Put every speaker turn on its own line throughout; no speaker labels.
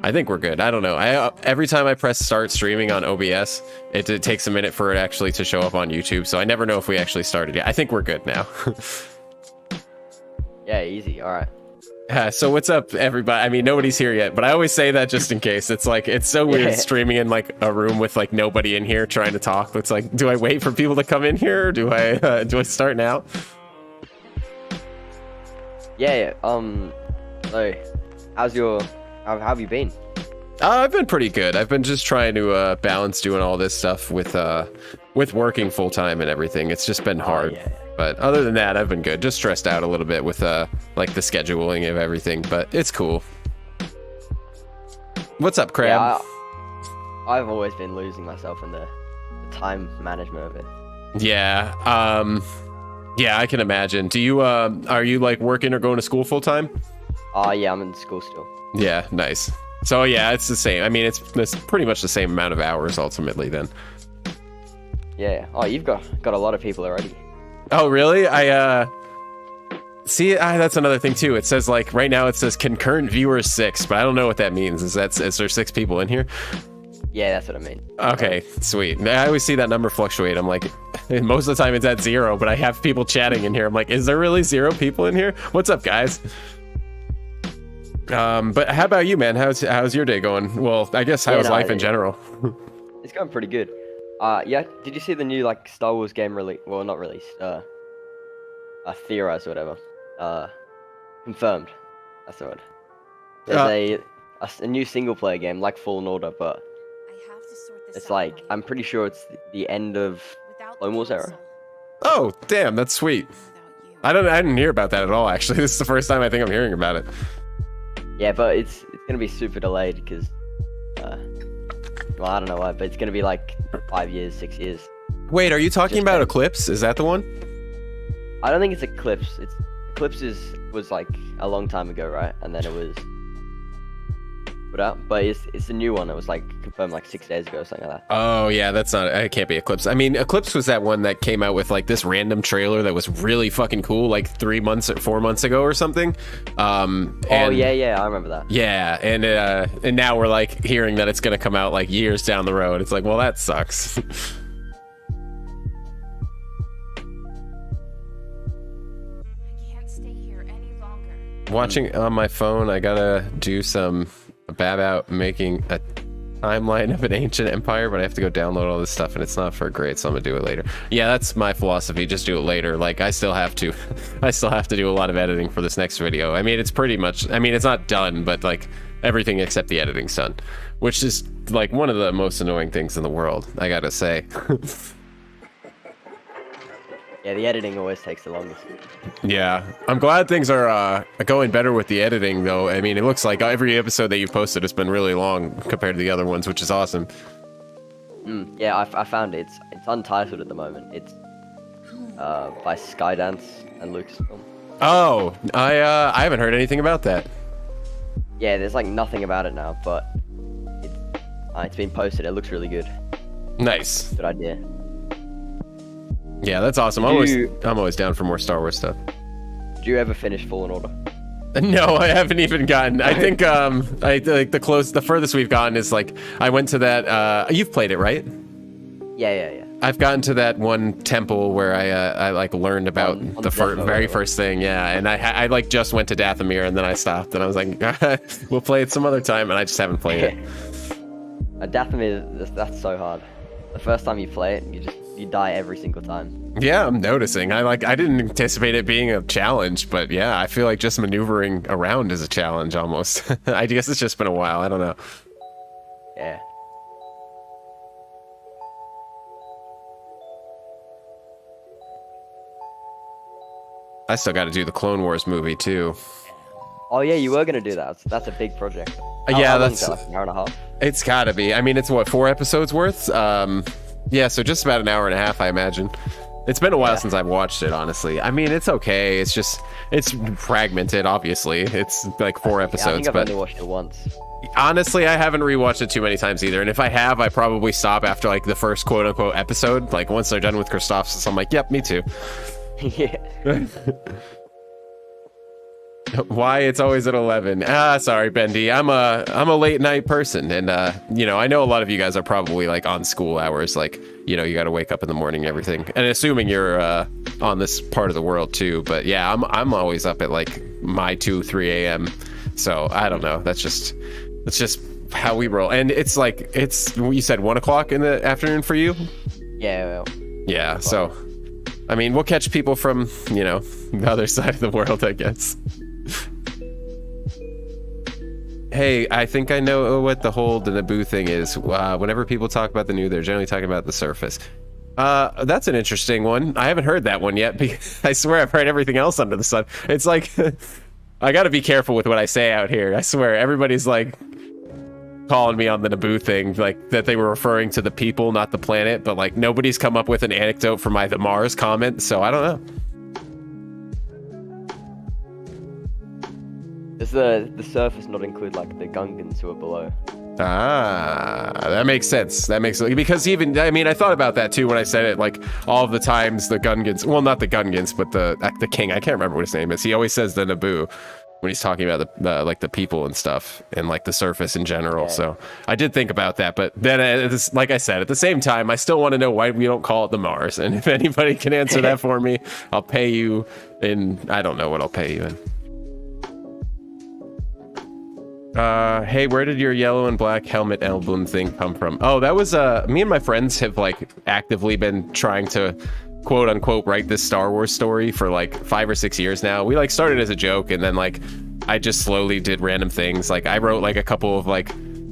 I think we're good. I don't know. Every time I press start streaming on OBS, it takes a minute for it actually to show up on YouTube. So I never know if we actually started yet. I think we're good now.
Yeah, easy. All right.
So what's up, everybody? I mean, nobody's here yet, but I always say that just in case. It's like, it's so weird streaming in like a room with like nobody in here trying to talk. It's like, do I wait for people to come in here, or do I start now?
Yeah. So, how have you been?
I've been pretty good. I've been just trying to balance doing all this stuff with working full time and everything. It's just been hard.
Yeah.
But other than that, I've been good. Just stressed out a little bit with like the scheduling of everything, but it's cool. What's up, Crab?
Yeah, I've always been losing myself in the time management of it.
Yeah. Yeah, I can imagine. Do you are you like working or going to school full time?
Yeah, I'm in school still.
Yeah, nice. So yeah, it's the same. I mean, it's pretty much the same amount of hours ultimately then.
Yeah. Oh, you've got a lot of people already.
Oh, really? See, that's another thing too. It says like right now it says concurrent viewers 6, but I don't know what that means. Is there 6 people in here?
Yeah, that's what I mean.
Okay, sweet. I always see that number fluctuate. I'm like, most of the time it's at 0, but I have people chatting in here. I'm like, is there really 0 people in here? What's up, guys? But how about you, man? How's your day going? Well, I guess how's life in general?
It's going pretty good. Yeah. Did you see the new like Star Wars game release? Well, not released. Theorized or whatever. Confirmed. That's the word. There's a new single player game like Fallen Order, but it's like I'm pretty sure it's the end of Clone Wars era.
Oh, damn, that's sweet. I didn't hear about that at all. Actually, this is the first time I think I'm hearing about it.
Yeah, but it's gonna be super delayed because, well, I don't know why, but it's gonna be like 5 years, 6 years.
Wait, are you talking about Eclipse? Is that the one?
I don't think it's Eclipse. Eclipse was like a long time ago, right? And then it was put out, but it's a new one. It was like confirmed like 6 days ago or something like that.
Oh yeah, it can't be Eclipse. I mean, Eclipse was that one that came out with like this random trailer that was really fucking cool, like 3 months or 4 months ago or something.
Oh yeah, I remember that.
Yeah, and now we're like hearing that it's gonna come out like years down the road. It's like, well, that sucks. Watching on my phone, I gotta do some about making a timeline of an ancient empire, but I have to go download all this stuff and it's not for a grade, so I'm gonna do it later. Yeah, that's my philosophy. Just do it later. Like I still have to do a lot of editing for this next video. I mean, it's pretty much, I mean, it's not done, but like everything except the editing's done, which is like one of the most annoying things in the world, I gotta say.
Yeah, the editing always takes the longest.
Yeah, I'm glad things are going better with the editing, though. I mean, it looks like every episode that you've posted has been really long compared to the other ones, which is awesome.
Yeah, I found it. It's untitled at the moment. It's by Skydance and Lucasfilm.
Oh, I haven't heard anything about that.
Yeah, there's like nothing about it now, but it's been posted. It looks really good.
Nice.
Good idea.
Yeah, that's awesome. I'm always down for more Star Wars stuff.
Did you ever finish Fallen Order?
No, I haven't even gotten. I think I like the furthest we've gotten is like I went to that. You've played it, right?
Yeah.
I've gotten to that one temple where I like learned about the very first thing. Yeah, and I like just went to Dathomir and then I stopped and I was like, we'll play it some other time, and I just haven't played it.
Dathomir, that's so hard. The first time you play it, you die every single time.
Yeah, I'm noticing. I didn't anticipate it being a challenge, but yeah, I feel like just maneuvering around is a challenge almost. I guess it's just been a while. I don't know.
Yeah.
I still got to do the Clone Wars movie too.
Oh yeah, you were gonna do that. That's a big project.
Yeah, that's
like an hour and a half.
It's gotta be. I mean, it's what, 4 episodes worth? Yeah, so just about an hour and a half, I imagine. It's been a while since I've watched it, honestly. I mean, it's okay. It's just, it's fragmented, obviously. It's like 4 episodes.
I think I've only watched it once.
Honestly, I haven't rewatched it too many times either. And if I have, I probably stop after like the first quote unquote episode. Like once they're done with Christophsis, I'm like, yep, me too.
Yeah.
Why it's always at 11? Sorry, Bendy. I'm a late night person, and you know, I know a lot of you guys are probably like on school hours, like, you know, you got to wake up in the morning and everything. And assuming you're on this part of the world too, but yeah, I'm always up at like my 3 a.m. So I don't know. That's just how we roll. And it's like you said 1 o'clock in the afternoon for you.
Yeah. Well,
yeah. So, I mean, we'll catch people from, you know, the other side of the world, I guess. Hey, I think I know what the Naboo thing is. Whenever people talk about the new, they're generally talking about the surface. That's an interesting one. I haven't heard that one yet, because I swear I've heard everything else under the sun. It's like, I gotta be careful with what I say out here. I swear, everybody's like calling me on the Naboo thing, like that they were referring to the people, not the planet, but like nobody's come up with an anecdote for my the Mars comment, so I don't know.
Does the surface not include like the Gungans who are below?
That makes sense. That makes sense. Because even, I mean, I thought about that too when I said it, like all of the times the Gungans, well, not the Gungans, but the king, I can't remember what his name is. He always says the Naboo when he's talking about the like the people and stuff and like the surface in general. Yeah. So I did think about that, but then like I said, at the same time, I still want to know why we don't call it the Mars. And if anybody can answer that for me, I'll pay you in, I don't know what I'll pay you in. Hey, where did your yellow and black helmet album thing come from? Oh, that was me and my friends have like actively been trying to quote unquote write this Star Wars story for like 5 or 6 years now. We like started as a joke, and then like I just slowly did random things. Like I wrote like a couple of like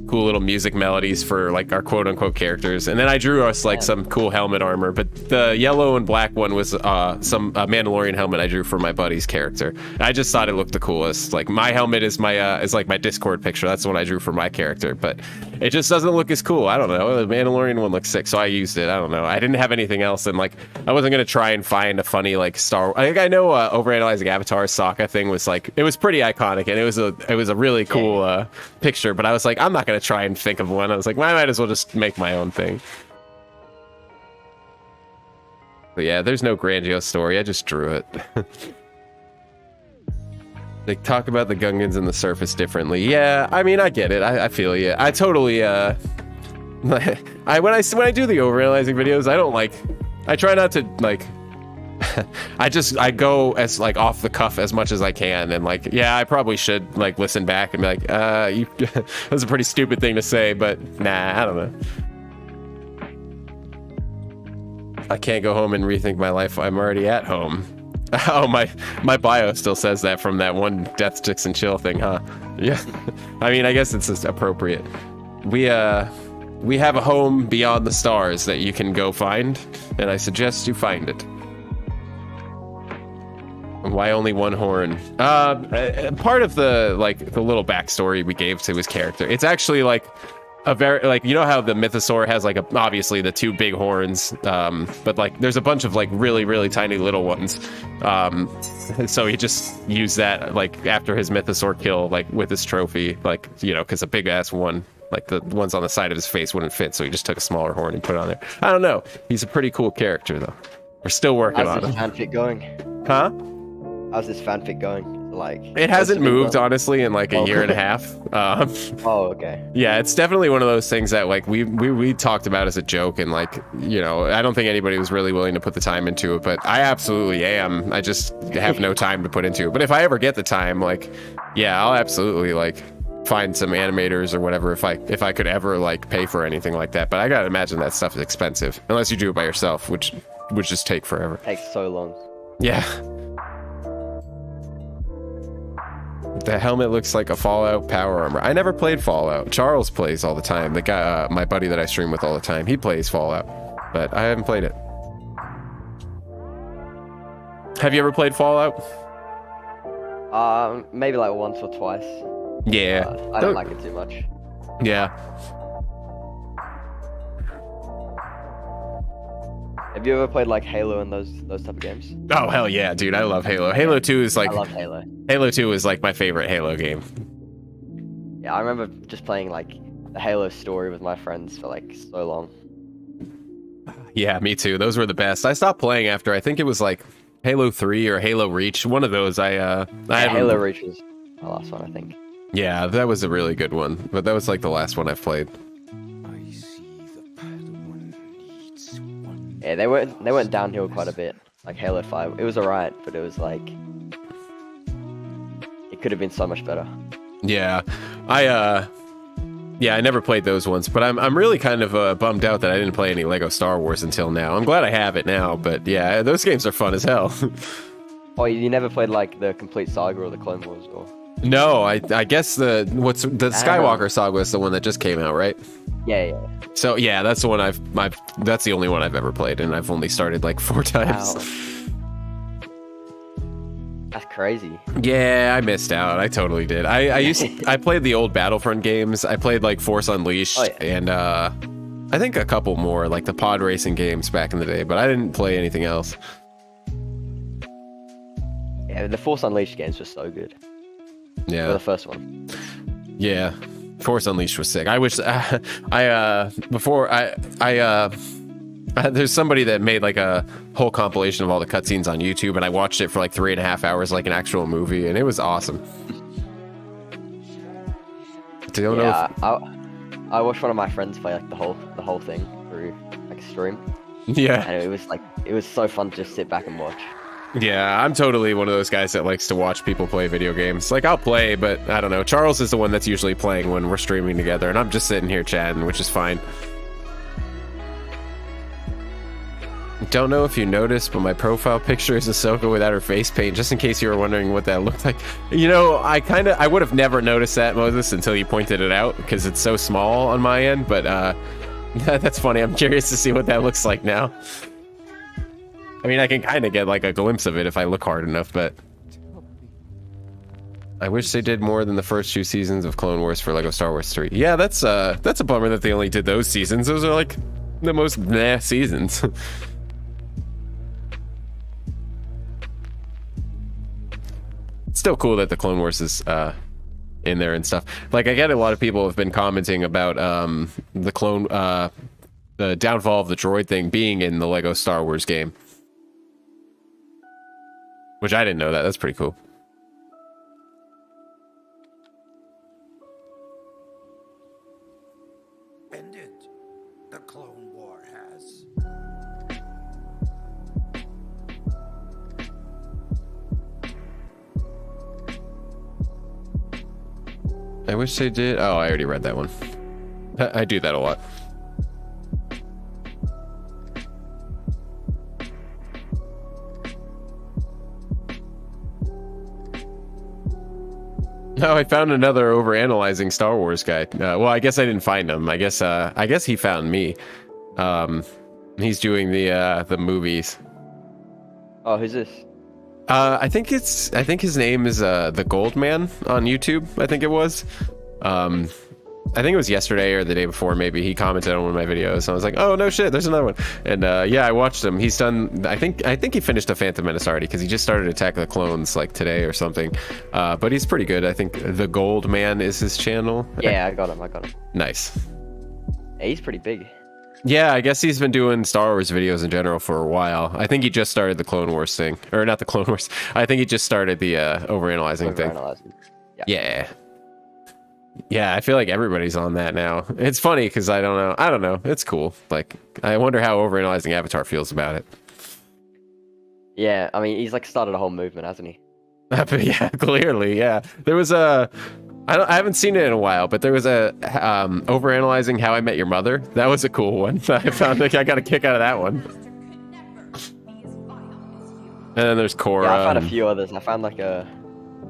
cool little music melodies for like our quote unquote characters, and then I drew us like some cool helmet armor. But the yellow and black one was some Mandalorian helmet I drew for my buddy's character. And I just thought it looked the coolest. Like my helmet is my is like my Discord picture. That's the one I drew for my character, but it just doesn't look as cool. I don't know. The Mandalorian one looks sick, so I used it. I don't know. I didn't have anything else, and like I wasn't gonna try and find a funny like Star. I think I know Overanalyzing Avatar Sokka thing was like, it was pretty iconic, and it was a really cool picture. But I was like, I'm not gonna try and think of one. I was like, I might as well just make my own thing. But yeah, there's no grandiose story. I just drew it. They talk about the Gungans and the surface differently. Yeah, I mean, I get it. I feel you. I totally when I do the overanalyzing videos, I don't like, I try not to like I go as like off the cuff as much as I can, and like, yeah, I probably should like listen back and be like, that's a pretty stupid thing to say, but nah, I don't know. I can't go home and rethink my life. I'm already at home. Oh, my bio still says that from that one Death Sticks and Chill thing, huh? Yeah. I mean, I guess it's just appropriate. We have a home beyond the stars that you can go find, and I suggest you find it. Why only one horn? Part of the like the little backstory we gave to his character. It's actually like a very, like, you know how the mythosaur has like obviously the 2 big horns, but like there's a bunch of like really tiny little ones. So he just used that like after his mythosaur kill, like with his trophy, like, you know, because a big ass one, like the ones on the side of his face wouldn't fit, so he just took a smaller horn and put it on there. I don't know. He's a pretty cool character though. We're still working on him.
How's this fanfic going?
Huh?
How's this fanfic going? Like,
it hasn't moved honestly in like a year and a half.
Oh, okay.
Yeah, it's definitely one of those things that like we talked about as a joke, and like, you know, I don't think anybody was really willing to put the time into it, but I absolutely am. I just have no time to put into it. But if I ever get the time, like, yeah, I'll absolutely like find some animators or whatever if I could ever like pay for anything like that. But I gotta imagine that stuff is expensive unless you do it by yourself, which would just take forever.
It takes so long.
Yeah. The helmet looks like a Fallout power armor. I never played Fallout. Charles plays all the time. The guy, my buddy that I stream with all the time, he plays Fallout, but I haven't played it. Have you ever played Fallout?
Maybe like once or twice.
Yeah.
I don't like it too much.
Yeah.
Have you ever played like Halo and those type of games?
Oh hell yeah, dude! I love Halo. Halo 2 is like,
I love Halo.
Halo 2 is like my favorite Halo game.
Yeah, I remember just playing like the Halo story with my friends for like so long.
Yeah, me too. Those were the best. I stopped playing after I think it was like Halo 3 or Halo Reach, one of those.
Halo Reach was the last one, I think.
Yeah, that was a really good one, but that was like the last one I've played.
Yeah, they went downhill quite a bit. Like Halo 5, it was alright, but it was like it could have been so much better.
Yeah, I never played those ones, but I'm really kind of bummed out that I didn't play any Lego Star Wars until now. I'm glad I have it now, but yeah, those games are fun as hell.
Oh, you never played like the complete saga or the Clone Wars or?
No, I guess the Skywalker saga is the one that just came out, right?
Yeah.
So yeah, that's the one that's the only one I've ever played, and I've only started like 4 times.
Wow. That's crazy.
Yeah, I missed out. I totally did. I played the old Battlefront games. I played like Force Unleashed and I think a couple more, like the pod racing games back in the day, but I didn't play anything else.
Yeah, the Force Unleashed games were so good.
Yeah.
For the first one.
Yeah. Force Unleashed was sick. I wish there's somebody that made like a whole compilation of all the cutscenes on YouTube, and I watched it for like 3.5 hours, like an actual movie, and it was awesome.
I watched one of my friends play like the whole thing through like a stream.
Yeah.
And it was so fun to just sit back and watch.
Yeah, I'm totally one of those guys that likes to watch people play video games. Like, I'll play, but I don't know. Charles is the one that's usually playing when we're streaming together, and I'm just sitting here chatting, which is fine. Don't know if you noticed, but my profile picture is Ahsoka without her face paint, just in case you were wondering what that looked like. You know, I would have never noticed that, Moses, until you pointed it out, because it's so small on my end, but that's funny. I'm curious to see what that looks like now. I mean, I can kind of get like a glimpse of it if I look hard enough, but I wish they did more than the first 2 seasons of Clone Wars for Lego Star Wars 3. Yeah, that's a bummer that they only did those seasons. Those are like the most meh seasons. It's still cool that the Clone Wars is in there and stuff. Like, I get a lot of people have been commenting about the downfall of the droid thing being in the Lego Star Wars game. Which I didn't know that. That's pretty cool.
Ended. The Clone War has.
I wish they did. Oh, I already read that one. I do that a lot. No, I found another overanalyzing Star Wars guy. Well, I guess I didn't find him. I guess he found me. He's doing the movies.
Oh, who's this?
I think his name is the Gold Man on YouTube. I think it was. I think it was yesterday or the day before. Maybe he commented on one of my videos. I was like, oh no shit, there's another one. And yeah, I watched him. He's done. I think he finished a Phantom Menace already because he just started Attack of the Clones like today or something. But he's pretty good. I think the Gold Man is his channel.
Yeah, I got him.
Nice.
Yeah, he's pretty big.
Yeah, I guess he's been doing Star Wars videos in general for a while. I think he just started the Clone Wars thing. Or not the Clone Wars. I think he just started the overanalyzing thing. Yeah. Yeah, I feel like everybody's on that now. It's funny because I don't know. It's cool. Like, I wonder how overanalyzing Avatar feels about it.
Yeah, I mean, he's like started a whole movement, hasn't he?
Yeah, clearly, yeah. There was I haven't seen it in a while, but there was a overanalyzing How I Met Your Mother. That was a cool one. I found like I got a kick out of that one. And then there's Korra.
Yeah, I found a few others. I found a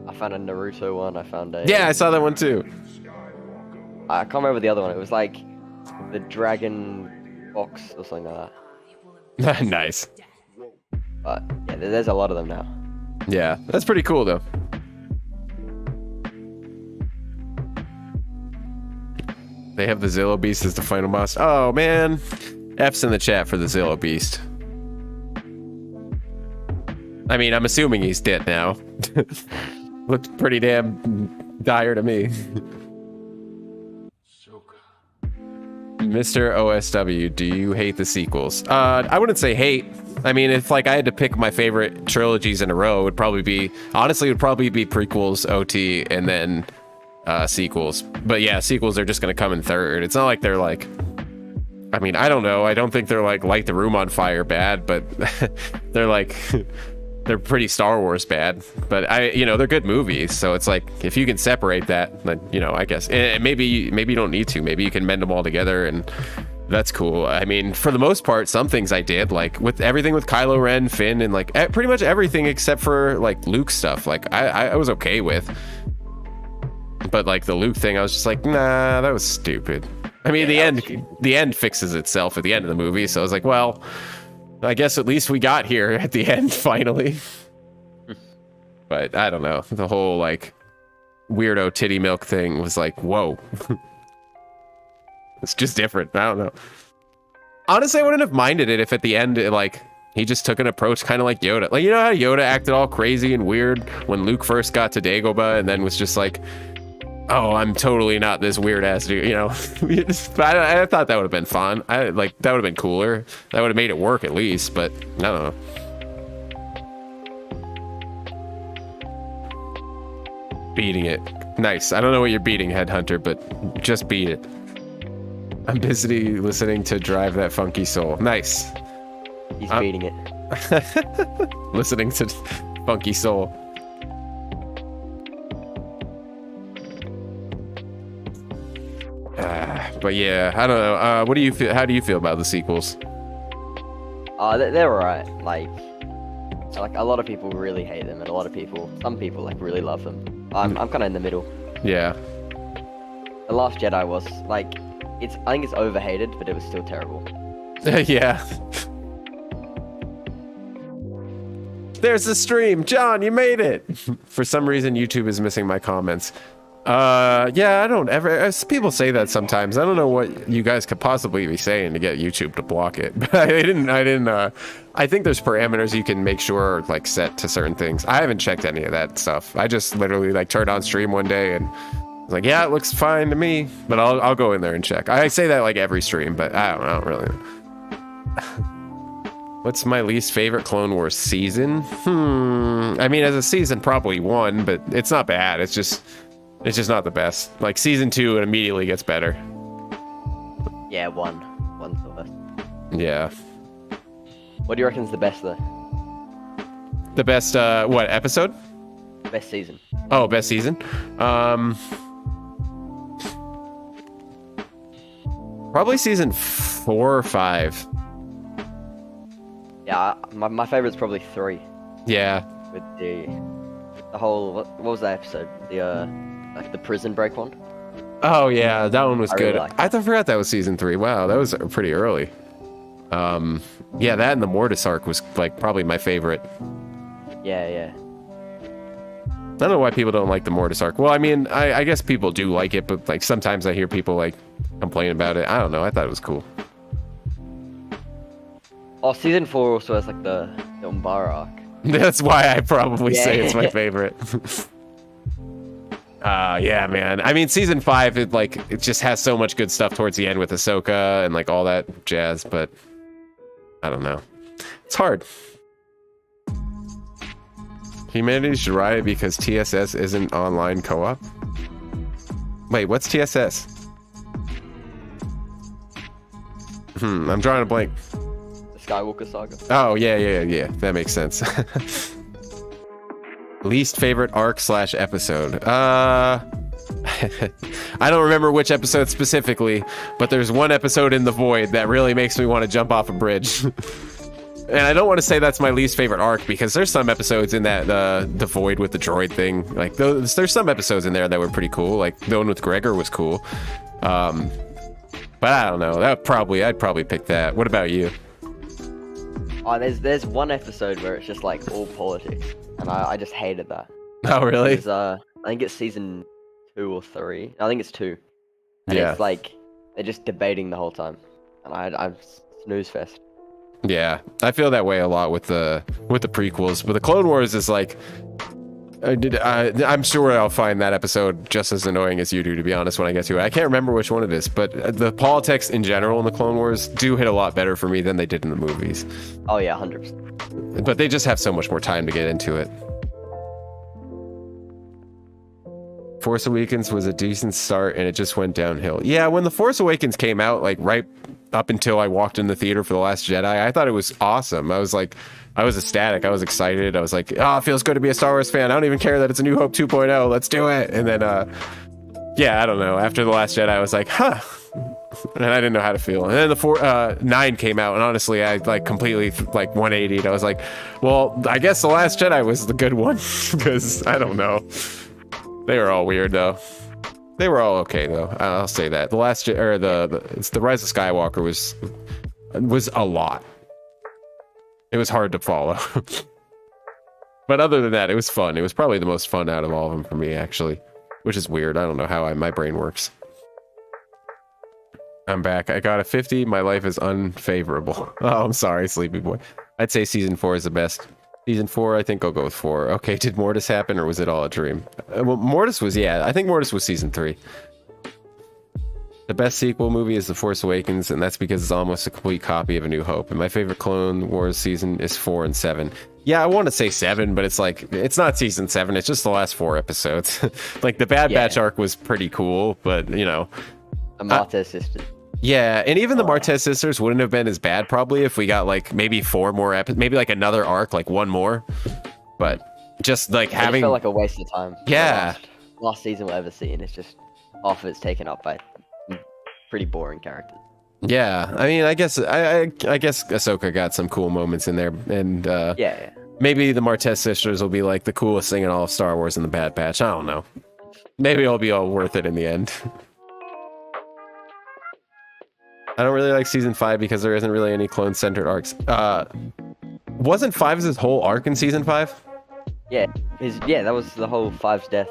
Naruto one. I found a.
Yeah, I saw that one too.
I can't remember the other one. It was like the Dragon Box or something like
that. Nice.
But yeah, there's a lot of them now.
Yeah, that's pretty cool though. They have the Zillow Beast as the final boss. Oh man, F's in the chat for the Zillow Beast. I mean, I'm assuming he's dead now. Looked pretty damn dire to me. Mr. OSW, do you hate the sequels? I wouldn't say hate. I mean, if like I had to pick my favorite trilogies in a row, it would probably be prequels, OT, and then sequels. But yeah, sequels are just gonna come in third. It's not like they're like, I mean, I don't know. I don't think they're like Light the Room on Fire bad, but they're like they're pretty Star Wars bad. But they're good movies. So it's like if you can separate that, then I guess maybe you don't need to. Maybe you can mend them all together, and that's cool. I mean, for the most part, some things I did, like with everything with Kylo Ren, Finn, and like pretty much everything except for like Luke stuff. Like I was okay with. But like the Luke thing, I was just like, nah, that was stupid. I mean, the end fixes itself at the end of the movie, so I was like, well, I guess at least we got here at the end finally. But I don't know, the whole like weirdo titty milk thing was like, whoa. It's just different. I don't know. Honestly, I wouldn't have minded it if at the end he just took an approach kind of like Yoda. Like, how Yoda acted all crazy and weird when Luke first got to Dagobah, and then was just like, oh, I'm totally not this weird ass dude, I thought that would have been fun. That would have been cooler. That would have made it work at least, but I don't know. Beating it. Nice. I don't know what you're beating, Headhunter, but just beat it. I'm busy listening to Drive That Funky Soul. Nice.
He's beating it.
Listening to Funky Soul. But yeah, I don't know. What do you feel? How do you feel about the sequels?
They're alright. Like a lot of people really hate them, and some people like really love them. I'm kind of in the middle.
Yeah.
The Last Jedi was like, I think it's overhated, but it was still terrible.
Yeah. There's the stream, John. You made it. For some reason, YouTube is missing my comments. Yeah, I don't ever, as people say that sometimes. I don't know what you guys could possibly be saying to get YouTube to block it. But I didn't, I think there's parameters you can make sure are like set to certain things. I haven't checked any of that stuff. I just literally like turned on stream one day and was like, yeah, it looks fine to me, but I'll go in there and check. I say that like every stream, but I don't really know. What's my least favorite Clone Wars season? I mean, as a season, probably 1, but it's not bad. It's just not the best. Like season 2, it immediately gets better.
Yeah, 1. 1's the best.
Yeah.
What do you reckon's the best though?
The best what episode?
Best season.
Oh, best season. Probably season 4 or 5.
Yeah, my favorite's probably 3.
Yeah.
With the whole, what was that episode? The like the prison break one.
Oh yeah, that one was good.
Really
I forgot that was season 3. Wow, that was pretty early. Yeah, that and the Mortis arc was like probably my favorite.
Yeah.
I don't know why people don't like the Mortis arc. Well, I mean, I guess people do like it, but like sometimes I hear people like complain about it. I don't know. I thought it was cool.
Oh, season 4 also has like the Umbara arc.
That's why I probably say it's my favorite. Yeah, man. I mean, season 5, it just has so much good stuff towards the end with Ahsoka and like all that jazz, but I don't know. It's hard. Humanity should riot because TSS isn't online co-op. Wait, what's TSS? I'm drawing a blank.
The Skywalker saga.
Oh, yeah. That makes sense. Least favorite arc/episode. I don't remember which episode specifically, but there's one episode in The Void that really makes me want to jump off a bridge. And I don't want to say that's my least favorite arc, because there's some episodes in that The Void with the droid thing. Like there's some episodes in there that were pretty cool. Like the one with Gregor was cool. But I don't know. I'd probably pick that. What about you?
Oh, there's one episode where it's just like all politics, and I just hated that.
Oh, really?
I think it's season 2 or 3. I think it's 2. And
Yeah.
it's like they're just debating the whole time, and I'm snooze fest.
Yeah, I feel that way a lot with the prequels, but the Clone Wars is like, I'm sure I'll find that episode just as annoying as you do, to be honest, when I get to it. I can't remember which one it is, but the politics in general in the Clone Wars do hit a lot better for me than they did in the movies.
Oh yeah, 100%.
But they just have so much more time to get into it. Force Awakens was a decent start, and it just went downhill. Yeah, when The Force Awakens came out, like right up until I walked in the theater for The Last Jedi, I thought it was awesome. I was ecstatic. I was excited. I was like, oh, it feels good to be a Star Wars fan. I don't even care that it's a New Hope 2.0. Let's do it. And then, yeah, I don't know. After The Last Jedi, I was like, huh. And I didn't know how to feel. And then the 9 came out, and honestly, I like completely like 180'd. I was like, well, I guess The Last Jedi was the good one, because I don't know. They were all weird though. They were all okay though. I'll say that. The Rise of Skywalker was a lot. It was hard to follow. But other than that, it was fun. It was probably the most fun out of all of them for me, actually. Which is weird. I don't know how my brain works. I'm back. I got a 50. My life is unfavorable. Oh, I'm sorry, Sleepy Boy. I'd say season 4 is the best. Season 4, I think I'll go with 4. Okay, did Mortis happen, or was it all a dream? Well, Mortis was, yeah. I think Mortis was season 3. The best sequel movie is The Force Awakens, and that's because it's almost a complete copy of A New Hope. And my favorite Clone Wars season is 4 and 7. Yeah, I want to say 7, but it's like, it's not season 7. It's just the last 4 episodes. Like, the Bad Batch arc was pretty cool, but, you know.
The Martez sisters.
Yeah, and even the Martez sisters wouldn't have been as bad probably if we got like maybe 4 more episodes, maybe like another arc, like 1 more. But just like having,
it felt like a waste of time.
Yeah,
last season we'll ever see, and it's just half of it's taken up by pretty boring characters.
Yeah, I mean, I guess Ahsoka got some cool moments in there, and
yeah.
Maybe the Martez sisters will be like the coolest thing in all of Star Wars in the Bad Batch. I don't know. Maybe it'll be all worth it in the end. I don't really like season 5 because there isn't really any clone-centered arcs. Wasn't 5's whole arc in season 5?
Yeah, that was the whole 5's death.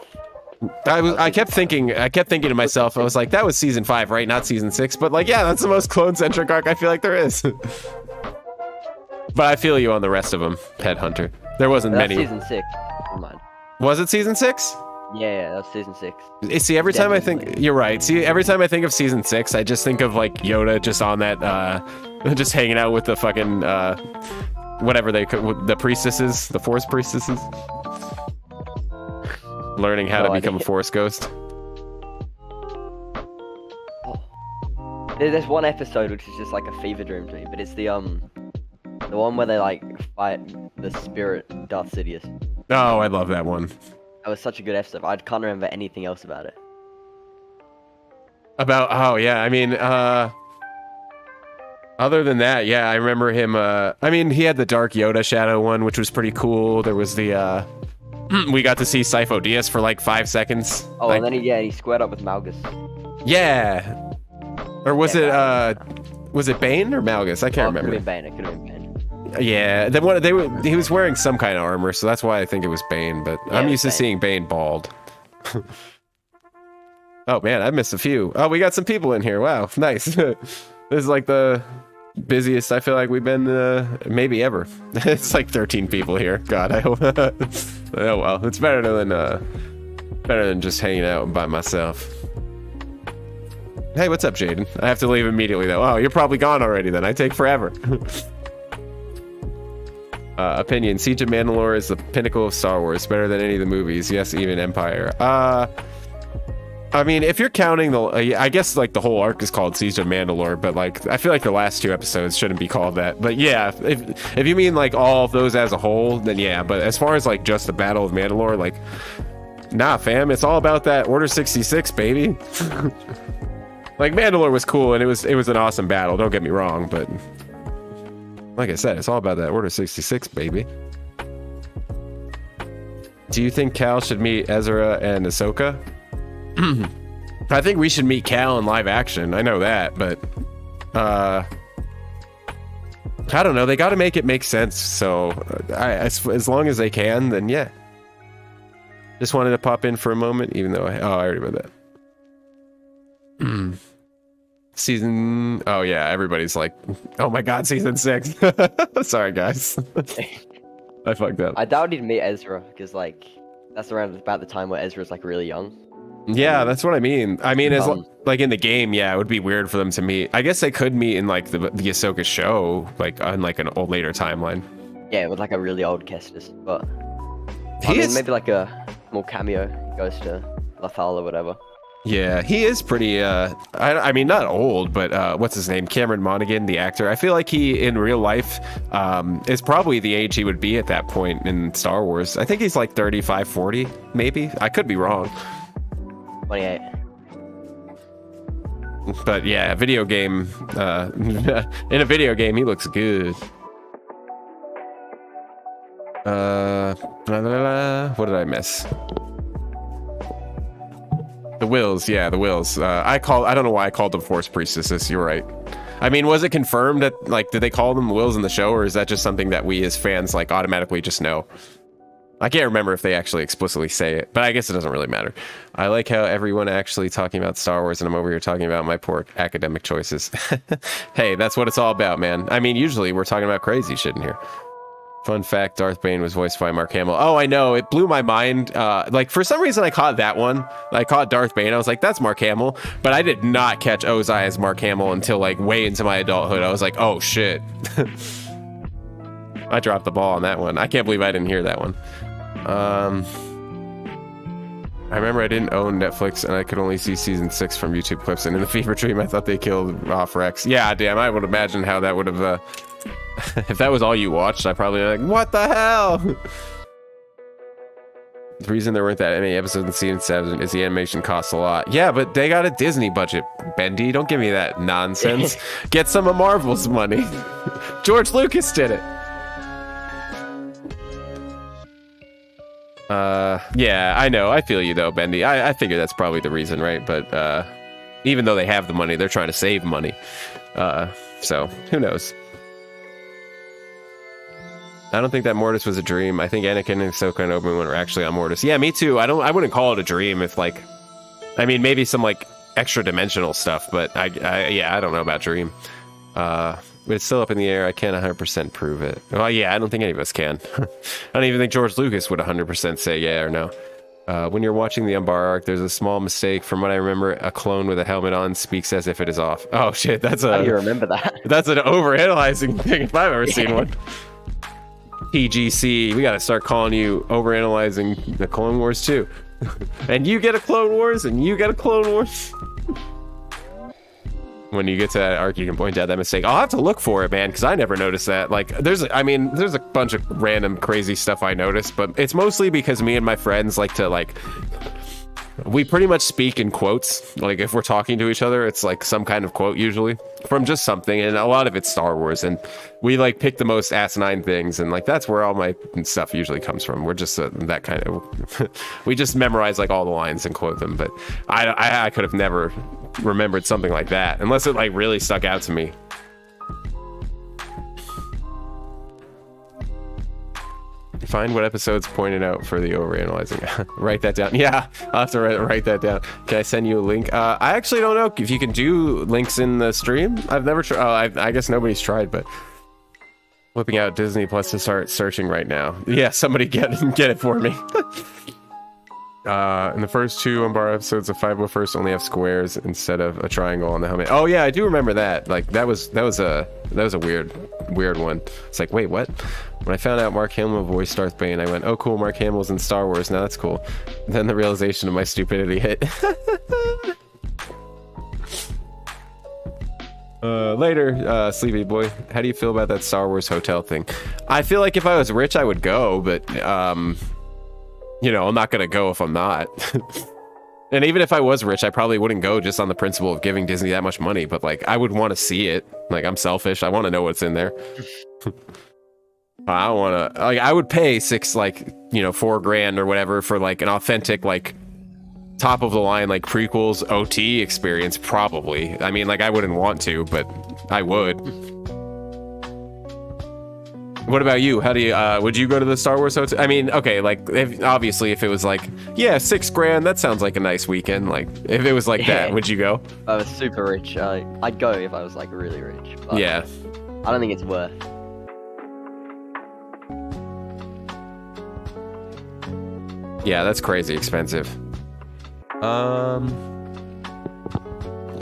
I kept thinking to myself, I was like, that was season 5, right? Not season 6. But like, yeah, that's the most clone-centric arc I feel like there is. But I feel you on the rest of them, Headhunter. There wasn't many.
Season 6. Never mind.
Was it season 6?
Yeah, that's season 6.
See, every time I think, you're right. See, every time I think of season 6, I just think of like Yoda just on that, just hanging out with the fucking, whatever the priestesses, the Force priestesses, learning how to become a Force ghost.
There's one episode which is just like a fever dream to me, but it's the one where they like fight the spirit Darth Sidious.
Oh, I love that one.
That was such a good episode. I can't remember anything else about it.
Oh yeah, I mean, other than that, yeah, I remember him, I mean, he had the Dark Yoda Shadow one, which was pretty cool. There was the, we got to see Sifo Dyas for like 5 seconds.
Oh,
like,
and then he squared up with Malgus.
Yeah. Or was it Bane or Malgus? I can't remember.
It could have been Bane.
Yeah, he was wearing some kind of armor, so that's why I think it was Bane, but yeah, I'm used to seeing Bane bald. Oh man, I missed a few. Oh, we got some people in here. Wow, nice. This is like the busiest I feel like we've been maybe ever. It's like 13 people here. God, I hope. Oh well, it's better than just hanging out by myself. Hey, what's up, Jaden? I have to leave immediately though. Oh, you're probably gone already then. I take forever. Opinion: Siege of Mandalore is the pinnacle of Star Wars, better than any of the movies. Yes, even Empire. I mean, if you're counting I guess like the whole arc is called Siege of Mandalore, but like I feel like the last 2 episodes shouldn't be called that. But yeah, if you mean like all of those as a whole, then yeah. But as far as like just the Battle of Mandalore, like, nah, fam, it's all about that Order 66, baby. Like Mandalore was cool and it was an awesome battle. Don't get me wrong, but. Like I said, it's all about that Order 66, baby. Do you think Cal should meet Ezra and Ahsoka? I think we should meet Cal in live action. I know that, but I don't know. They got to make it make sense. So as long as they can, then yeah. Just wanted to pop in for a moment, even though I already read that. Season, oh yeah, everybody's like, oh my god, season 6. Sorry guys. I fucked up.
I doubt he'd meet Ezra because like that's around about the time where Ezra's like really young.
Yeah, that's what I mean. I mean, as
Um,
like in the game, yeah, it would be weird for them to meet. I guess they could meet in like the Ahsoka show, like on like an old later timeline.
Yeah, with like a really old Kestis, but
He is,
maybe like a small cameo goes to Lothal or whatever.
yeah, he is pretty. I mean, not old, but what's his name? Cameron Monaghan, the actor. I feel like he in real life is probably the age he would be at that point in Star Wars. I think he's like 35, 40, maybe. I could be wrong.
28.
But yeah, video game. In a video game, he looks good. What did I miss? The Wills, yeah, the Wills. I don't know why I called them Force Priestesses. You're right. I mean, was it confirmed that, like, did they call them Wills in the show, or is that just something that we as fans like automatically just know? I can't remember if they actually explicitly say it, but I guess it doesn't really matter. I like how everyone actually talking about Star Wars, and I'm over here talking about my poor academic choices. Hey, that's what it's all about, man. I mean, usually we're talking about crazy shit in here. Fun fact, Darth Bane was voiced by Mark Hamill. Oh, I know. It blew my mind. Like, for some reason, I caught that one. I caught Darth Bane. I was like, that's Mark Hamill. But I did not catch Ozai as Mark Hamill until, like, way into my adulthood. I was like, oh, shit. I dropped the ball on that one. I can't believe I didn't hear that one. I remember I didn't own Netflix, and I could only see season 6 from YouTube clips. And in the fever dream, I thought they killed off Rex. Yeah, damn. I would imagine how that would have... if that was all you watched, I'd probably be like, what the hell? The reason there weren't that many episodes in season 7 is the animation costs a lot. Yeah, but they got a Disney budget, Bendy. Don't give me that nonsense. Get some of Marvel's money. George Lucas did it. Yeah, I know. I feel you, though, Bendy. I figure that's probably the reason, right? But even though they have the money, they're trying to save money. So, who knows? I don't think that Mortis was a dream. I think Anakin and Ahsoka and Obi-Wan were actually on Mortis. Yeah, me too. I wouldn't call it a dream if, like, I mean, maybe some, like, extra dimensional stuff, but yeah, I don't know about dream. But it's still up in the air. I can't 100% prove it. Well, yeah, I don't think any of us can. I don't even think George Lucas would 100% say yeah or no. When you're watching the Umbar arc, there's a small mistake. From what I remember, a clone with a helmet on speaks as if it is off. Oh, shit, that's
How do you remember that?
That's an overanalyzing thing if I've ever seen one. PGC, we gotta start calling you overanalyzing the Clone Wars too. And you get a Clone Wars, and you get a Clone Wars. When you get to that arc, you can point out that mistake. I'll have to look for it, man, because I never noticed that. Like, there's a bunch of random crazy stuff I noticed, but it's mostly because me and my friends like to, like, we pretty much speak in quotes. Like, if we're talking to each other, it's like some kind of quote usually from just something, and a lot of it's Star Wars, and we like pick the most asinine things, and like that's where all my stuff usually comes from. We're just that kind of we just memorize like all the lines and quote them, but I could have never remembered something like that unless it like really stuck out to me. Find what episodes pointed out for the overanalyzing. Write that down. Yeah, I'll have to write that down. Can I send you a link? I actually don't know if you can do links in the stream. I've never tried. Oh, I guess nobody's tried, but whipping out Disney Plus to start searching right now. Yeah, somebody get it for me. In the first 2 Umbar episodes of 501st only have squares instead of a triangle on the helmet. Oh yeah, I do remember that. Like that was a weird one. It's like, wait, what? When I found out Mark Hamill voiced Darth Bane, I went, oh cool, Mark Hamill's in Star Wars. Now that's cool. Then the realization of my stupidity hit. Later, Sleepy Boy. How do you feel about that Star Wars hotel thing? I feel like if I was rich, I would go, but you know, I'm not gonna go if I'm not. And even if I was rich, I probably wouldn't go just on the principle of giving Disney that much money, but like I would want to see it. Like, I'm selfish. I want to know what's in there. I don't want to, like, I would pay $4,000 or whatever for like an authentic, like, top of the line, like, prequels OT experience, probably. I mean, like, I wouldn't want to, but I would. What about you? How do you, would you go to the Star Wars hotel? I mean, okay, like, obviously if it was like, yeah, $6,000, that sounds like a nice weekend. Like, if it was like that, would you go?
If I was super rich, I'd go if I was like really rich. But
yeah.
I don't think it's worth.
Yeah, that's crazy expensive.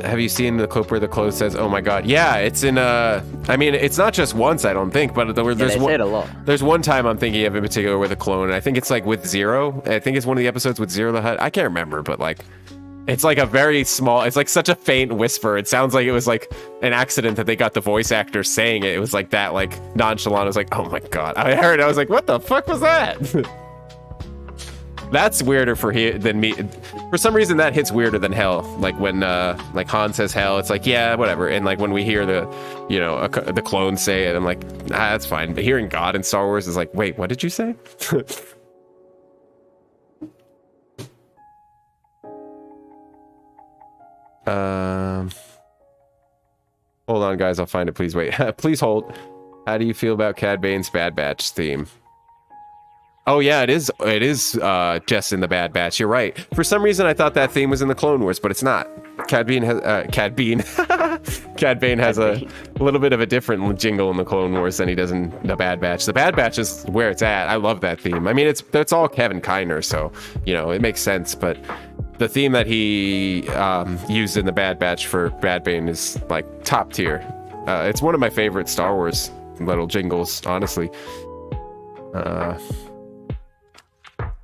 Have you seen the clip where the clothes says, "Oh my God"? Yeah, it's in I mean, it's not just once, I don't think, but there's
they say it a lot.
There's one time I'm thinking of in particular with a clone, and I think it's like with Zero. I think it's one of the episodes with Zero the Hutt. I can't remember, but like, it's like a very small. It's like such a faint whisper. It sounds like it was like an accident that they got the voice actor saying it. It was like that, like nonchalant. I was like, "Oh my God!" I heard. I was like, "What the fuck was that?" That's weirder than me. For some reason, that hits weirder than hell. Like when like Han says hell, it's like, yeah, whatever. And like when we hear the, you know, the clones say it, I'm like, that's fine. But hearing God in Star Wars is like, wait, what did you say? Hold on, guys. I'll find it. Please wait. Please hold. How do you feel about Cad Bane's Bad Batch theme? Oh yeah, it is just in the Bad Batch. You're right. For some reason, I thought that theme was in the Clone Wars, but it's not. Cad Bane has a little bit of a different jingle in the Clone Wars than he does in the Bad Batch. The Bad Batch is where it's at. I love that theme. I mean, that's all Kevin Kiner, so you know it makes sense. But the theme that he used in the Bad Batch for Bad Bane is like top tier. It's one of my favorite Star Wars little jingles, honestly.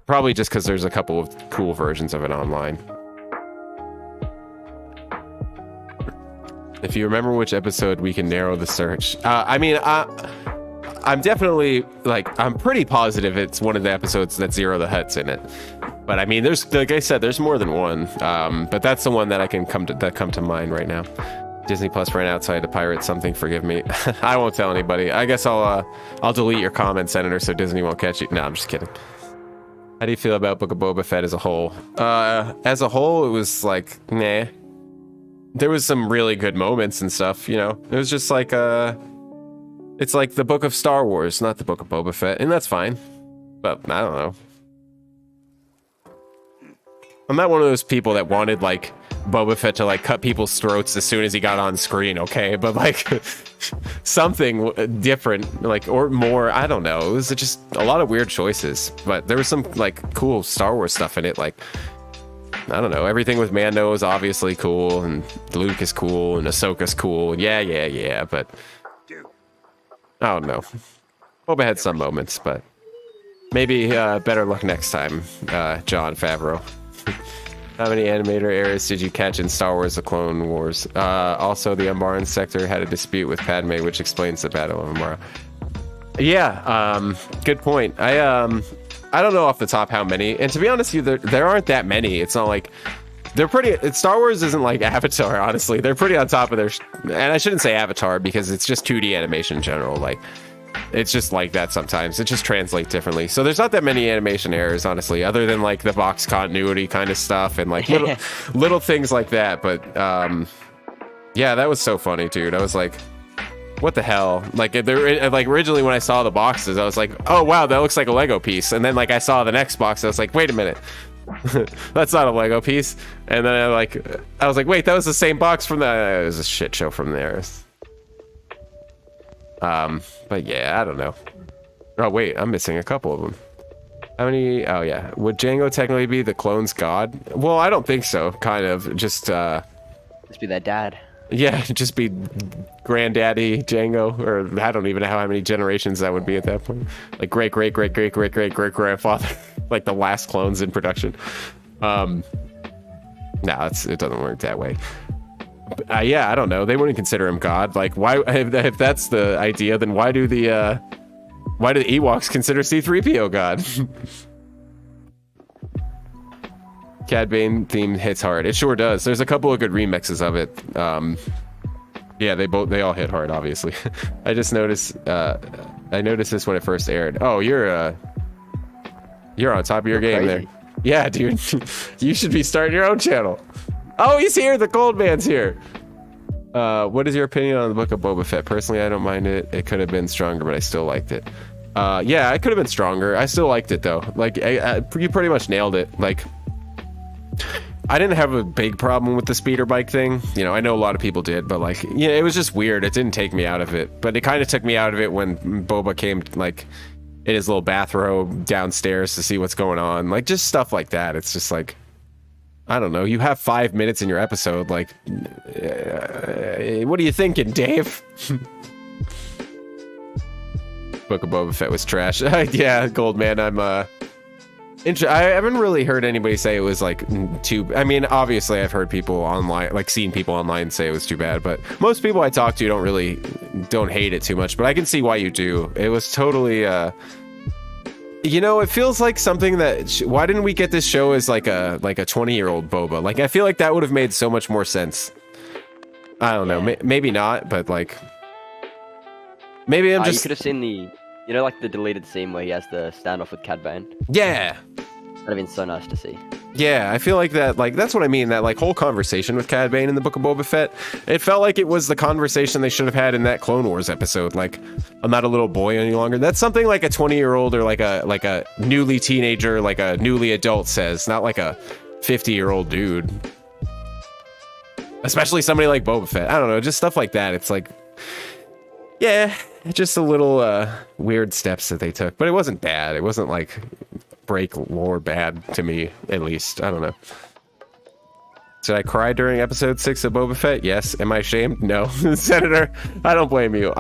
Probably just because there's a couple of cool versions of it online. If you remember which episode, we can narrow the search. I mean, I'm definitely, like, I'm pretty positive it's one of the episodes that Zero the Hutt's in it. But I mean, there's, like I said, there's more than one. But that's the one that I can come to mind right now. Disney Plus ran outside to pirate something. Forgive me. I won't tell anybody. I guess I'll delete your comment, Senator, so Disney won't catch you. No, I'm just kidding. How do you feel about Book of Boba Fett as a whole? As a whole, it was like, nah. There was some really good moments and stuff, you know? It was just like, it's like the Book of Star Wars, not the Book of Boba Fett, and that's fine. But, I don't know. I'm not one of those people that wanted, like, Boba Fett to, like, cut people's throats as soon as he got on screen, okay? But, like, something different, like, or more, I don't know. It was just a lot of weird choices. But there was some, like, cool Star Wars stuff in it, like, I don't know. Everything with Mando is obviously cool, and Luke is cool, and Ahsoka's cool. Yeah, but I don't know. Boba had some moments, but maybe better luck next time, Jon Favreau. How many animator errors did you catch in Star Wars: The Clone Wars? Also, the Umbaran sector had a dispute with Padme, which explains the Battle of Umbara. Yeah, good point. I don't know off the top how many, and to be honest with you, there aren't that many. It's not like they're pretty. Star Wars isn't like Avatar, honestly. They're pretty on top of their. And I shouldn't say Avatar because it's just 2D animation in general. Like, it's just like that sometimes. It just translates differently. So there's not that many animation errors, honestly, other than like the box continuity kind of stuff and like little things like that. But yeah, that was so funny, dude. I was like, what the hell? Like originally when I saw the boxes, I was like, oh wow, that looks like a Lego piece. And then like I saw the next box, I was like, wait a minute. That's not a Lego piece. And then I was like, wait, that was the same box from the. It was a shit show from there. But yeah, I don't know. Oh wait, I'm missing a couple of them. How many? Oh yeah, would Jango technically be the clone's god? Well, I don't think so. Kind of just
be their dad.
Yeah, just be granddaddy Jango, or I don't even know how many generations that would be at that point. Like great grandfather, like the last clones in production. No, it doesn't work that way. Yeah, I don't know. They wouldn't consider him God. Like, why? If that's the idea, then why do the Ewoks consider C-3PO God? Cad Bane theme hits hard. It sure does. There's a couple of good remixes of it. Yeah, they all hit hard, obviously. I just noticed. I noticed this when it first aired. Oh, you're on top of your game there. Yeah, dude. You should be starting your own channel. Oh, he's here. The Cold Man's here. What is your opinion on the Book of Boba Fett? Personally, I don't mind it. It could have been stronger, but I still liked it. Yeah, it could have been stronger. I still liked it, though. Like, you pretty much nailed it. Like, I didn't have a big problem with the speeder bike thing. You know, I know a lot of people did, but, like, yeah, it was just weird. It didn't take me out of it. But it kind of took me out of it when Boba came, like, in his little bathrobe downstairs to see what's going on. Like, just stuff like that. It's just like, I don't know. You have 5 minutes in your episode. Like, what are you thinking, Dave? Book of Boba Fett was trash. Yeah, Goldman, I haven't really heard anybody say it was like too. I mean, obviously, I've heard people online, like seen people online say it was too bad, but most people I talk to don't hate it too much. But I can see why you do. It was totally, you know, it feels like something that. Why didn't we get this show as like a 20-year-old Boba? Like, I feel like that would have made so much more sense. I don't know. Maybe not, but like, maybe I'm just.
You could have seen you know, like the deleted scene where he has the standoff with Cad Bane.
Yeah.
That'd have been so nice to see.
Yeah, I feel like that, like, that's what I mean, that, like, whole conversation with Cad Bane in the Book of Boba Fett, it felt like it was the conversation they should have had in that Clone Wars episode, like, I'm not a little boy any longer. That's something like a 20-year-old or like a newly teenager, like a newly adult says, not like a 50-year-old dude. Especially somebody like Boba Fett. I don't know, just stuff like that. It's like, yeah, just a little weird steps that they took, but it wasn't bad. It wasn't like break lore bad to me, at least. I don't know. Did I cry during episode 6 of Boba Fett? Yes. Am I ashamed? No. Senator, I don't blame you.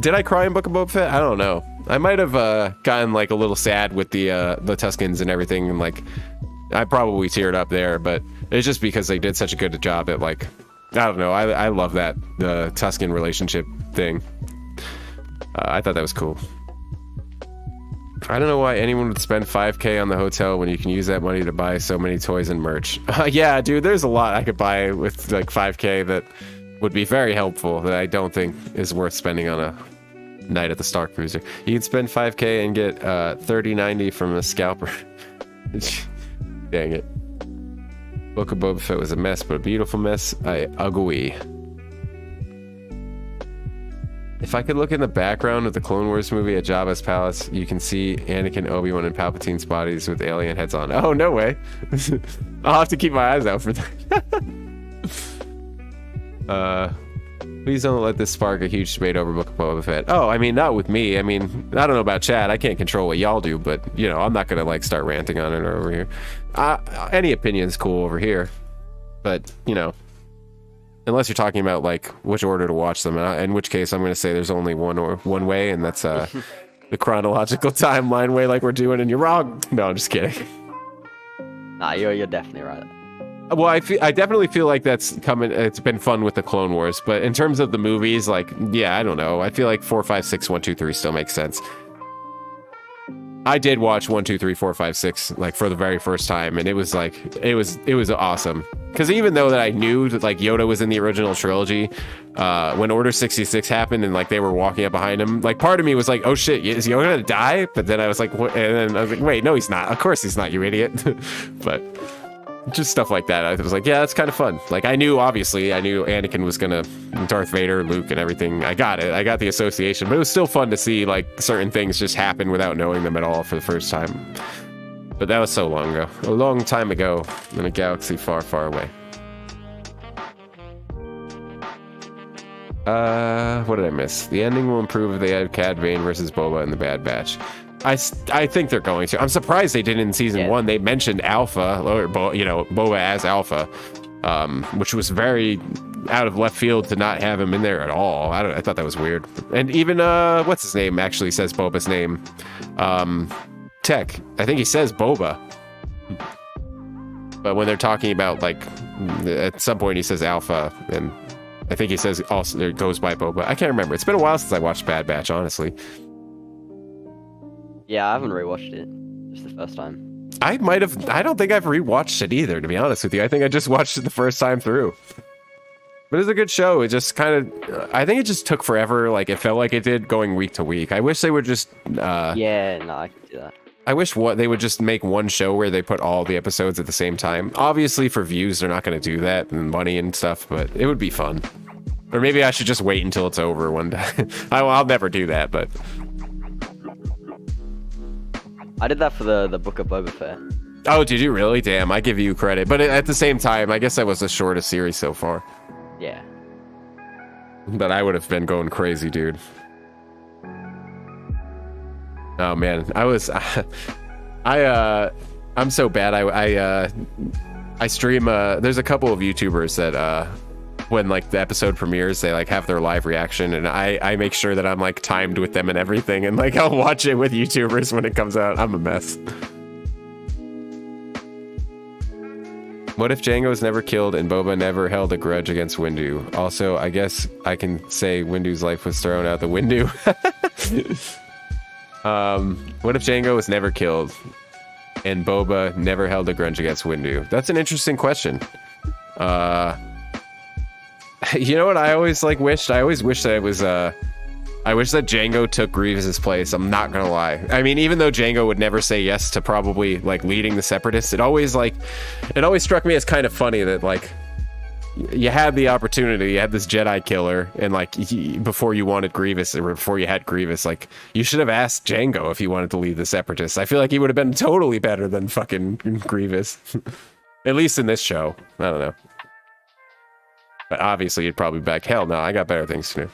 Did I cry in Book of Boba Fett? I don't know. I might have gotten like a little sad with the Tuskens and everything, and like I probably teared up there, but it's just because they did such a good job at, like, I don't know. I love that the Tusken relationship thing. I thought that was cool. I don't know why anyone would spend $5K on the hotel when you can use that money to buy so many toys and merch. Yeah, dude, there's a lot I could buy with like 5K that would be very helpful that I don't think is worth spending on a night at the Star Cruiser. You can spend 5K and get 3090 from a scalper. Dang it. Book of Boba Fett was a mess, but a beautiful mess. I agree. If I could look in the background of the Clone Wars movie at Jabba's palace, you can see Anakin, Obi-Wan, and Palpatine's bodies with alien heads on. Oh, no way. I'll have to keep my eyes out for that. Please don't let this spark a huge debate over Book of Boba Fett. Oh, I mean, not with me. I mean, I don't know about chat. I can't control what y'all do, but, you know, I'm not going to, like, start ranting on it over here. Any opinion's cool over here. But, you know, unless you're talking about, like, which order to watch them, in which case I'm going to say there's only one way, and that's the chronological timeline way like we're doing, and you're wrong. No, I'm just kidding.
Nah, you're definitely right.
Well, I definitely feel like that's coming. It's been fun with the Clone Wars, but in terms of the movies, like, yeah, I don't know. I feel like 4, 5, 6, 1, 2, 3 still makes sense. I did watch 1, 2, 3, 4, 5, 6 like for the very first time, and it was like it was awesome. Because even though that I knew that like Yoda was in the original trilogy, when Order 66 happened and like they were walking up behind him, like part of me was like, oh shit, is Yoda gonna die? But then I was like, what? And then I was like, wait, no, he's not. Of course he's not, you idiot. But just stuff like that. I was like, yeah, that's kind of fun. Like I knew Anakin was gonna Darth Vader, Luke, and everything. I got it. I got the association, but it was still fun to see like certain things just happen without knowing them at all for the first time. But that was so long ago. A long time ago in a galaxy far, far away. What did I miss? The ending will improve if they add Cad Bane versus Boba in the Bad Batch. I think they're going to. I'm surprised they didn't in season 1. They mentioned Alpha, or Boba as Alpha, which was very out of left field to not have him in there at all. I thought that was weird. And even what's his name actually says Boba's name. Tech. I think he says Boba. But when they're talking about like at some point he says Alpha, and I think he says also it goes by Boba. I can't remember. It's been a while since I watched Bad Batch, honestly.
Yeah, I haven't rewatched it. Just the first time.
I don't think I've rewatched it either, to be honest with you. I think I just watched it the first time through. But it's a good show. It just kind of, I think it just took forever. Like it felt like it did going week to week. I wish they would just.
Yeah, no, I can do that.
I wish they would just make one show where they put all the episodes at the same time. Obviously, for views, they're not going to do that and money and stuff, but it would be fun. Or maybe I should just wait until it's over one day. I'll never do that, but.
I did that for the Book of Boba Fett.
Oh, did you really? Damn, I give you credit. But at the same time, I guess that was the shortest series so far.
Yeah.
But I would have been going crazy, dude. Oh man, I'm so bad. I stream. There's a couple of YouTubers that when like the episode premieres, they like have their live reaction, and I make sure that I'm like timed with them and everything, and like I'll watch it with YouTubers when it comes out. I'm a mess. What if Django was never killed and Boba never held a grudge against Windu? Also, I guess I can say Windu's life was thrown out the window. What if Django was never killed and Boba never held a grudge against Windu? That's an interesting question. You know what I always like wished? I always wished that it was I wish that Django took Grievous's place. I'm not gonna lie. I mean, even though Django would never say yes to probably like leading the Separatists, it always struck me as kind of funny that like you had the opportunity, you had this Jedi killer, and like before you wanted Grievous, or before you had Grievous, like you should have asked Django if he wanted to lead the Separatists. I feel like he would have been totally better than fucking Grievous. At least in this show. I don't know. But obviously you'd probably be back. Hell no, I got better things to do.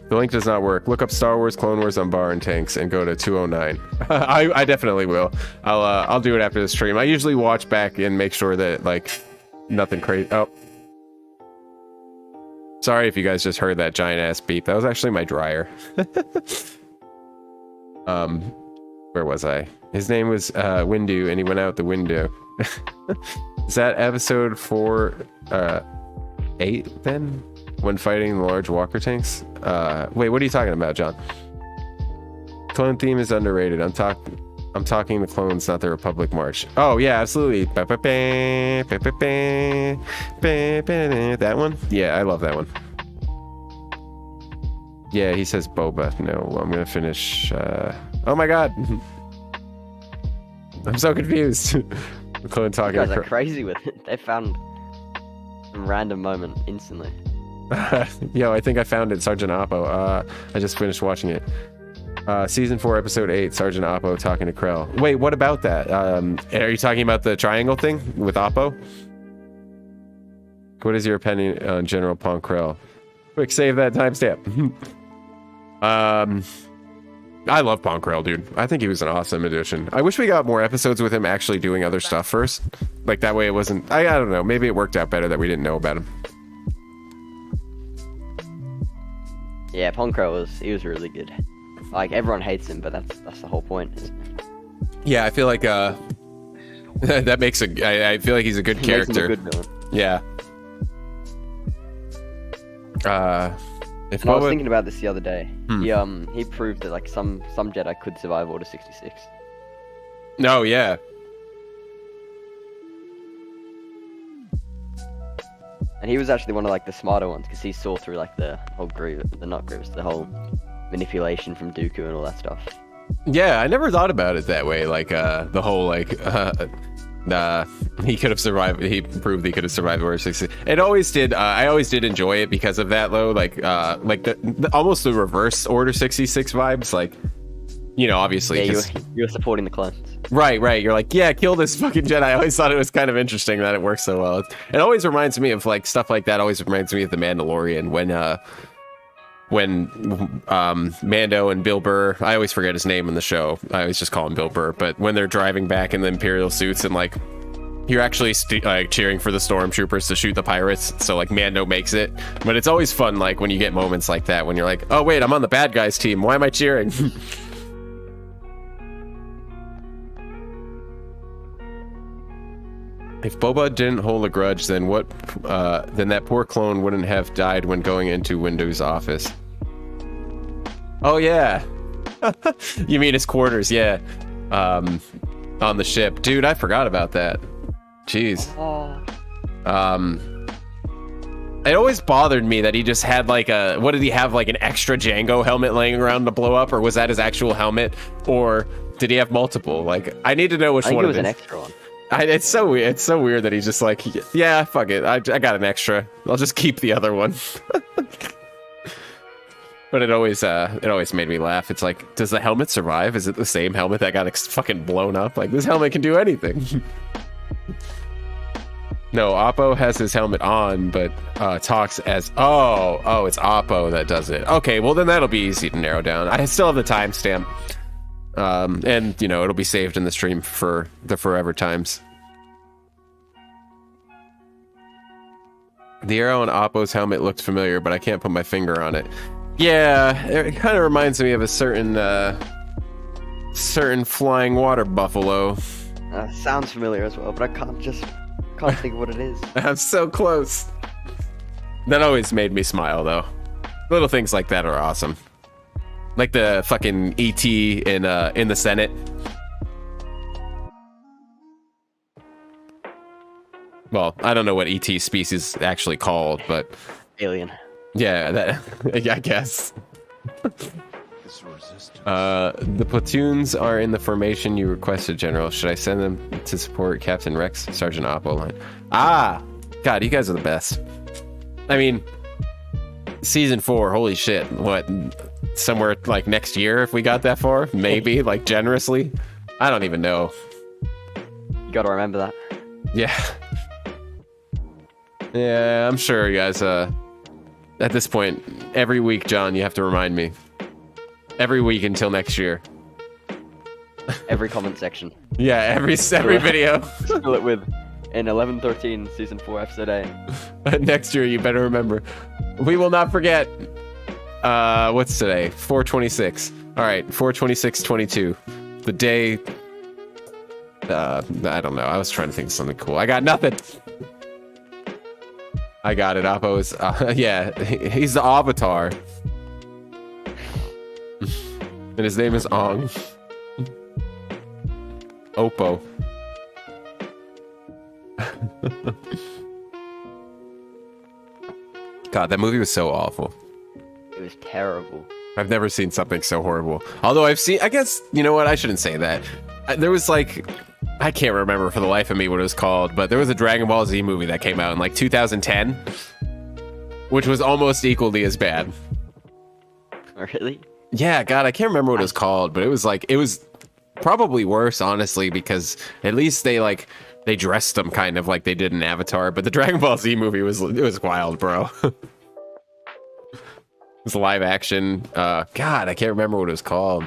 The link does not work. Look up Star Wars Clone Wars on Bar and Tanks and go to 209. I definitely will. I'll do it after the stream. I usually watch back and make sure that like nothing crazy. Oh, sorry if you guys just heard that giant ass beep. That was actually my dryer. Where was I? His name was Windu, and he went out the window. Is that episode 8 then? When fighting the large walker tanks? Wait, what are you talking about, John? Clone theme is underrated. I'm talking the clones, not the Republic March. Oh yeah, absolutely. That one? Yeah, I love that one. Yeah, he says Boba. No, I'm gonna finish. Oh my god. I'm so confused. Clone talking.
You guys are crazy with it. They found some random moment instantly.
Yo, I think I found it, Sergeant Oppo. I just finished watching it. Season 4, episode 8, Sergeant Oppo talking to Krell. Wait, what about that? Are you talking about the triangle thing with Oppo? What is your opinion on General Pong Krell? Quick, save that timestamp. I love Pong Krell, dude. I think he was an awesome addition. I wish we got more episodes with him actually doing other stuff first. Like, that way it wasn't... I don't know. Maybe it worked out better that we didn't know about him.
Yeah, Pong Krell was really good. Like, everyone hates him, but that's the whole point, isn't it?
Yeah, I feel like that makes I feel like he's a good character.
Makes him a good villain.
Yeah.
I was thinking about this the other day. He proved that like some Jedi could survive Order 66.
No, yeah.
And he was actually one of like the smarter ones because he saw through like the whole the whole manipulation from Dooku and all that stuff.
Yeah, I never thought about it that way. Like the whole like he could have survived. He proved he could have survived Order 66. It always did. I always did enjoy it because of that, though. Like the almost the reverse Order 66 vibes. Like, you know, obviously,
yeah, you're supporting the clones.
Right. You're like, yeah, kill this fucking Jedi. I always thought it was kind of interesting that it works so well. It always reminds me of like stuff like that. Always reminds me of The Mandalorian when Mando and Bill Burr, I always forget his name in the show. I always just call him Bill Burr. But when they're driving back in the Imperial suits and like you're actually like cheering for the stormtroopers to shoot the pirates, so like Mando makes it. But it's always fun like when you get moments like that when you're like, oh wait, I'm on the bad guys team. Why am I cheering? If Boba didn't hold a grudge, then then that poor clone wouldn't have died when going into Windu's office. Oh yeah, you mean his quarters? Yeah, on the ship, dude. I forgot about that. Jeez. It always bothered me that he just had like what did he have, like an extra Django helmet laying around to blow up, or was that his actual helmet, or did he have multiple? Like, I need to know which one.
I think it was
an
extra one.
It's so weird. It's so weird that he's just like, yeah, fuck it. I got an extra. I'll just keep the other one. But it always made me laugh. It's like, does the helmet survive? Is it the same helmet that got fucking blown up? Like, this helmet can do anything. No, Oppo has his helmet on, but talks as it's Oppo that does it. Okay, well then that'll be easy to narrow down. I still have the timestamp, and you know it'll be saved in the stream for the forever times. The arrow on Oppo's helmet looked familiar, but I can't put my finger on it. Yeah, it kind of reminds me of a certain flying water buffalo.
Sounds familiar as well, but I can't think of what it is.
I'm so close. That always made me smile, though. Little things like that are awesome. Like the fucking ET in the Senate. Well, I don't know what ET species is actually called, but
Alien.
yeah, that I guess. The platoons are in the formation you requested, General. Should I send them to support Captain Rex, Sergeant Oppo line? Ah, God, you guys are the best. I mean, season 4, holy shit. What, somewhere like next year if we got that far? Maybe, like generously? I don't even know.
You gotta remember that.
Yeah. Yeah, I'm sure you guys, at this point, every week, John, you have to remind me. Every week until next year.
Every comment section.
Yeah, every video.
Fill it with in 11/13 season 4 episode 8.
Next year, you better remember. We will not forget. What's today? 4/26. All right, 4/26/22. The day. I don't know. I was trying to think of something cool. I got nothing. I got it. Oppo is. Yeah, he's the avatar. And his name is Ong. Oppo. God, that movie was so awful.
It was terrible.
I've never seen something so horrible. Although I guess, you know what? I shouldn't say that. There was like, I can't remember for the life of me what it was called, but there was a Dragon Ball Z movie that came out in like 2010, which was almost equally as bad.
Oh, really?
Yeah, God, I can't remember what it was called, but it was probably worse, honestly, because at least they dressed them kind of like they did in Avatar, but the Dragon Ball Z movie it was wild, bro. It was live action. God, I can't remember what it was called,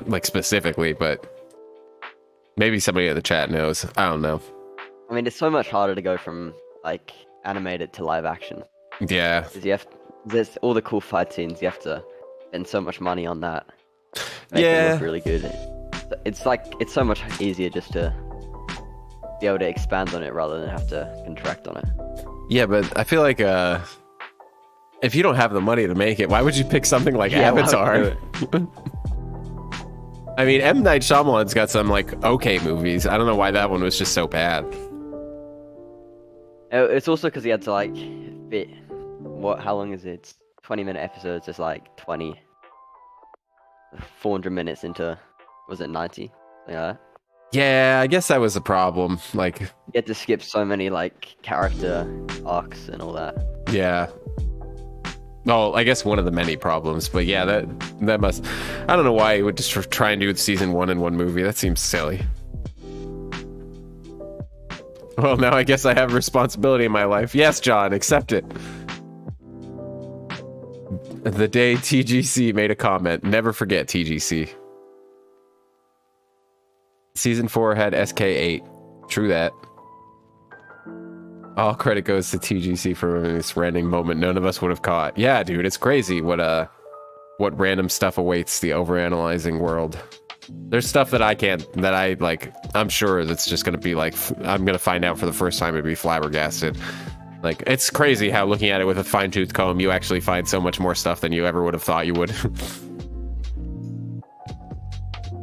like specifically, but maybe somebody in the chat knows. I don't know.
I mean, it's so much harder to go from like animated to live action.
Yeah.
Because there's all the cool fight scenes. You have to spend so much money on that. Make it look really good. It's so much easier just to be able to expand on it rather than have to contract on it.
Yeah, but I feel like if you don't have the money to make it, why would you pick something like Avatar? I mean, M. Night Shyamalan's got some like okay movies. I don't know why that one was just so bad.
It's also because he had to like fit. How long is it? It's 20-minute episodes. It's like 400 minutes into, was it 90? Yeah.
Yeah, I guess that was a problem. Like, you
had to skip so many like character arcs and all that.
Yeah. Well, I guess one of the many problems, but yeah, that must. I don't know why he would just try and do season 1 in one movie. That seems silly. Well, now I guess I have responsibility in my life. Yes, John, accept it. The day TGC made a comment. Never forget TGC. Season 4 had SK8. True that. All credit goes to TGC for this random moment none of us would have caught. Yeah, dude, it's crazy what random stuff awaits the overanalyzing world. There's stuff that I'm sure that's just gonna be like, I'm gonna find out for the first time and be flabbergasted. Like, it's crazy how looking at it with a fine-tooth comb, you actually find so much more stuff than you ever would have thought you would.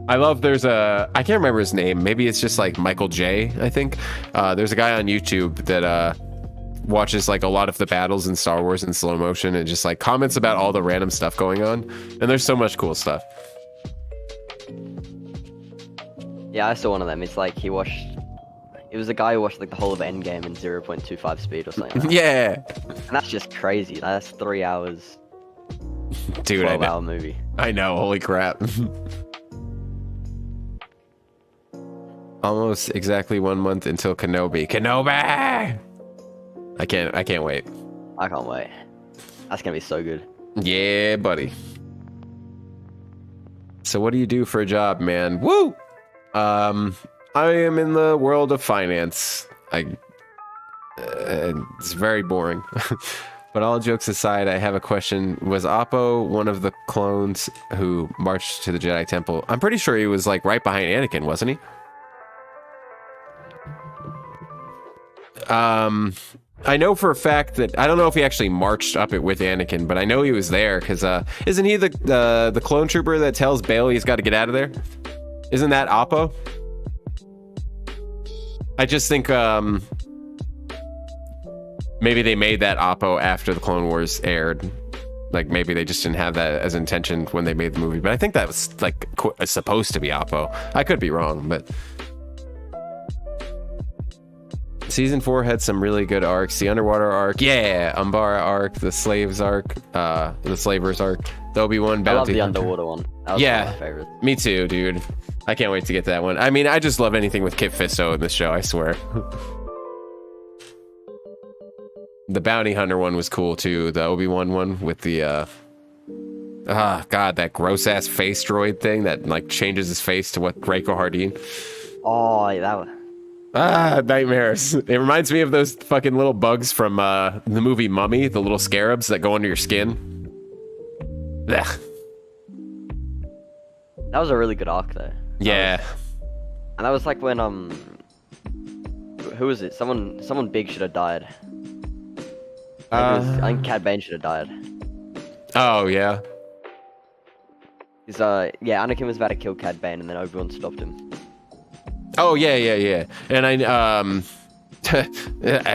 I love, I can't remember his name. Maybe it's just like Michael J, I think. There's a guy on YouTube that watches like a lot of the battles in Star Wars in slow motion and just like comments about all the random stuff going on. And there's so much cool stuff.
Yeah, I saw one of them. It's like it was a guy who watched like the whole of Endgame in 0.25 speed or something like that.
Yeah.
And that's just crazy. That's 3 hours.
Dude,
12-hour movie.
I know, holy crap. Almost exactly 1 month until Kenobi. Kenobi! I can't wait.
I can't wait. That's gonna be so good.
Yeah, buddy. So what do you do for a job, man? Woo! I am in the world of finance. It's very boring. But all jokes aside, I have a question. Was Oppo one of the clones who marched to the Jedi Temple? I'm pretty sure he was like right behind Anakin, wasn't he? I know for a fact that I don't know if he actually marched up it with Anakin, but I know he was there because isn't he the clone trooper that tells Bail he's got to get out of there? Isn't that Oppo? I just think maybe they made that Oppo after the Clone Wars aired. Like maybe they just didn't have that as intention when they made the movie. But I think that was like supposed to be Oppo. I could be wrong, but season 4 had some really good arcs. The underwater arc, yeah, Umbara arc, the slaves arc, the slavers arc, the Obi-Wan bounty.
I love the
hunter.
underwater one. That was one of my favorites.
Me too, dude. I can't wait to get to that one. I mean, I just love anything with Kit Fisto in this show, I swear. The bounty hunter one was cool too. The Obi-Wan one with the god, that gross ass face droid thing that like changes his face to what Greco Hardin.
Oh, yeah, that one.
Nightmares. It reminds me of those fucking little bugs from the movie Mummy, the little scarabs that go under your skin. Ugh.
That was a really good arc though.
Yeah.
And that was like when who was it? Someone big should have died. I think Cad Bane should have died.
Oh yeah.
He's yeah, Anakin was about to kill Cad Bane and then Obi-Wan stopped him.
Oh yeah. And I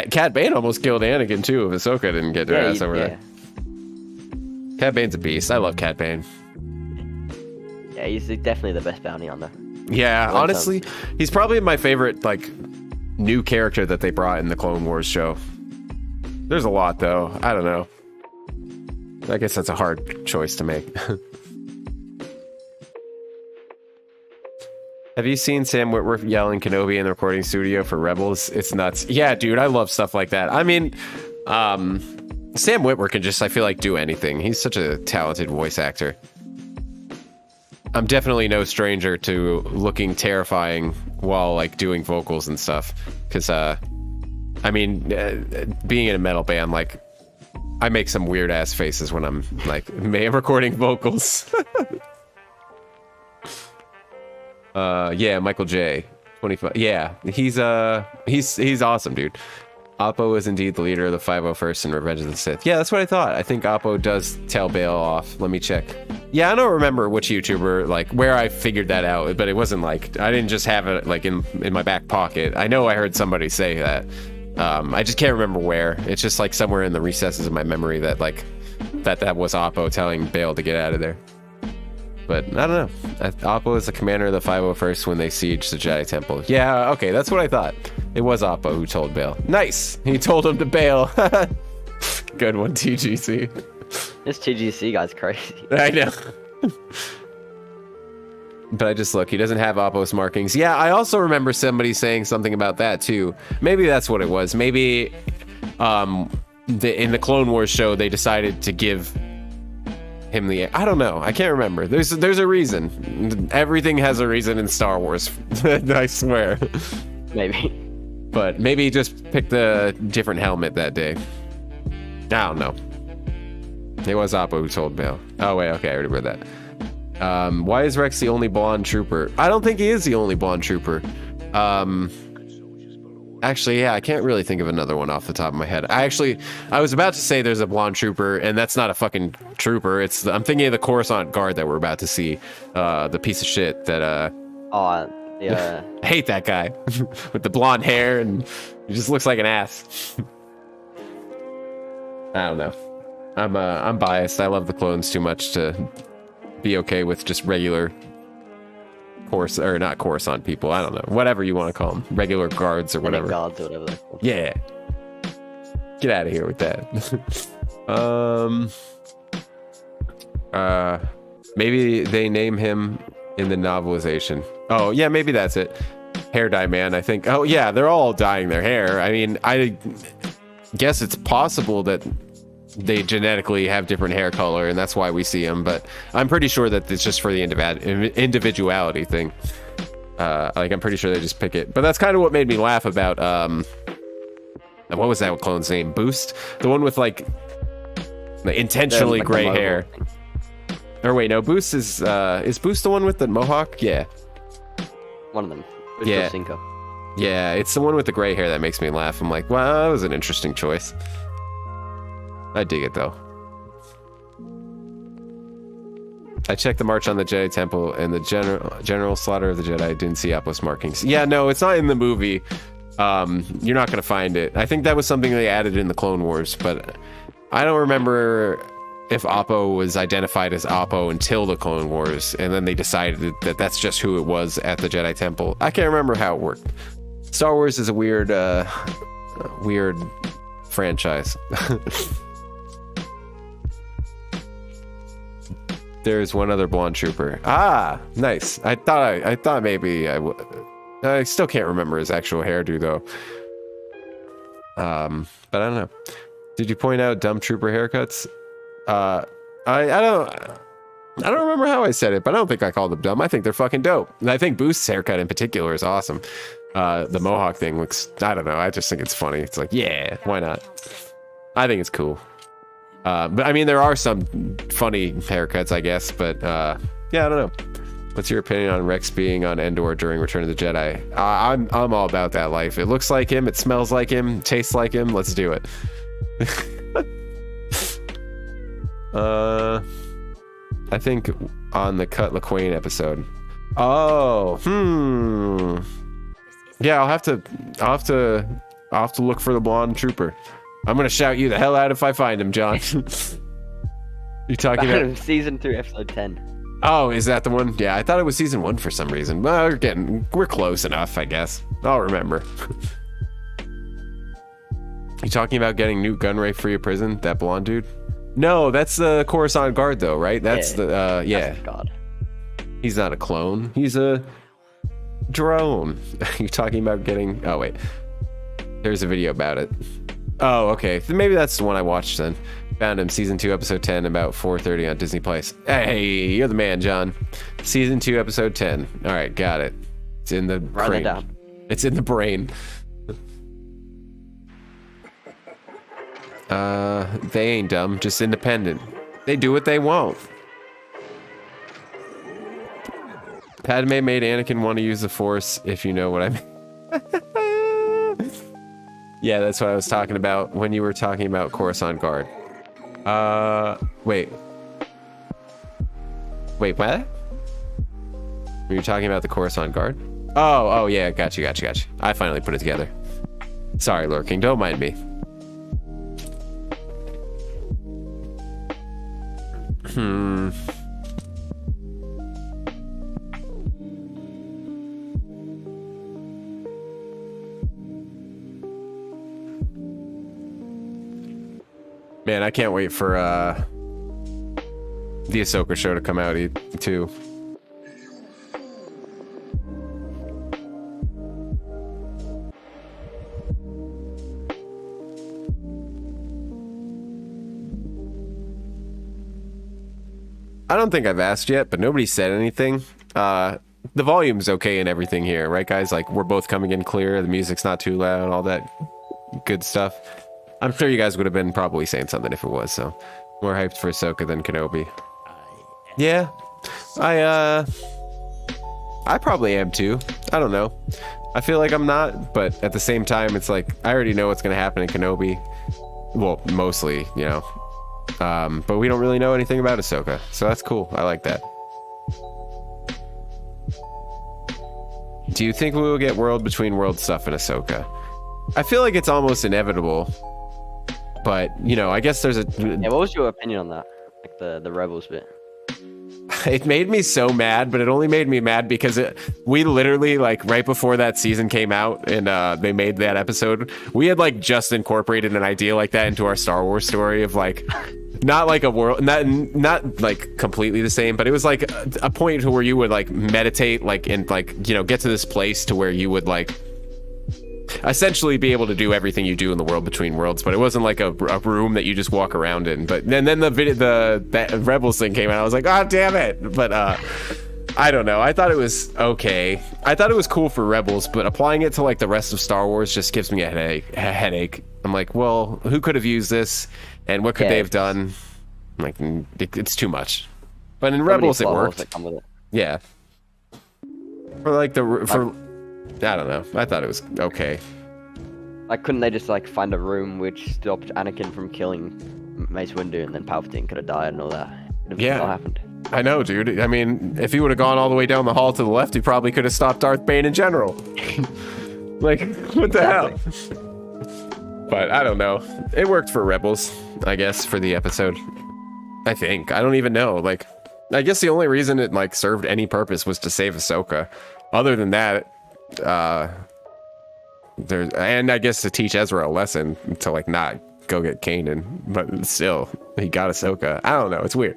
Cad Bane almost killed Anakin too if Ahsoka didn't get her ass over there. Cad Bane's a beast. I love Cad Bane.
Yeah, he's definitely the best bounty hunter.
Yeah, honestly, he's probably my favorite like new character that they brought in the Clone Wars show. There's a lot though. I don't know. I guess that's a hard choice to make. Have you seen Sam Witwer yelling Kenobi in the recording studio for Rebels? It's nuts. Yeah, dude, I love stuff like that. I mean, Sam Witwer can just, I feel like, do anything. He's such a talented voice actor. I'm definitely no stranger to looking terrifying while like doing vocals and stuff. Because, I mean, being in a metal band, like, I make some weird ass faces when I'm like recording vocals. Yeah, Michael J. 25. Yeah, he's awesome, dude. Oppo is indeed the leader of the 501st in Revenge of the Sith. Yeah, that's what I thought. I think Oppo does tell Bail off. Let me check. Yeah, I don't remember which YouTuber, like, where I figured that out, but it wasn't like, I didn't just have it, like, in my back pocket. I know I heard somebody say that. I just can't remember where. It's just, like, somewhere in the recesses of my memory that, like, that was Oppo telling Bail to get out of there. But, I don't know. Oppo is the commander of the 501st when they siege the Jedi Temple. Yeah, okay, that's what I thought. It was Oppo who told Bail. Nice! He told him to bail. Good one, TGC.
This TGC guy's crazy.
I know. But I just look, he doesn't have Oppo's markings. Yeah, I also remember somebody saying something about that too. Maybe that's what it was. Maybe in the Clone Wars show they decided to give him the, I don't know, I can't remember. There's a reason. Everything has a reason in Star Wars. I swear.
Maybe.
But maybe he just picked a different helmet that day. I don't know. It was Oppo who told Bail. Oh wait, okay, I already read that. Why is Rex the only blonde trooper? I don't think he is the only blonde trooper. Actually, yeah, I can't really think of another one off the top of my head. I was about to say there's a blonde trooper, and that's not a fucking trooper. I'm thinking of the Coruscant guard that we're about to see. The piece of shit that,
Yeah.
I hate that guy with the blonde hair, and he just looks like an ass. I don't know. I'm biased. I love the clones too much to be okay with just regular not Coruscant people. I don't know. Whatever you want to call them. Regular guards or whatever.
Guards or whatever they're called.
Yeah. Get out of here with that. Maybe they name him in the novelization. Oh, yeah, maybe that's it. hair dye man. I think. Oh yeah, they're all dyeing their hair. I mean, I guess it's possible that they genetically have different hair color, and that's why we see them. But I'm pretty sure that it's just for the individuality thing. Like, I'm pretty sure they just pick it. But that's kind of what made me laugh about what was that clone's name? Boost, the one with like intentionally
like
gray hair. Or wait, no, Boost is Boost the one with the mohawk? Yeah.
One of them.
Yeah.
Cinco.
Yeah, it's the one with the gray hair that makes me laugh. I'm like, wow, that was an interesting choice. I dig it though. I checked the March on the Jedi Temple and the general slaughter of the Jedi. Didn't see Apple's markings. Yeah, no, it's not in the movie. You're not gonna find it. I think that was something they added in the Clone Wars, but I don't remember if Oppo was identified as Oppo until the Clone Wars, and then they decided that that's just who it was at the Jedi Temple. I can't remember how it worked. Star Wars is a weird franchise. There's one other blonde trooper. Ah, nice. I thought maybe I still can't remember his actual hairdo though. But I don't know. Did you point out dumb trooper haircuts? I don't remember how I said it, but I don't think I called them dumb. I think they're fucking dope. And I think Boost's haircut in particular is awesome. The mohawk thing looks, I don't know. I just think it's funny. It's like, yeah, why not? I think it's cool. But I mean, there are some funny haircuts, I guess. But yeah, I don't know. What's your opinion on Rex being on Endor during Return of the Jedi? I'm all about that life. It looks like him. It smells like him. Tastes like him. Let's do it. I think on the Cut LaQuaine episode. Oh, yeah, I'll have to look for the blonde trooper. I'm gonna shout you the hell out if I find him, John. You talking about
season 3, episode 10?
Oh, is that the one? Yeah, I thought it was season 1 for some reason. Well, we're close enough, I guess. I'll remember. You talking about getting Newt Gunray free of prison? That blonde dude? No, that's the Coruscant guard, though, right? That's the yeah.
God.
He's not a clone. He's a drone. You talking about getting? Oh wait, there's a video about it. Oh, okay. Maybe that's the one I watched then. Found him, season 2, episode 10, about 4:30 on Disney Plus. Hey, you're the man, John. Season 2, episode 10. All right, got it. It's in the
Write
brain.
it down.
It's in the brain. They ain't dumb, just independent. They do what they want. Padme made Anakin want to use the Force, if you know what I mean. Yeah, that's what I was talking about when you were talking about Coruscant Guard. Wait, what? Were you talking about the Coruscant Guard? Oh, yeah, got you. I finally put it together. Sorry, Lurking, don't mind me. Man, I can't wait for the Ahsoka show to come out too. I don't think I've asked yet, but nobody said anything. The volume's okay and everything here, right, guys? Like, we're both coming in clear. The music's not too loud, all that good stuff. I'm sure you guys would have been probably saying something if it was, so. More hyped for Ahsoka than Kenobi. Yeah. I probably am too. I don't know. I feel like I'm not, but at the same time, it's like, I already know what's going to happen in Kenobi. Well, mostly, you know. But we don't really know anything about Ahsoka, so that's cool. I like that. Do you think we will get world between world stuff in Ahsoka? I feel like it's almost inevitable, but you know, I guess there's a.
Yeah, what was your opinion on that? Like the Rebels bit.
It made me so mad, but it only made me mad because we literally, like, right before that season came out and they made that episode, we had like just incorporated an idea like that into our Star Wars story of like not like a world, not like completely the same, but it was like a point to where you would like meditate, like, and like, you know, get to this place to where you would like essentially be able to do everything you do in the world between worlds. But it wasn't like a room that you just walk around in. But then the Rebels thing came out. I was like, oh damn it. But I don't know. I thought it was okay. I thought it was cool for Rebels, but applying it to like the rest of Star Wars just gives me a headache. I'm like, well, who could have used this, and what could they have done? I'm like, it's too much. But in Rebels, it worked. Yeah. For like I don't know. I thought it was okay.
Like, couldn't they just like find a room which stopped Anakin from killing Mace Windu, and then Palpatine could have died and all that?
Yeah.
All happened.
I know, dude. I mean, if he would have gone all the way down the hall to the left, he probably could have stopped Darth Bane in general. Like, what the hell? But I don't know. It worked for Rebels, I guess, for the episode. I think. I don't even know. Like, I guess the only reason it like served any purpose was to save Ahsoka. Other than that, and I guess to teach Ezra a lesson to like not go get Kanan, but still he got Ahsoka. I don't know, it's weird.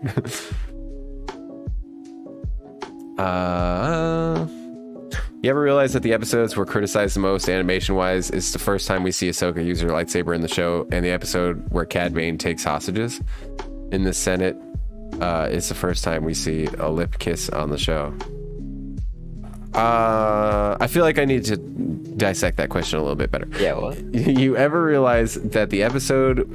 You ever realize that the episodes were criticized the most animation wise is the first time we see Ahsoka use her lightsaber in the show, and the episode where Cad Bane takes hostages in the Senate is the first time we see a lip kiss on the show. I feel like I need to dissect that question a little bit better.
Yeah, what?
You ever realize that the episode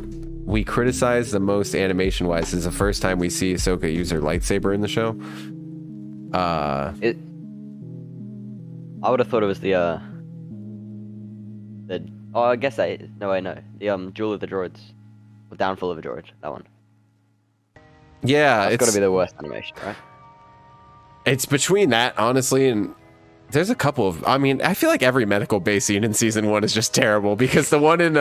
we criticize the most animation-wise is the first time we see Ahsoka use her lightsaber in the show?
I would have thought it was the I guess I know. The Duel of the Droids. The Downfall of a Droid, that one.
Yeah,
it's gotta be the worst animation, right?
It's between that, honestly, and there's a couple of, I mean, I feel like every medical base scene in season 1 is just terrible, because the one in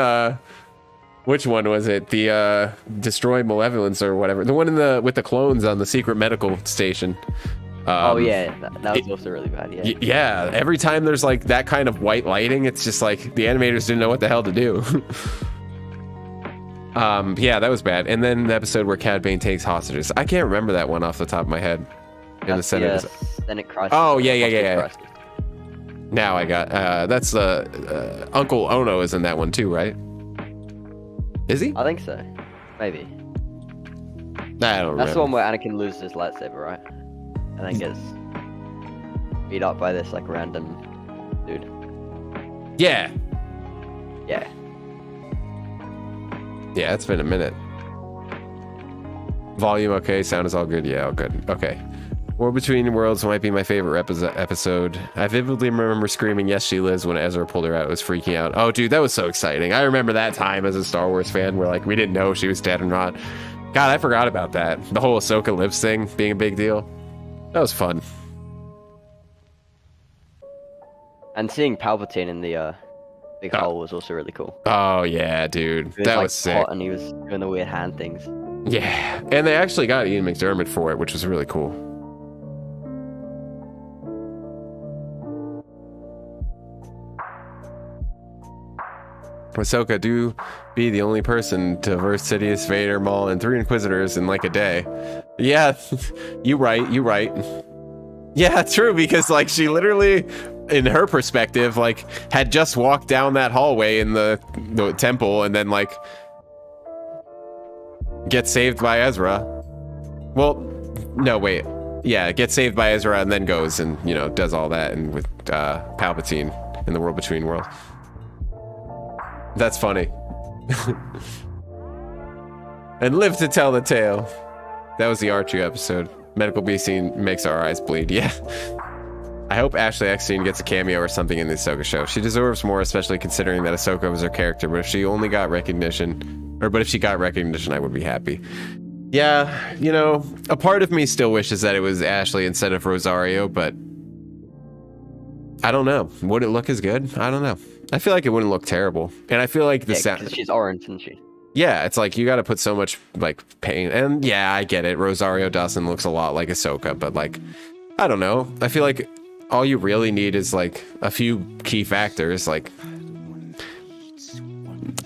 which one was it? The Destroy Malevolence or whatever. The one with the clones on the secret medical station.
Oh yeah, that was also really bad. Yeah.
Yeah, every time there's like that kind of white lighting, it's just like the animators didn't know what the hell to do. Yeah, that was bad. And then the episode where Cad Bane takes hostages. I can't remember that one off the top of my head. In the Senate.
Senate Crisis.
Oh yeah. Now I got that's Uncle Ono is in that one too, right? Is he?
I think so. Maybe.
I don't remember.
That's the one where Anakin loses his lightsaber, right? And then gets beat up by this like random dude.
Yeah.
Yeah.
Yeah, it's been a minute. Volume okay, sound is all good. Yeah, all good. Okay. War Between Worlds might be my favorite episode. I vividly remember screaming, "Yes, she lives," when Ezra pulled her out. It was freaking out. Oh, dude, that was so exciting. I remember that time as a Star Wars fan where, like, we didn't know if she was dead or not. God, I forgot about that. The whole Ahsoka lives thing being a big deal. That was fun.
And seeing Palpatine in the big hole was also really cool.
Oh, yeah, dude. That was sick.
And he was doing the weird hand things.
Yeah. And they actually got Ian McDiarmid for it, which was really cool. Ahsoka do be the only person to verse Sidious, Vader, Maul, and 3 Inquisitors in like a day. Yeah, you right. Yeah, true, because like she literally, in her perspective, like had just walked down that hallway in the temple and then like get saved by Ezra. Well, no, wait. Yeah, get saved by Ezra and then goes and, you know, does all that and with Palpatine in the World Between Worlds. That's funny. And live to tell the tale. That was the R2 episode. Medical B scene makes our eyes bleed. Yeah. I hope Ashley Eckstein gets a cameo or something in the Ahsoka show. She deserves more, especially considering that Ahsoka was her character. But if she got recognition, I would be happy. Yeah, you know, a part of me still wishes that it was Ashley instead of Rosario, but I don't know. Would it look as good? I don't know. I feel like it wouldn't look terrible. And I feel like the sound...
because she's orange, isn't she?
Yeah, it's like you got to put so much like pain. And yeah, I get it. Rosario Dawson looks a lot like Ahsoka, but like, I don't know. I feel like all you really need is like a few key factors. Like,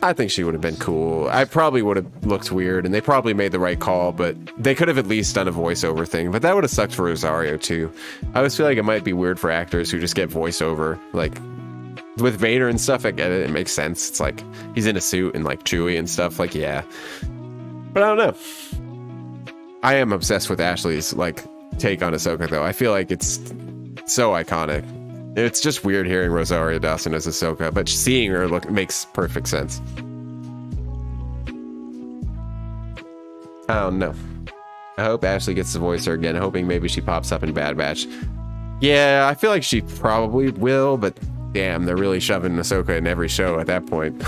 I think she would have been cool. I probably would have looked weird, and they probably made the right call, but they could have at least done a voiceover thing. But that would have sucked for Rosario too. I always feel like it might be weird for actors who just get voiceover. Like with Vader and stuff, I get it. It makes sense. It's like he's in a suit and like Chewie and stuff. Like, yeah. But I don't know. I am obsessed with Ashley's like take on Ahsoka, though. I feel like it's so iconic. It's just weird hearing Rosario Dawson as Ahsoka, but seeing her look makes perfect sense. I don't know. I hope Ashley gets to voice her again, hoping maybe she pops up in Bad Batch. Yeah, I feel like she probably will, but damn, they're really shoving Ahsoka in every show at that point.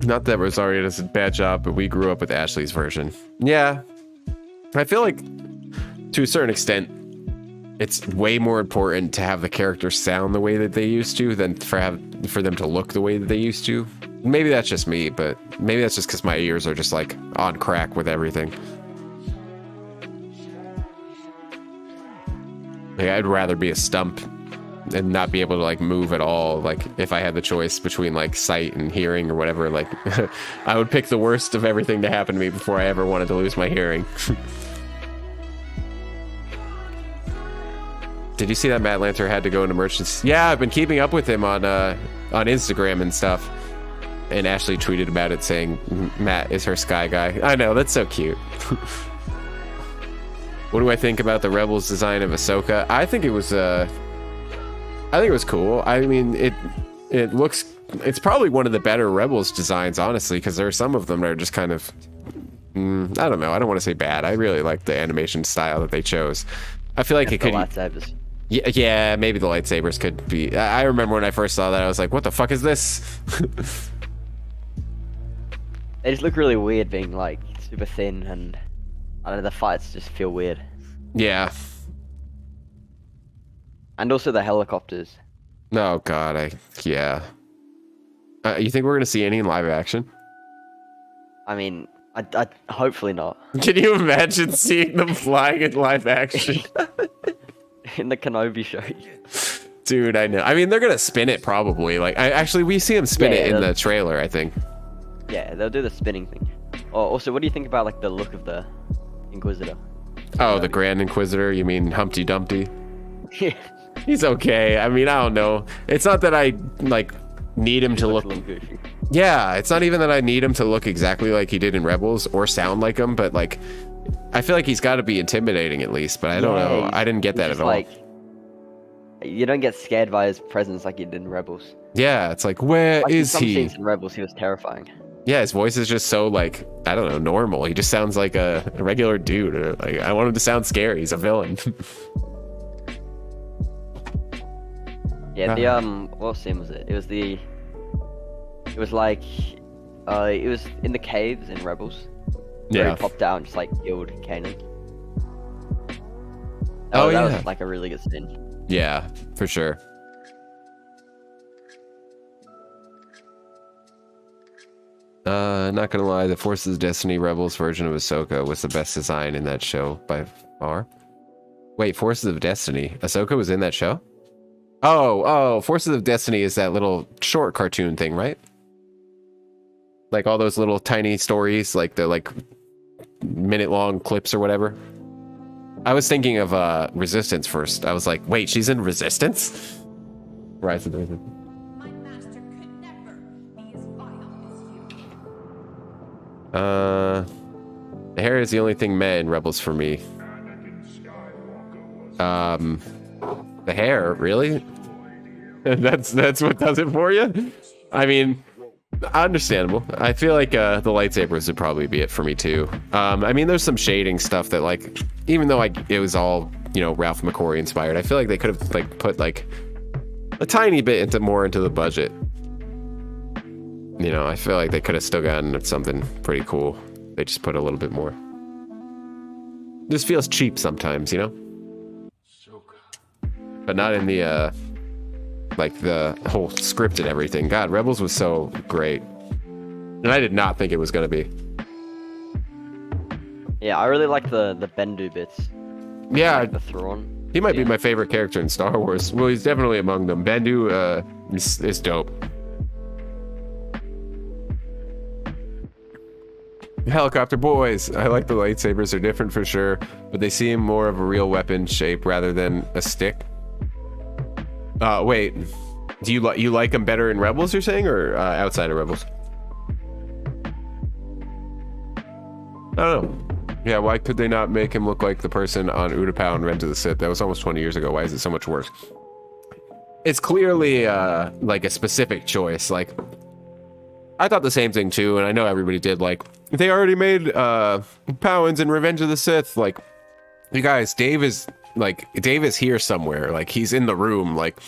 Not that Rosario does a bad job, but we grew up with Ashley's version. Yeah. I feel like, to a certain extent, it's way more important to have the characters sound the way that they used to than for them to look the way that they used to. Maybe that's just me, but maybe that's just because my ears are just like on crack with everything. Like, I'd rather be a stump and not be able to like move at all. Like if I had the choice between like sight and hearing or whatever, like I would pick the worst of everything to happen to me before I ever wanted to lose my hearing. Did you see that Matt Lanter had to go into emergency? Yeah, I've been keeping up with him on Instagram and stuff. And Ashley tweeted about it saying Matt is her sky guy. I know, that's so cute. What do I think about the Rebels design of Ahsoka? I think it was cool. I mean, it looks, it's probably one of the better Rebels designs, honestly, because there are some of them that are just kind of I don't know. I don't want to say bad. I really like the animation style that they chose. I feel like it could. Lightsabers. Yeah, maybe the lightsabers could be. I remember when I first saw that, I was like, "What the fuck is this?"
They just look really weird, being like super thin, and I don't know. The fights just feel weird.
Yeah.
And also the helicopters.
Oh god, yeah. You think we're gonna see any in live action?
I mean, I hopefully not.
Can you imagine seeing them flying in live action?
In the Kenobi show.
Dude, I know. I mean, they're gonna spin it probably. Like, we see them spin it in the trailer, I think.
Yeah, they'll do the spinning thing. Oh, also, what do you think about like the look of the Inquisitor?
Oh, the Grand Inquisitor? You mean Humpty Dumpty?
Yeah.
He's okay. I mean, I don't know. It's not that I like need him to look. Yeah, it's not even that I need him to look exactly like he did in Rebels or sound like him, but like, I feel like he's got to be intimidating at least. But I don't know. I didn't get that at all.
Like, you don't get scared by his presence like you did in Rebels.
Yeah, it's like, where is
in some
he?
scenes in Rebels, he was terrifying.
Yeah, his voice is just so like, I don't know, normal. He just sounds like a regular dude. Like, I want him to sound scary. He's a villain.
Yeah, the what scene was it? It was like it was in the caves in Rebels. Where he popped out and just like killed Kanan. That was like a really good scene.
Yeah, for sure. Not gonna lie, the Forces of Destiny Rebels version of Ahsoka was the best design in that show by far. Wait, Forces of Destiny? Ahsoka was in that show? Oh, Forces of Destiny is that little short cartoon thing, right? Like all those little tiny stories, like the like minute-long clips or whatever. I was thinking of Resistance first. I was like, wait, she's in Resistance? Rise of the Resistance.
My master could never be as vile as you.
The hair is the only thing meh in Rebels for me. The hair, really? That's what does it for you? I mean, understandable. I feel like the lightsabers would probably be it for me too. I mean, there's some shading stuff that like, even though it was all, you know, Ralph McQuarrie inspired, I feel like they could have like put like a tiny bit more into the budget. You know, I feel like they could have still gotten something pretty cool. They just put a little bit more. This feels cheap sometimes, you know? But not in the like the whole script and everything. God, Rebels was so great. And I did not think it was gonna be.
Yeah, I really like the Bendu bits.
Yeah.
Like the Thrawn.
He might be my favorite character in Star Wars. Well, he's definitely among them. Bendu is dope. Helicopter boys. I like the lightsabers. They're different for sure, but they seem more of a real weapon shape rather than a stick. Wait. Do you like them better in Rebels, you're saying, or outside of Rebels? I don't know. Yeah, why could they not make him look like the person on Utapau and Revenge of the Sith? That was almost 20 years ago. Why is it so much worse? It's clearly like a specific choice. Like, I thought the same thing too, and I know everybody did. Like, they already made Powens in Revenge of the Sith. Like, you guys, Dave is here somewhere. Like, he's in the room. Like,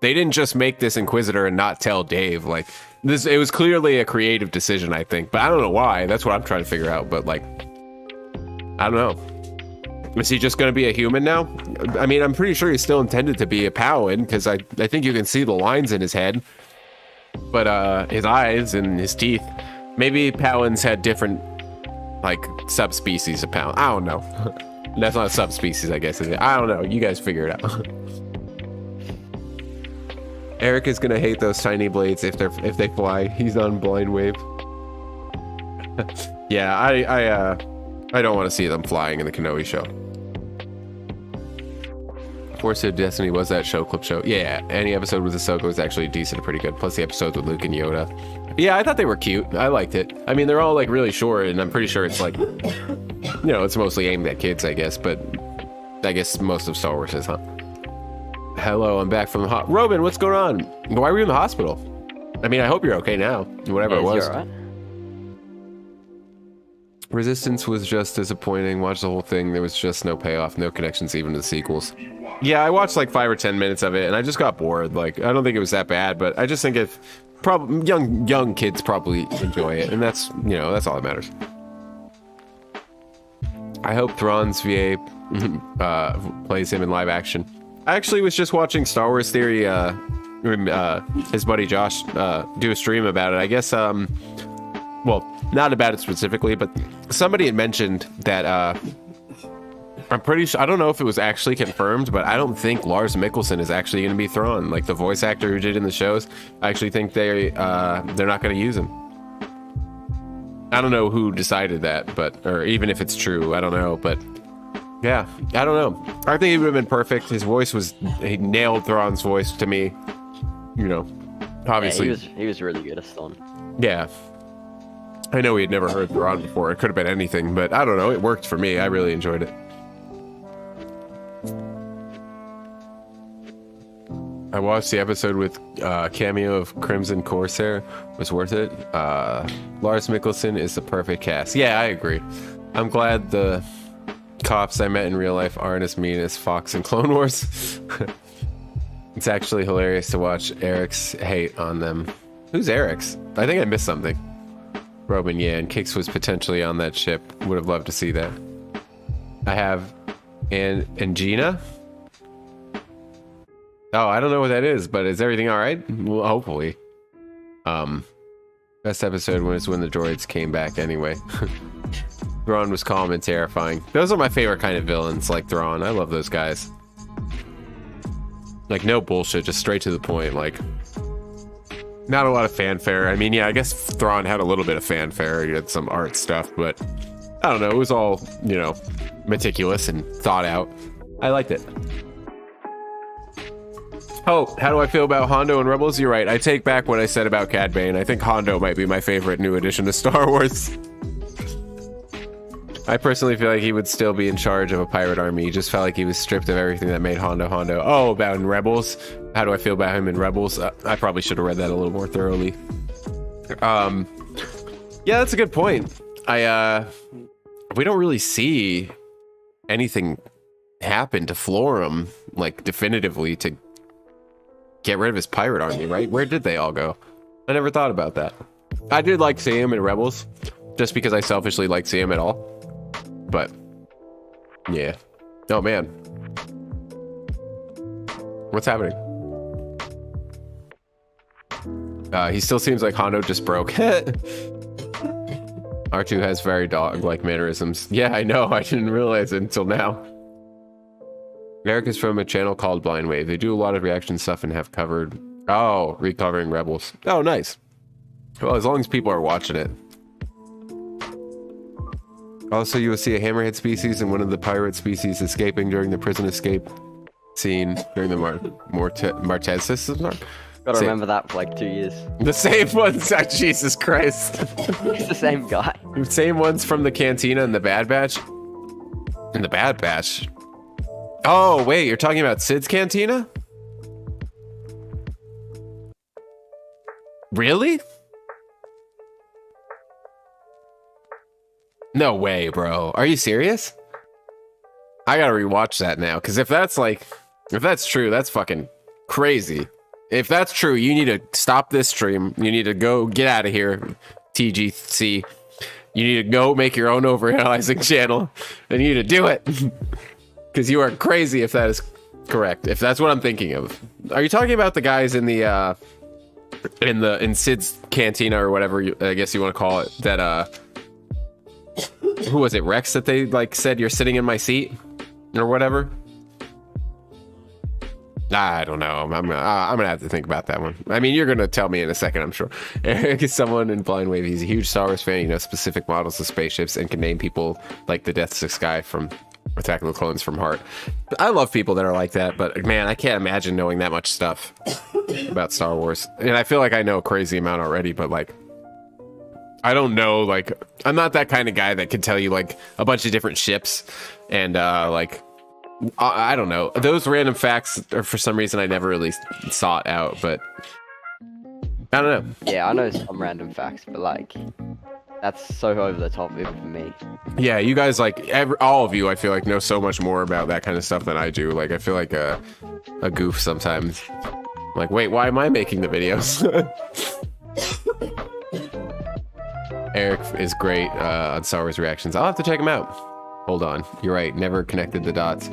they didn't just make this Inquisitor and not tell Dave. Like, it was clearly a creative decision, I think. But I don't know why. That's what I'm trying to figure out. But, like, I don't know. Is he just going to be a human now? I mean, I'm pretty sure he's still intended to be a Powan, because I think you can see the lines in his head. But his eyes and his teeth. Maybe Powans had different, like, subspecies of Powan. I don't know. That's not a subspecies, I guess, is it? I don't know. You guys figure it out. Eric is gonna hate those tiny blades if they fly. He's on Blind Wave. Yeah, I don't want to see them flying in the Kenobi show. Force of Destiny was that show, clip show. Yeah, any episode with Ahsoka was actually decent, pretty good. Plus the episodes with Luke and Yoda. Yeah, I thought they were cute. I liked it. I mean, they're all like really short, and I'm pretty sure it's like, you know, it's mostly aimed at kids, I guess. But I guess most of Star Wars is, huh? Hello, I'm back from the Robin, what's going on? Why were you in the hospital? I mean, I hope you're okay now. Whatever it was.
Right?
Resistance was just disappointing. Watched the whole thing. There was just no payoff, no connections even to the sequels. Yeah, I watched like 5 or 10 minutes of it, and I just got bored. Like, I don't think it was that bad, but I just think if young kids probably enjoy it, and that's, you know, that's all that matters. I hope Thrawn's VA plays him in live action. I actually was just watching Star Wars Theory, his buddy Josh do a stream about it. I guess, well, not about it specifically, but somebody had mentioned that I'm pretty sure, I don't know if it was actually confirmed, but I don't think Lars Mikkelsen is actually going to be Thrawn. Like the voice actor who did in the shows, I actually think they're not going to use him. I don't know who decided that, but, or even if it's true, I don't know, but yeah, I don't know. I think he would have been perfect. His voice he nailed Thrawn's voice to me, you know, obviously.
Yeah, he was really good as Thrawn.
Yeah. I know we had never heard Thrawn before. It could have been anything, but I don't know. It worked for me. I really enjoyed it. I watched the episode with cameo of Crimson Corsair. It was worth it. Lars Mikkelsen is the perfect cast. Yeah, I agree. I'm glad the cops I met in real life aren't as mean as Fox and Clone Wars. It's actually hilarious to watch Eric's hate on them. Who's Eric's? I think I missed something. Robin, yeah, and Kix was potentially on that ship. Would have loved to see that. I have Angina. Oh, I don't know what that is, but is everything all right? Well, hopefully. Best episode was when the droids came back anyway. Thrawn was calm and terrifying. Those are my favorite kind of villains, like Thrawn. I love those guys. Like, no bullshit, just straight to the point. Like, not a lot of fanfare. I mean, yeah, I guess Thrawn had a little bit of fanfare. He had some art stuff, but I don't know. It was all, you know, meticulous and thought out. I liked it. Oh, how do I feel about Hondo and Rebels? You're right. I take back what I said about Cad Bane. I think Hondo might be my favorite new addition to Star Wars. I personally feel like he would still be in charge of a pirate army. He just felt like he was stripped of everything that made Hondo Hondo. Oh, about in Rebels. How do I feel about him in Rebels? I probably should have read that a little more thoroughly. Yeah, that's a good point. We don't really see anything happen to floor him, like, definitively to get rid of his pirate army, right? Where did they all go? I never thought about that. I did like seeing him in Rebels, just because I selfishly like seeing him at all. But, yeah. Oh, man. What's happening? He still seems like Hondo just broke. R2 has very dog-like mannerisms. Yeah, I know. I didn't realize it until now. Eric is from a channel called Blind Wave. They do a lot of reaction stuff and have covered... Oh, recovering Rebels. Oh, nice. Well, as long as people are watching it. Also, you will see a hammerhead species and one of the pirate species escaping during the prison escape scene during the Martez system.
Gotta remember that for like 2 years.
The same ones. Jesus Christ.
It's the same guy.
Same ones from the Cantina and the Bad Batch. And the Bad Batch. Oh, wait, you're talking about Sid's Cantina? Really? No way, bro. Are you serious? I gotta rewatch that now, because if that's true, that's fucking crazy. If that's true, you need to stop this stream. You need to go get out of here, TGC. You need to go make your own overanalyzing channel, and you need to do it. Because you are crazy if that is correct. If that's what I'm thinking of. Are you talking about the guys in the in Sid's Cantina or whatever I guess you want to call it? That who was it, Rex, that they like said you're sitting in my seat or whatever? I don't know. I'm gonna have to think about that one. I mean, you're gonna tell me in a second, I'm sure. Eric is someone in Blind Wave. He's a huge Star Wars fan. He knows specific models of spaceships and can name people like the Death Six guy from Attack of the Clones from heart. I love people that are like that, but man, I can't imagine knowing that much stuff about Star Wars. And I feel like I know a crazy amount already, but like, I don't know. Like, I'm not that kind of guy that can tell you like a bunch of different ships and like. I don't know. Those random facts are for some reason I never really sought out, but I don't know.
Yeah, I know some random facts, but like that's so over the top even for me.
Yeah, you guys like all of you I feel like know so much more about that kind of stuff than I do. Like I feel like a goof sometimes. Like, wait, why am I making the videos? Eric is great on Star Wars reactions. I'll have to check him out. Hold on. You're right. Never connected the dots.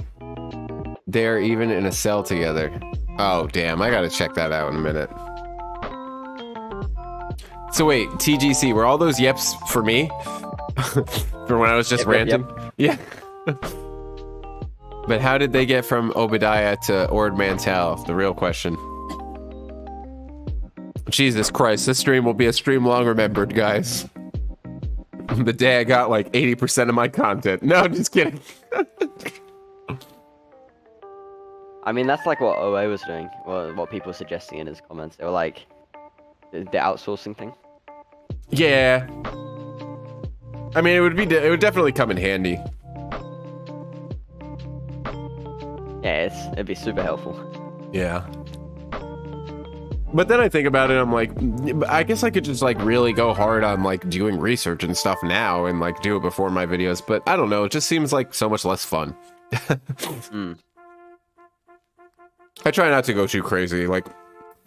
They're even in a cell together. Oh, damn. I gotta check that out in a minute. So wait, TGC, were all those yeps for me? For when I was just ranting? Yep. Yeah. But how did they get from Obadiah to Ord Mantell? The real question. Jesus Christ, this stream will be a stream long remembered, guys. The day I got like 80% of my content. No, I'm just kidding.
I mean, that's like what OA was doing, or what people were suggesting in his comments. They were like, the outsourcing thing.
Yeah. I mean, it would definitely come in handy.
Yeah, it'd be super helpful.
Yeah. But then I think about it, I'm like, I guess I could just like really go hard on like doing research and stuff now and like do it before my videos. But I don't know, it just seems like so much less fun. I try not to go too crazy. Like,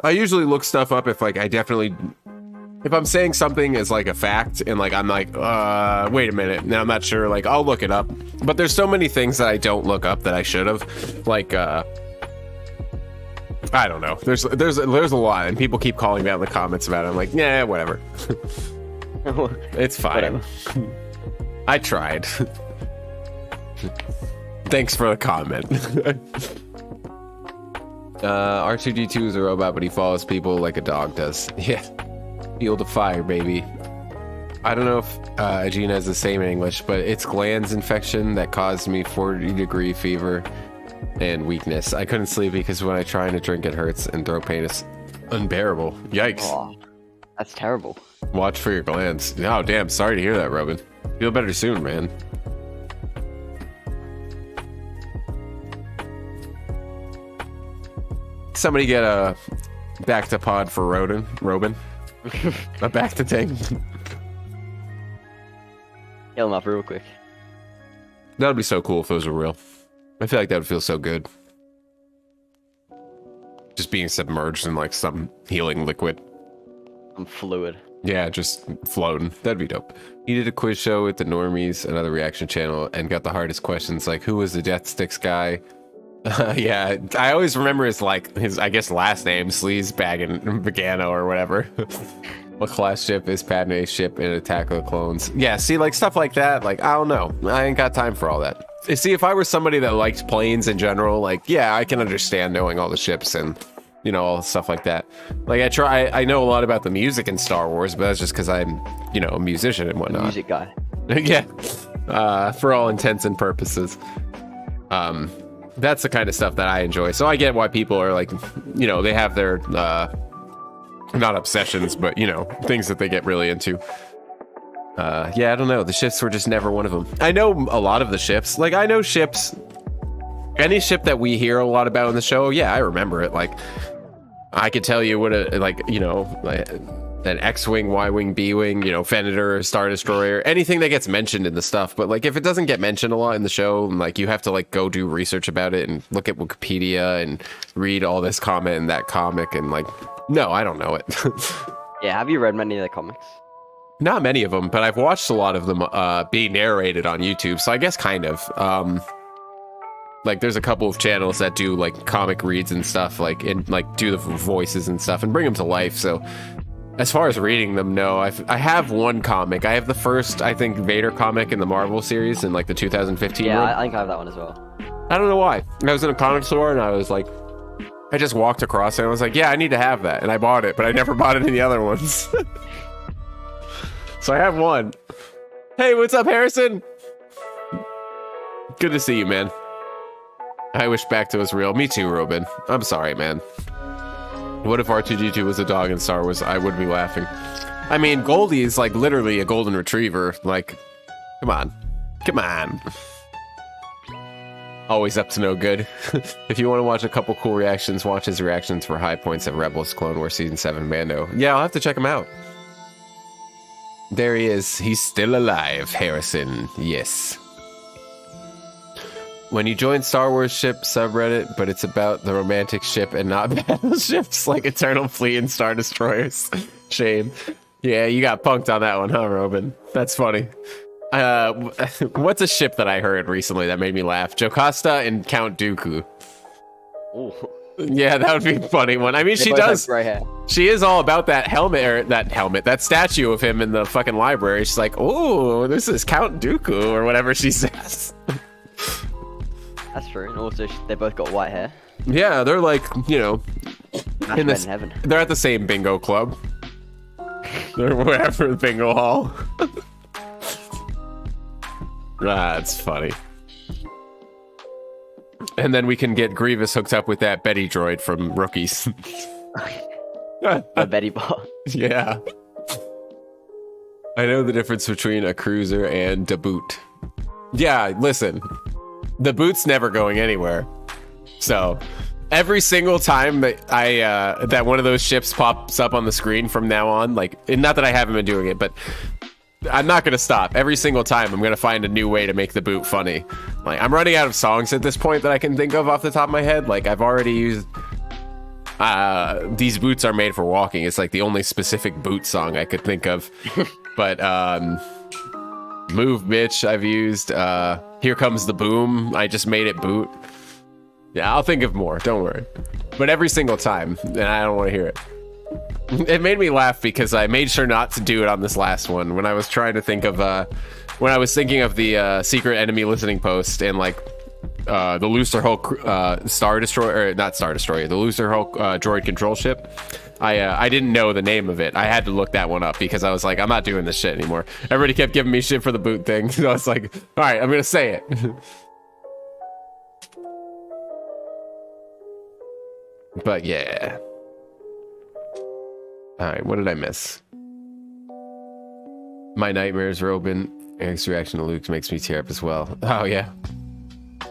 I usually look stuff up if like if I'm saying something is like a fact and like I'm like, wait a minute, now I'm not sure, like I'll look it up. But there's so many things that I don't look up that I should have. Like I don't know. There's a lot, and people keep calling me out in the comments about it. I'm like, yeah, whatever. It's fine. Whatever. I tried. Thanks for the comment. R2D2 is a robot, but he follows people like a dog does. Yeah. Field of fire, baby. I don't know if Gina has the same in English, but it's glands infection that caused me 40-degree fever and weakness. I couldn't sleep because when I try to drink it hurts and throat pain is unbearable. Yikes.
Oh, that's terrible.
Watch for your glands. Oh damn, sorry to hear that, Robin. Feel better soon, man. Somebody get a back to pod for Robin. A back to tank.
Heal him up real quick.
That would be so cool if those were real. I feel like that would feel so good. Just being submerged in like some healing liquid.
I'm fluid.
Yeah, just floating. That'd be dope. He did a quiz show with the Normies, another reaction channel, and got the hardest questions like, who was the Death Sticks guy? Yeah, I always remember his I guess last name, Bagano or whatever. What class ship is Padme's ship in Attack of the Clones? Yeah, see, like stuff like that, like I don't know. I ain't got time for all that. See, if I were somebody that liked planes in general, like yeah, I can understand knowing all the ships and you know, all stuff like that. Like I know a lot about the music in Star Wars, but that's just because I'm, you know, a musician and whatnot.
Music guy.
Yeah. for all intents and purposes. That's the kind of stuff that I enjoy. So I get why people are like, you know, they have their not obsessions, but you know, things that they get really into. Yeah, I don't know. The ships were just never one of them. I know a lot of the ships. Like, I know ships. Any ship that we hear a lot about in the show, yeah, I remember it. Like, I could tell you what a, like, you know, like an X-Wing, Y-Wing, B-Wing, you know, Venator, Star Destroyer, anything that gets mentioned in the stuff. But, like, if it doesn't get mentioned a lot in the show, like, you have to, like, go do research about it and look at Wikipedia and read all this comment and that comic and, like, no, I don't know it.
Yeah, have you read many of the comics?
Not many of them, but I've watched a lot of them being narrated on YouTube, so I guess kind of. Like, there's a couple of channels that do, like, comic reads and stuff, like, and, like, do the voices and stuff and bring them to life, so as far as reading them, no. I have one comic. I have the first, I think, Vader comic in the Marvel series in, like, the 2015
Yeah,
run.
I think I have that one as well.
I don't know why. I was in a comic store, and I was like, I just walked across it, and I was like, yeah, I need to have that, and I bought it, but I never bought any other ones. So I have one. Hey, what's up, Harrison? Good to see you, man. I wish Bacta was real. Me too, Robin. I'm sorry, man. What if R2-D2 was a dog in Star Wars? I would be laughing. I mean, Goldie is like literally a golden retriever. Like, come on. Come on. Always up to no good. If you want to watch a couple cool reactions, watch his reactions for high points at Rebels Clone Wars Season 7 Mando. Yeah, I'll have to check him out. There he is. He's still alive, Harrison. Yes. When you join Star Wars ship subreddit, but it's about the romantic ship and not battleships like Eternal Fleet and Star Destroyers. Shame. Yeah, you got punked on that one, huh, Robin? That's funny. What's a ship that I heard recently that made me laugh? Jocasta and Count Dooku.
Ooh.
Yeah, that would be a funny one. I mean,
They
she
both have
does.
gray hair.
She is all about that helmet, or that statue of him in the fucking library. She's like, oh, this is Count Dooku, or whatever she says.
That's true. And also, they both got white hair.
Yeah, they're like, you know,
Match
in
made
this,
in heaven.
they're at the same bingo club. They're wherever the bingo hall. That's funny. And then we can get Grievous hooked up with that Betty droid from Rookies.
The Betty bot.
Yeah. I know the difference between a cruiser and a boot. Yeah, listen. The boot's never going anywhere. So, every single time that that one of those ships pops up on the screen from now on, like, and not that I haven't been doing it, but I'm not going to stop. Every single time, I'm going to find a new way to make the boot funny. Like, I'm running out of songs at this point that I can think of off the top of my head. Like, I've already used... These boots are made for walking. It's like the only specific boot song I could think of. But, Move Bitch, I've used. Here Comes the Boom. I just made it boot. Yeah, I'll think of more. Don't worry. But every single time, and I don't want to hear it. It made me laugh because I made sure not to do it on this last one when I was trying to think of when I was thinking of the secret enemy listening post and like the Looser Hulk Star Destroyer, or not Star Destroyer, the Looser Hulk droid control ship. I didn't know the name of it. I had to look that one up because I was like, I'm not doing this shit anymore. Everybody kept giving me shit for the boot thing. So I was like, all right, I'm gonna say it. But yeah. All right, what did I miss? My nightmares, Robin. Eric's reaction to Luke makes me tear up as well. Oh yeah.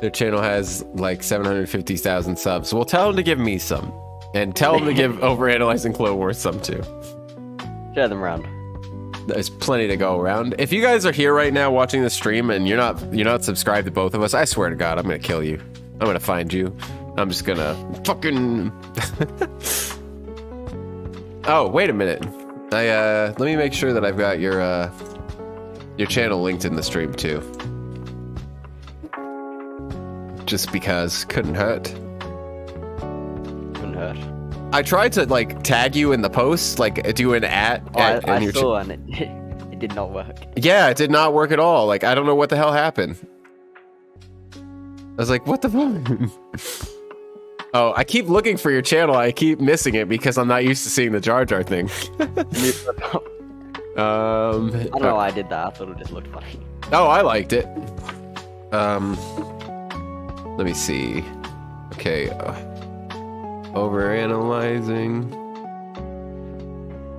Their channel has like 750,000 subs. Well, tell them to give me some. And tell them to give Overanalyzing Clone Wars some too.
Share them around.
There's plenty to go around. If you guys are here right now watching the stream and you're not subscribed to both of us, I swear to God, I'm gonna kill you. I'm gonna find you. I'm just gonna fucking... Oh, wait a minute. Let me make sure that I've got your channel linked in the stream too. Just because, couldn't hurt.
Couldn't hurt.
I tried to like tag you in the post, like do an at.
I saw and it did not work.
Yeah, it did not work at all. Like, I don't know what the hell happened. I was like, what the fuck? Oh, I keep looking for your channel. I keep missing it because I'm not used to seeing the Jar Jar thing.
I don't know why I did that. I thought it just looked funny.
Oh, I liked it. Let me see. Okay, overanalyzing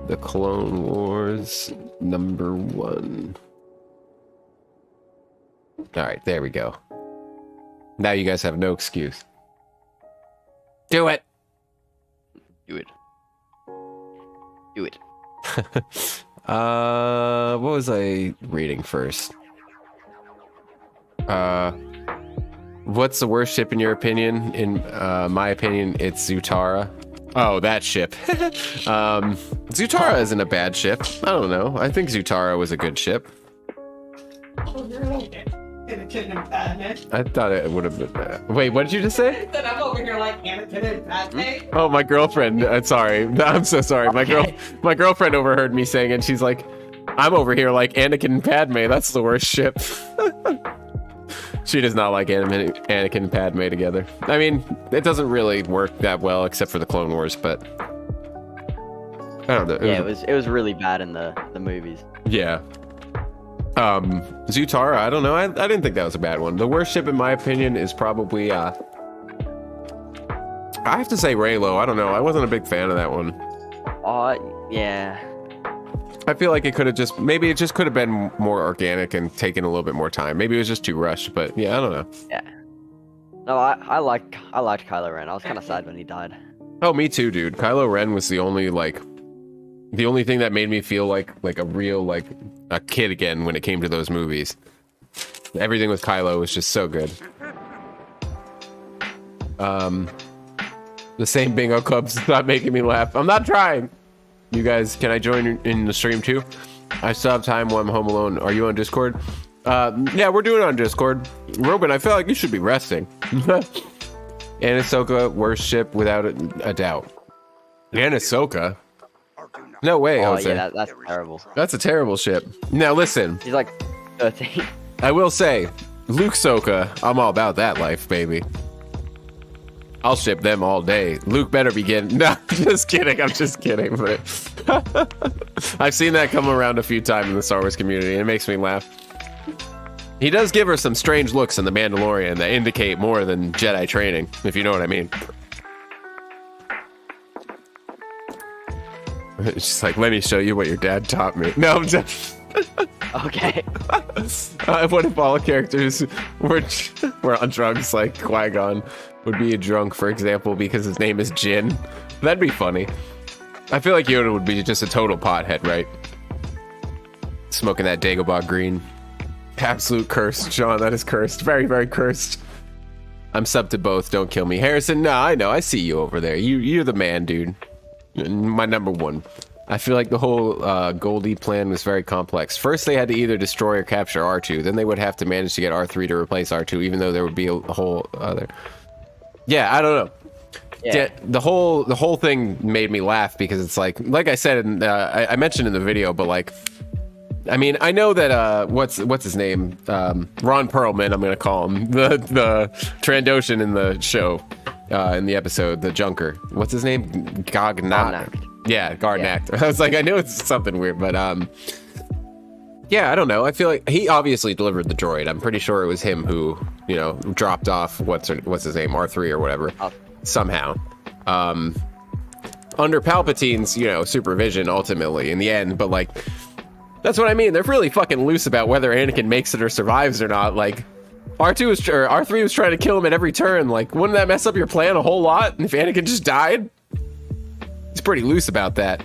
the Clone Wars #1. All right, there we go. Now you guys have no excuse. Do it.
Do it. Do it.
What was I reading first? What's the worst ship in your opinion? In my opinion, it's Zutara. Oh, that ship. Zutara isn't a bad ship. I don't know. I think Zutara was a good ship. I thought it would have been. Wait, what did you just say?
That I'm over here like Anakin and Padme.
Oh, my girlfriend. Sorry. I'm so sorry. My girlfriend overheard me saying, and she's like, "I'm over here like Anakin and Padme. That's the worst ship." She does not like Anakin and Padme together. I mean, it doesn't really work that well, except for the Clone Wars. But I don't know.
Yeah, it was really bad in the movies.
Yeah. Zutara, I don't know. I didn't think that was a bad one. The worst ship, in my opinion, is probably, I have to say Raylo. I don't know. I wasn't a big fan of that one.
Yeah.
I feel like it could have maybe it just could have been more organic and taken a little bit more time. Maybe it was just too rushed, but yeah, I don't know.
Yeah. No, I liked Kylo Ren. I was kind of sad when he died.
Oh, me too, dude. Kylo Ren was the only thing that made me feel like a real, like, a kid again when it came to those movies. Everything with Kylo was just so good. The same bingo club's not making me laugh. I'm not trying. You guys, can I join in the stream too? I still have time while I'm home alone. Are you on Discord? Yeah, we're doing it on Discord. Robin, I feel like you should be resting. And Ahsoka, worst ship without a doubt. And Ahsoka? No way,
Oh
Jose.
yeah, that's terrible.
That's a terrible ship. Now listen,
He's like 13.
I will say, Luke Soka, I'm all about that life, baby. I'll ship them all day. Luke better be getting... No, just kidding. I'm just kidding. But I've seen that come around a few times in the Star Wars community. And it makes me laugh. He does give her some strange looks in The Mandalorian that indicate more than Jedi training, if you know what I mean. It's just like, let me show you what your dad taught me. No, I'm just...
Okay.
What if all characters were on drugs, like Qui-Gon would be a drunk, for example, because his name is Jin? That'd be funny. I feel like Yoda would be just a total pothead, right? Smoking that Dagobah green. Absolute cursed, Sean. That is cursed. Very, very cursed. I'm sub to both. Don't kill me. Harrison, no, I know. I see you over there. You're the man, dude. My #1. I feel like the whole Goldie plan was very complex. First, they had to either destroy or capture R2. Then they would have to manage to get R3 to replace R2, even though there would be a whole other... Yeah, I don't know. Yeah, the whole thing made me laugh because it's like I said, and I mentioned in the video, but like, I mean, I know that what's his name, Ron Perlman, I'm gonna call him, the Trandoshan in the show, in the episode, the Junker. What's his name? Gognak. Yeah, Garnak. Yeah. I was like, I knew it's something weird, but yeah, I don't know. I feel like he obviously delivered the droid. I'm pretty sure it was him who, you know, dropped off what's his name, R3 or whatever, somehow. Under Palpatine's, you know, supervision ultimately in the end, but like, that's what I mean. They're really fucking loose about whether Anakin makes it or survives or not. Like, R3 was trying to kill him at every turn. Like, wouldn't that mess up your plan a whole lot if Anakin just died? He's pretty loose about that.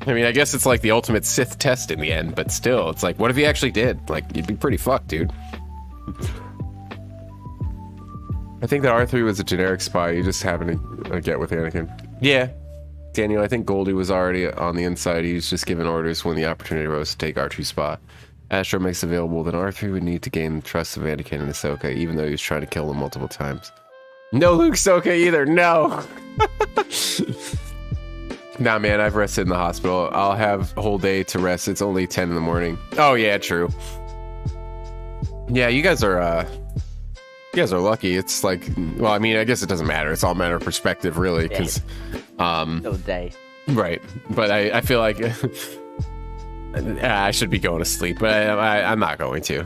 I mean, I guess it's like the ultimate Sith test in the end, but still, it's like, what if he actually did? Like, you'd be pretty fucked, dude. I think that R3 was a generic spy. You just happened to get with Anakin. Yeah. Daniel, I think Goldie was already on the inside. He was just given orders when the opportunity arose to take R2's spot. Astro makes available, then R3 would need to gain the trust of Anakin and Ahsoka, even though he was trying to kill them multiple times. No Luke Ahsoka either, no! Nah, man, I've rested in the hospital. I'll have a whole day to rest. It's only 10 in the morning. Oh, yeah, true. Yeah, you guys are lucky. It's like, well, I mean, I guess it doesn't matter. It's all a matter of perspective, really, because...
Still day.
Right, but I feel like... I should be going to sleep, but I'm not going to.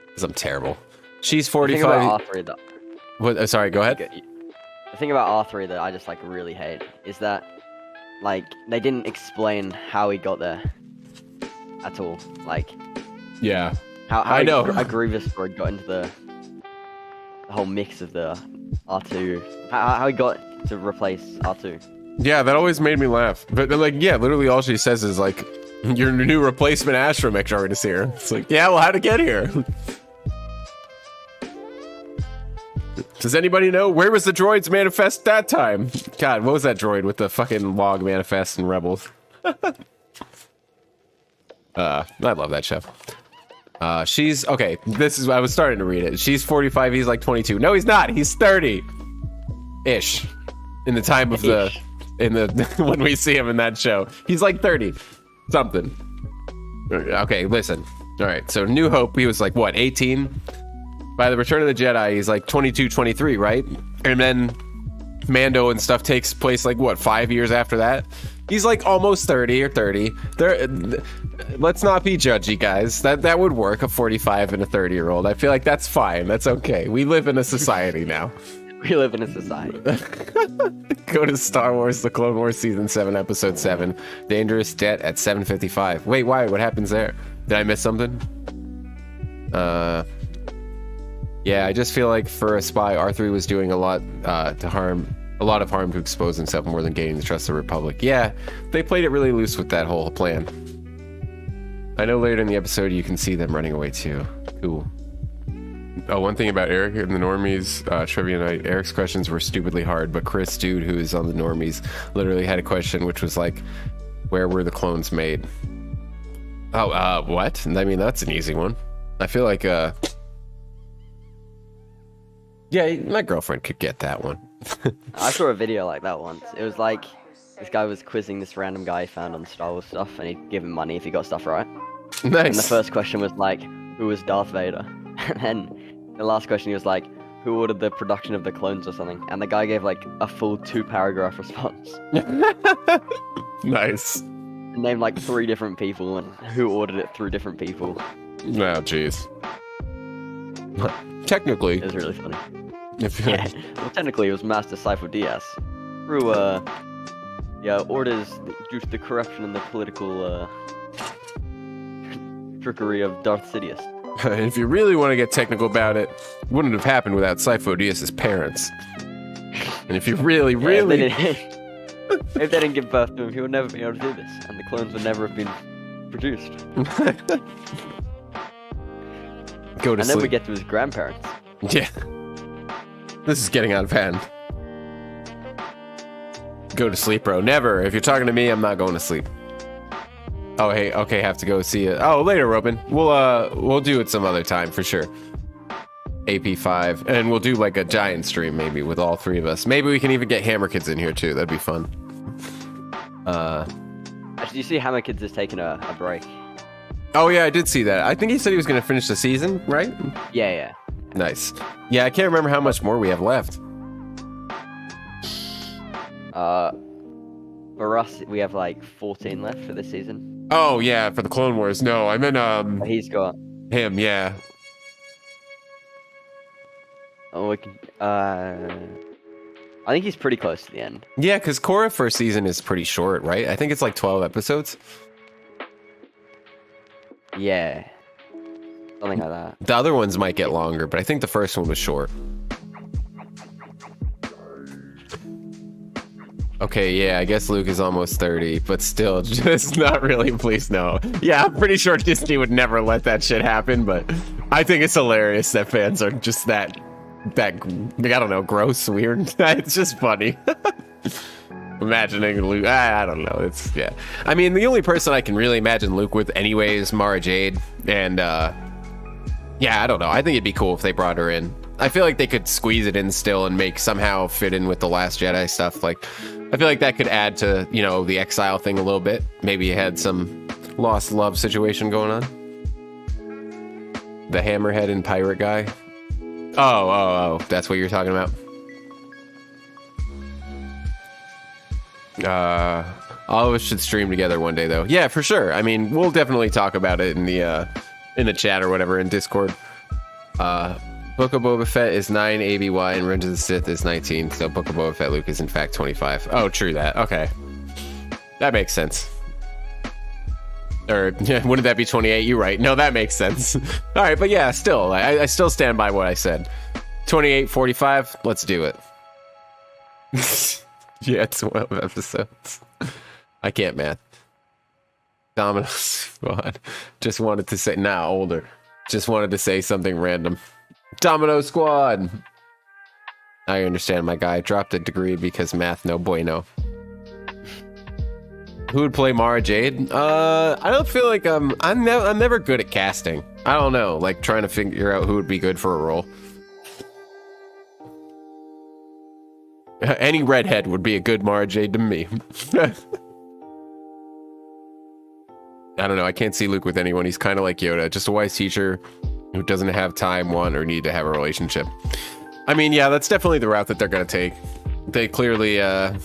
Because I'm terrible. She's 45.
The thing about R3 that,
What? Sorry, go ahead.
the thing about R3 that I just like really hate is that like they didn't explain how he got there at all. Like
Yeah.
how
I know.
a Grievous droid got into the whole mix of the R2. How he got to replace R2.
Yeah, that always made me laugh. But like, yeah, literally all she says is like, your new replacement astromech droid is here. It's like, yeah, well, how'd it get here? Does anybody know? Where was the droid's manifest that time? God, what was that droid with the fucking log manifest in Rebels? I love that show. She's, okay, this is, I was starting to read it. She's 45, he's like 22. No, he's not. He's 30-ish. In the time of the, when we see him in that show. He's like 30 something. Okay, listen. All right, so New Hope, he was like, what, 18? By the Return of the Jedi, he's like 22, 23, right? And then Mando and stuff takes place like, what, 5 years after that? He's like almost 30 or 30. Let's not be judgy, guys. That would work, a 45 and a 30-year-old. I feel like that's fine. That's okay. We live in a society now.
We live in a society.
Go to Star Wars: The Clone Wars Season 7, Episode 7. Dangerous Debt at 7:55. Wait, why? What happens there? Did I miss something? Yeah, I just feel like for a spy, R3 was doing a lot of harm to expose himself more than gaining the trust of the Republic. Yeah, they played it really loose with that whole plan. I know later in the episode you can see them running away too. Cool. Oh, one thing about Eric and the Normies trivia night. Eric's questions were stupidly hard, but Chris, dude, who is on the Normies, literally had a question which was like, where were the clones made? Oh, what? I mean, that's an easy one. I feel like, yeah, my girlfriend could get that one.
I saw a video like that once. It was like, this guy was quizzing this random guy he found on Star Wars stuff, and he'd give him money if he got stuff right.
Nice.
And the first question was like, who was Darth Vader? And then the last question he was like, who ordered the production of the clones or something? And the guy gave like a full 2-paragraph response.
Nice.
And named like 3 different people and who ordered it through different people.
Oh, jeez. Technically.
It was really funny.
If
Yeah. Well, technically it was Master Sifo Dyas. Through, orders due to the corruption and the political, trickery of Darth Sidious.
If you really want to get technical about it, it wouldn't have happened without Sifo Dyas' parents. And if you really, really...
If they didn't give birth to him, he would never be able to do this, and the clones would never have been produced.
Go to
And
sleep.
then we get to his grandparents.
Yeah. This is getting out of hand. Go to sleep, bro. Never. If you're talking to me, I'm not going to sleep. Oh, hey, okay, have to go see it. Oh, later, Robin. We'll do it some other time for sure. AP5, and we'll do like a giant stream maybe with all 3 of us. Maybe we can even get Hammer Kids in here too. That'd be fun.
Actually, you see Hammer Kids is taking a break.
Oh yeah, I did see that. I think he said he was going to finish the season, right?
Yeah.
Nice. Yeah, I can't remember how much more we have left.
For us, we have like 14 left for this season.
Oh yeah, for the Clone Wars. No, I meant
But he's got.
him. Yeah.
Oh, we can. I think he's pretty close to the end.
Yeah, because Korra first season is pretty short, right? I think it's like 12 episodes.
Yeah. Something like that.
The other ones might get longer, but I think the first one was short. Okay, yeah, I guess Luke is almost 30, but still, just not really, please no. Yeah, I'm pretty sure Disney would never let that shit happen, but I think it's hilarious that fans are just that, I don't know, gross, weird. It's just funny. Imagining Luke, I don't know, it's, yeah. I mean, the only person I can really imagine Luke with anyway is Mara Jade, and, yeah, I don't know, I think it'd be cool if they brought her in. I feel like they could squeeze it in still and make somehow fit in with the Last Jedi stuff, like, I feel like that could add to, you know, the exile thing a little bit. Maybe you had some lost love situation going on. The hammerhead and pirate guy. Oh, that's what you're talking about. All of us should stream together one day, though. Yeah, for sure. I mean, we'll definitely talk about it in the chat or whatever in Discord. Book of Boba Fett is 9 ABY and Revenge of the Sith is 19. So Book of Boba Fett Luke is in fact 25. Oh, true that. Okay, that makes sense. Or wouldn't that be 28? You're right. No, that makes sense. All right, but yeah, still, I still stand by what I said. 28, 45. Let's do it. Yeah, 12 episodes. I can't math. Domino Squad. Just wanted to say, older. Just wanted to say something random. Domino Squad. I understand, my guy. Dropped a degree because math no bueno. Who would play Mara Jade? I don't feel like I'm never good at casting. I don't know, like trying to figure out who would be good for a role. Any redhead would be a good Mara Jade to me. I don't know. I can't see Luke with anyone. He's kind of like Yoda, just a wise teacher who doesn't have time, want, or need to have a relationship. I mean, yeah, that's definitely the route that they're gonna take. They clearly, I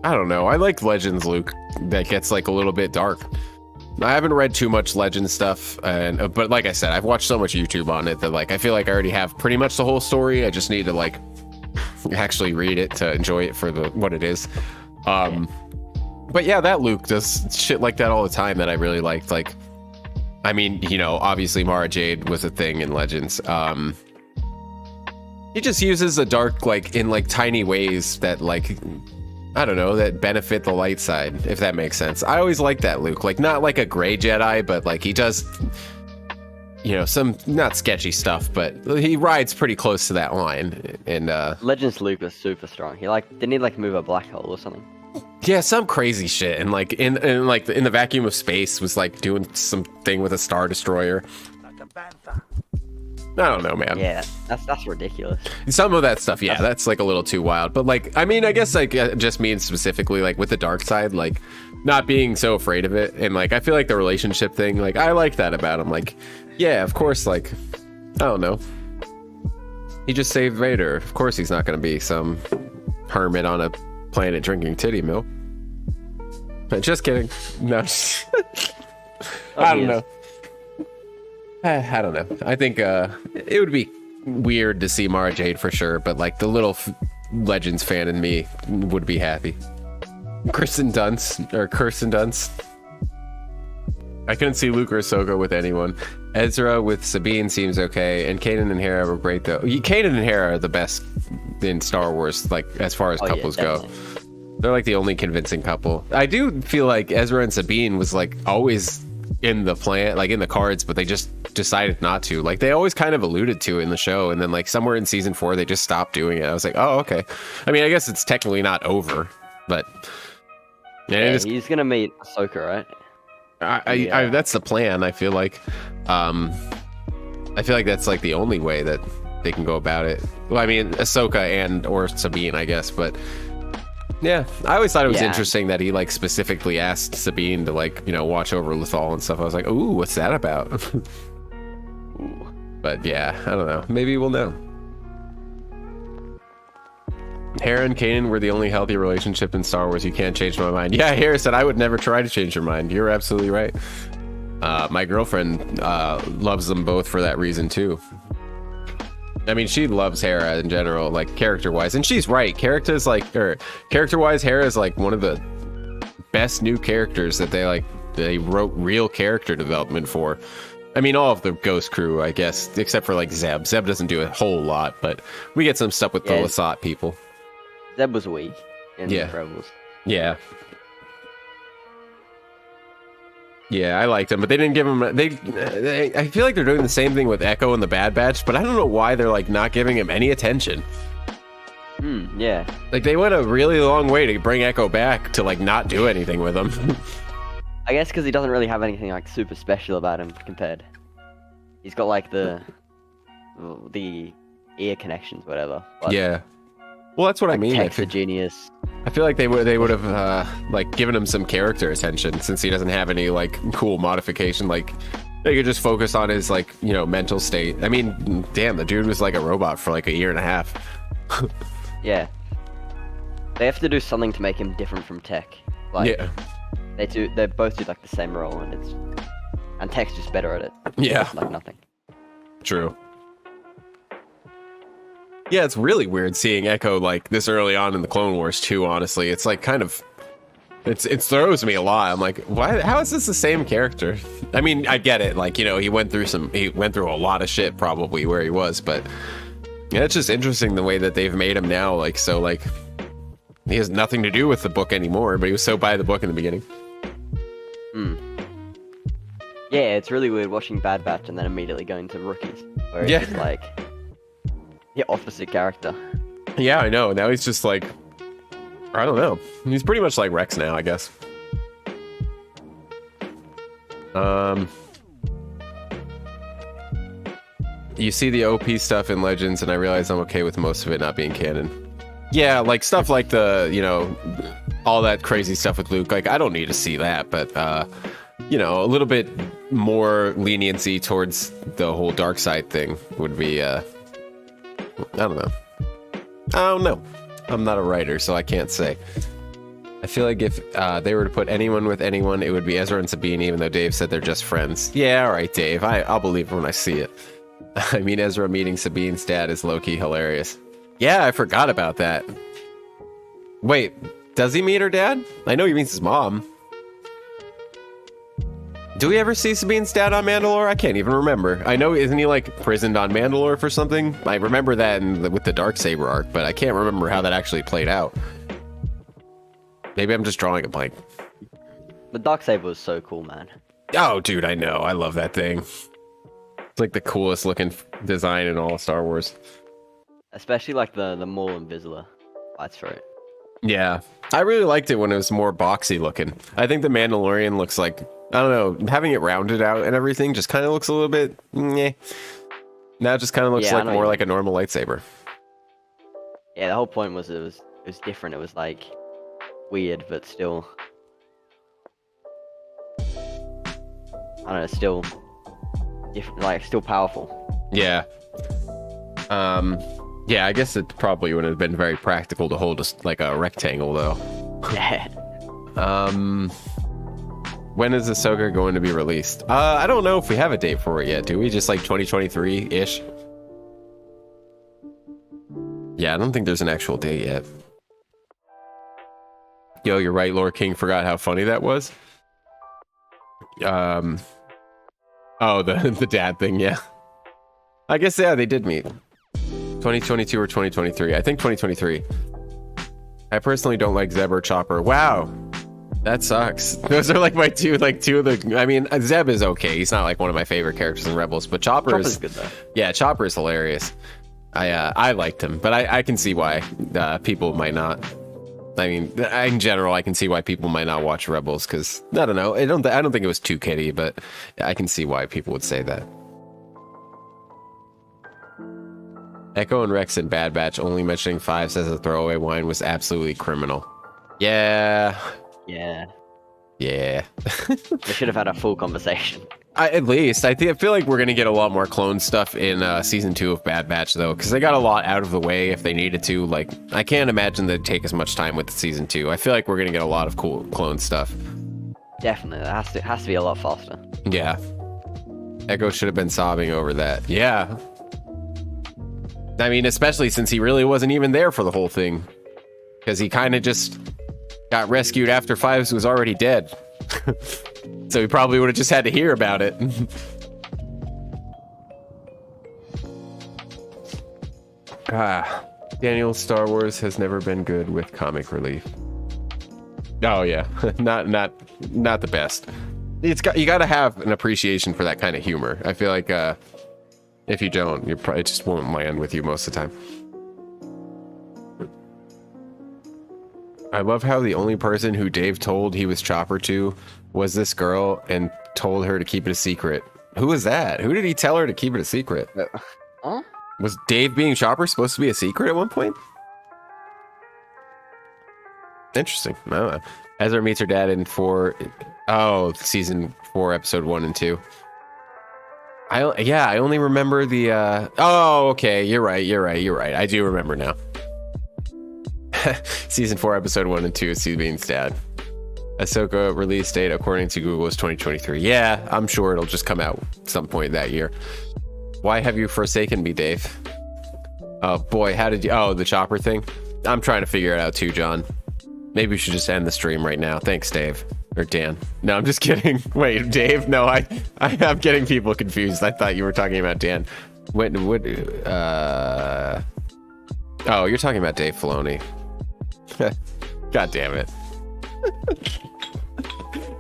don't know. I like Legends Luke that gets like a little bit dark. I haven't read too much Legends stuff, but like I said, I've watched so much YouTube on it that like I feel like I already have pretty much the whole story. I just need to like actually read it to enjoy it for what it is. But yeah, that Luke does shit like that all the time that I really liked. Like, I mean, you know, obviously Mara Jade was a thing in Legends. He just uses the dark like in like tiny ways that like, I don't know, that benefit the light side, if that makes sense. I always like that Luke, like not like a gray Jedi, but like he does, you know, some not sketchy stuff, but he rides pretty close to that line. And
Legends Luke was super strong. Didn't he like move a black hole or something?
Yeah, some crazy shit, and like in the vacuum of space was like doing some thing with a Star Destroyer. I don't know, man.
Yeah, that's ridiculous.
Some of that stuff, yeah, that's like a little too wild. But like, I mean, I guess like it just means specifically like with the dark side, like not being so afraid of it, and like I feel like the relationship thing, like I like that about him. Like, yeah, of course, like I don't know, he just saved Vader. Of course, he's not going to be some hermit on a planet drinking titty milk. But just kidding. No, I don't know. I don't know. I think it would be weird to see Mara Jade for sure, but like the little Legends fan in me would be happy. Kirsten Dunst. I couldn't see Luke or Ahsoka with anyone. Ezra with Sabine seems okay, and Kanan and Hera were great though. Kanan and Hera are the best in Star Wars, like as far as couples go. They're like the only convincing couple. I do feel like Ezra and Sabine was like always in the plan, like in the cards, but they just decided not to. Like they always kind of alluded to it in the show, and then like somewhere in season 4 they just stopped doing it. I was like, oh, okay. I mean, I guess it's technically not over, but
yeah, he's gonna meet Ahsoka, right?
I that's the plan. I feel like that's like the only way that they can go about it. Well, I mean, Ahsoka or Sabine, I guess, but yeah, I always thought it was interesting that he like specifically asked Sabine to like, you know, watch over Lethal and stuff. I was like, ooh, what's that about? Ooh. But yeah, I don't know. Maybe we'll know. Hera and Kanan were the only healthy relationship in Star Wars. You can't change my mind. Yeah, Hera said I would never try to change your mind. You're absolutely right. My girlfriend loves them both for that reason too. I mean, she loves Hera in general, like character-wise, and she's right. Character-wise, Hera is like one of the best new characters that they wrote real character development for. I mean, all of the Ghost crew, I guess, except for like Zeb. Zeb doesn't do a whole lot, but we get some stuff with the Lasat people.
Zeb was weak in the Rebels.
Yeah. Yeah, I liked them, but they didn't give him. I feel like they're doing the same thing with Echo and the Bad Batch, but I don't know why they're like not giving him any attention.
Yeah. Like
they went a really long way to bring Echo back to like not do anything with him.
I guess because he doesn't really have anything like super special about him compared. He's got like the ear connections, whatever. But,
yeah. Well, that's what I mean.
Tech's a genius.
I feel like they would have like given him some character attention since he doesn't have any like cool modification. Like they could just focus on his like, you know, mental state. I mean, damn, the dude was like a robot for like a year and a half.
Yeah. They have to do something to make him different from Tech. Like,
Yeah.
They both do like the same role, and Tech's just better at it.
Yeah.
It's like nothing.
True. Yeah, it's really weird seeing Echo like this early on in the Clone Wars too, honestly. It's like kind of it throws me a lot. I'm like, why how is this the same character? I mean, I get it, like, you know, he went through a lot of shit probably where he was, but yeah, it's just interesting the way that they've made him now, like, so like he has nothing to do with the book anymore, but he was so by the book in the beginning.
Yeah, it's really weird watching Bad Batch and then immediately going to Rookies, where it's just like the opposite character.
Yeah, I know. Now he's just like, I don't know. He's pretty much like Rex now, I guess. You see the OP stuff in Legends, and I realize I'm okay with most of it not being canon. Yeah, like stuff like the, you know, all that crazy stuff with Luke. Like, I don't need to see that, but you know, a little bit more leniency towards the whole dark side thing would be, I don't know. I'm not a writer, so I can't say. I feel like if they were to put anyone with anyone, it would be Ezra and Sabine, even though Dave said they're just friends. Yeah, all right, Dave. I'll believe it when I see it. I mean, Ezra meeting Sabine's dad is low-key hilarious. Yeah, I forgot about that. Wait, does he meet her dad? I know he meets his mom. Do we ever see Sabine's dad on Mandalore? I can't even remember. I know, isn't he like imprisoned on Mandalore for something? I remember that with the Darksaber arc, but I can't remember how that actually played out. Maybe I'm just drawing a blank.
The Darksaber was so cool, man.
Oh, dude, I know. I love that thing. It's like the coolest looking design in all of Star Wars.
Especially like the Maul and Vizsla fights for it.
Yeah, I really liked it when it was more boxy looking. I think the Mandalorian looks like, I don't know, having it rounded out and everything just kind of looks a little bit, meh. Now it just kind of looks like more like a normal lightsaber.
Yeah, the whole point was it was different. It was like weird, but still, I don't know, still different, like still powerful.
Yeah. Yeah, I guess it probably would have been very practical to hold like a rectangle though.
Yeah.
When is Ahsoka going to be released? I don't know if we have a date for it yet. Do we? Just like 2023-ish? Yeah, I don't think there's an actual date yet. Yo, you're right. Lord King forgot how funny that was. Oh, the dad thing. Yeah. I guess, yeah, they did meet. 2022 or 2023. I think 2023. I personally don't like Zeb or Chopper. Wow. That sucks. Those are like my two of the, I mean, Zeb is okay. He's not like one of my favorite characters in Rebels, but Chopper's
good though.
Yeah, Chopper is hilarious. I liked him, but I can see why people might not. I mean, in general, I can see why people might not watch Rebels because I don't know. I don't think it was too kiddie, but I can see why people would say that. Echo and Rex in Bad Batch only mentioning Fives as a throwaway line was absolutely criminal. Yeah.
Yeah.
Yeah.
We should have had a full conversation.
At least I feel like we're gonna get a lot more clone stuff in season 2 of Bad Batch though, because they got a lot out of the way if they needed to. Like, I can't imagine they'd take as much time with season 2. I feel like we're gonna get a lot of cool clone stuff.
Definitely, it has to be a lot faster.
Yeah. Echo should have been sobbing over that. Yeah. I mean, especially since he really wasn't even there for the whole thing, because he kind of just got rescued after Fives was already dead. So he probably would have just had to hear about it. Daniel's Star Wars has never been good with comic relief. Oh yeah, not the best. You got to have an appreciation for that kind of humor. I feel like if you don't, it just won't land with you most of the time. I love how the only person who Dave told he was Chopper to was this girl and told her to keep it a secret. Who was that? Who did he tell her to keep it a secret?
Huh?
Was Dave being Chopper supposed to be a secret at one point? Interesting. I don't know. Ezra meets her dad in season 4, episode 1 and 2. I only remember the oh, okay, you're right. I do remember now. Season 4, episode 1 and 2 is Bean's dad. Ahsoka release date according to Google is 2023. Yeah, I'm sure it'll just come out some point that year. Why have you forsaken me, Dave? Oh boy, how did you... Oh, the chopper thing? I'm trying to figure it out too, John. Maybe we should just end the stream right now. Thanks, Dave. Or Dan. No, I'm just kidding. Wait, Dave? No, I'm getting people confused. I thought you were talking about Dan. Oh, you're talking about Dave Filoni. God damn it.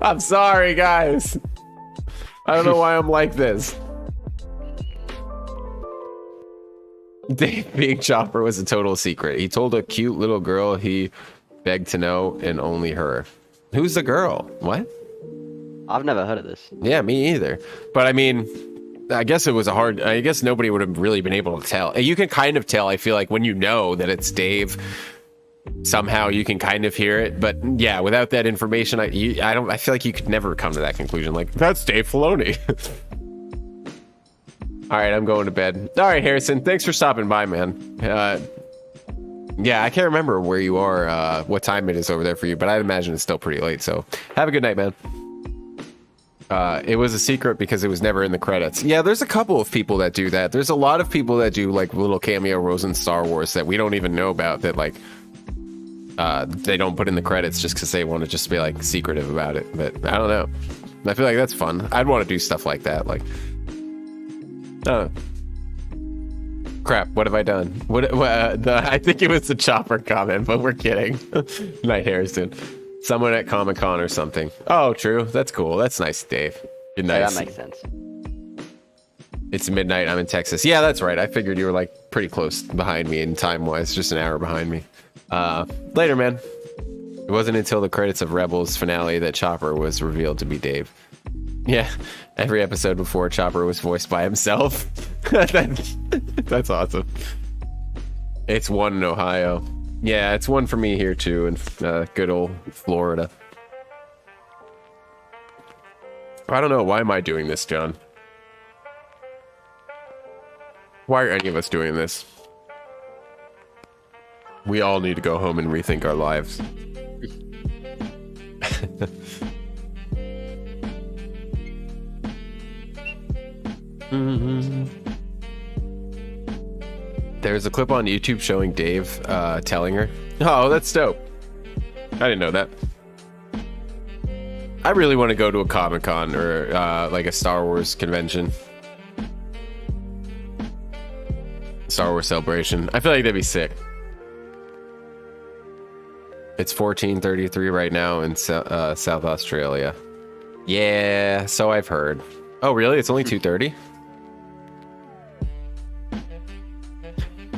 I'm sorry, guys. I don't know why I'm like this. Dave being Chopper was a total secret. He told a cute little girl he begged to know, and only her. Who's the girl? What?
I've never heard of this.
Yeah, me either. But I mean, I guess it was I guess nobody would have really been able to tell. You can kind of tell, I feel like, when you know that it's Dave. Somehow you can kind of hear it, but yeah, without that information, I feel like you could never come to that conclusion. Like, that's Dave Filoni. All right, I'm going to bed. All right, Harrison, thanks for stopping by, man. Yeah, I can't remember where you are, what time it is over there for you, but I'd imagine it's still pretty late. So have a good night, man. It was a secret because it was never in the credits. Yeah, there's a couple of people that do that. There's a lot of people that do like little cameo roles in Star Wars that we don't even know about, that like they don't put in the credits just because they want to just be like secretive about it. But I don't know. I feel like that's fun. I'd want to do stuff like that. Like, crap, what have I done? I think it was the Chopper comment, but we're kidding. Night, Harrison. Someone at Comic-Con or something. Oh, true. That's cool. That's nice, Dave. You're nice.
Yeah, that makes sense.
It's midnight. I'm in Texas. Yeah, that's right. I figured you were like pretty close behind me in time-wise, just an hour behind me. Later, man. It wasn't until the credits of Rebels finale that Chopper was revealed to be Dave. Yeah, every episode before, Chopper was voiced by himself. That's awesome. It's one in Ohio. Yeah, it's one for me here too, in good old Florida. I don't know. Why am I doing this, John? Why are any of us doing this? We all need to go home and rethink our lives. There's a clip on YouTube showing Dave telling her. Oh, that's dope. I didn't know that. I really want to go to a Comic-Con or like a Star Wars convention. Star Wars Celebration. I feel like that'd be sick. It's 14:33 right now in South Australia. Yeah, so I've heard. Oh, really? It's only 2:30?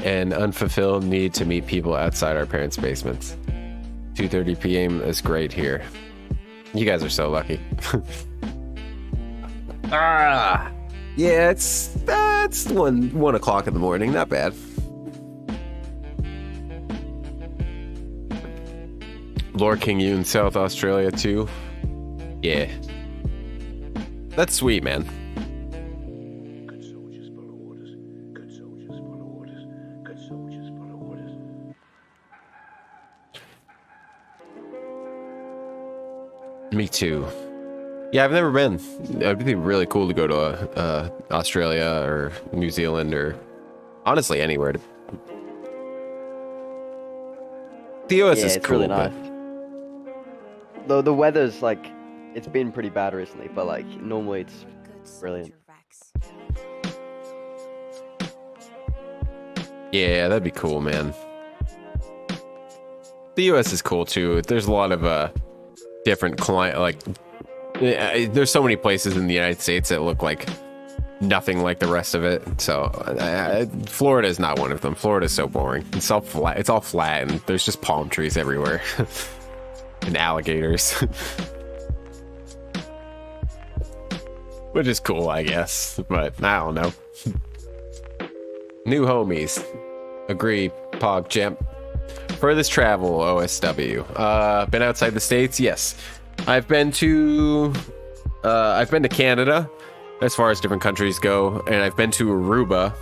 An unfulfilled need to meet people outside our parents' basements. 2:30 p.m. is great here. You guys are so lucky. Yeah, it's 1 o'clock in the morning. Not bad. Lord King you in South Australia too. Yeah, that's sweet, man.
Good soldiers follow orders. Good soldiers follow orders. Good soldiers follow orders.
Me too. Yeah, I've never been. It'd be really cool to go to Australia or New Zealand or honestly anywhere. The US is
it's
cool,
really nice. Though the weather's like, it's been pretty bad recently, but like normally it's brilliant.
Yeah, that'd be cool, man. The US is cool too. There's a lot of different there's so many places in the United States that look like nothing like the rest of it. So Florida is not one of them. Florida is so boring. It's all flat. It's all flat, and there's just palm trees everywhere and alligators, which is cool, I guess. But I don't know. New homies. Agree. Pog Champ. Furthest travel, OSW. Been outside the States? Yes. I've been to Canada, as far as different countries go, and I've been to Aruba.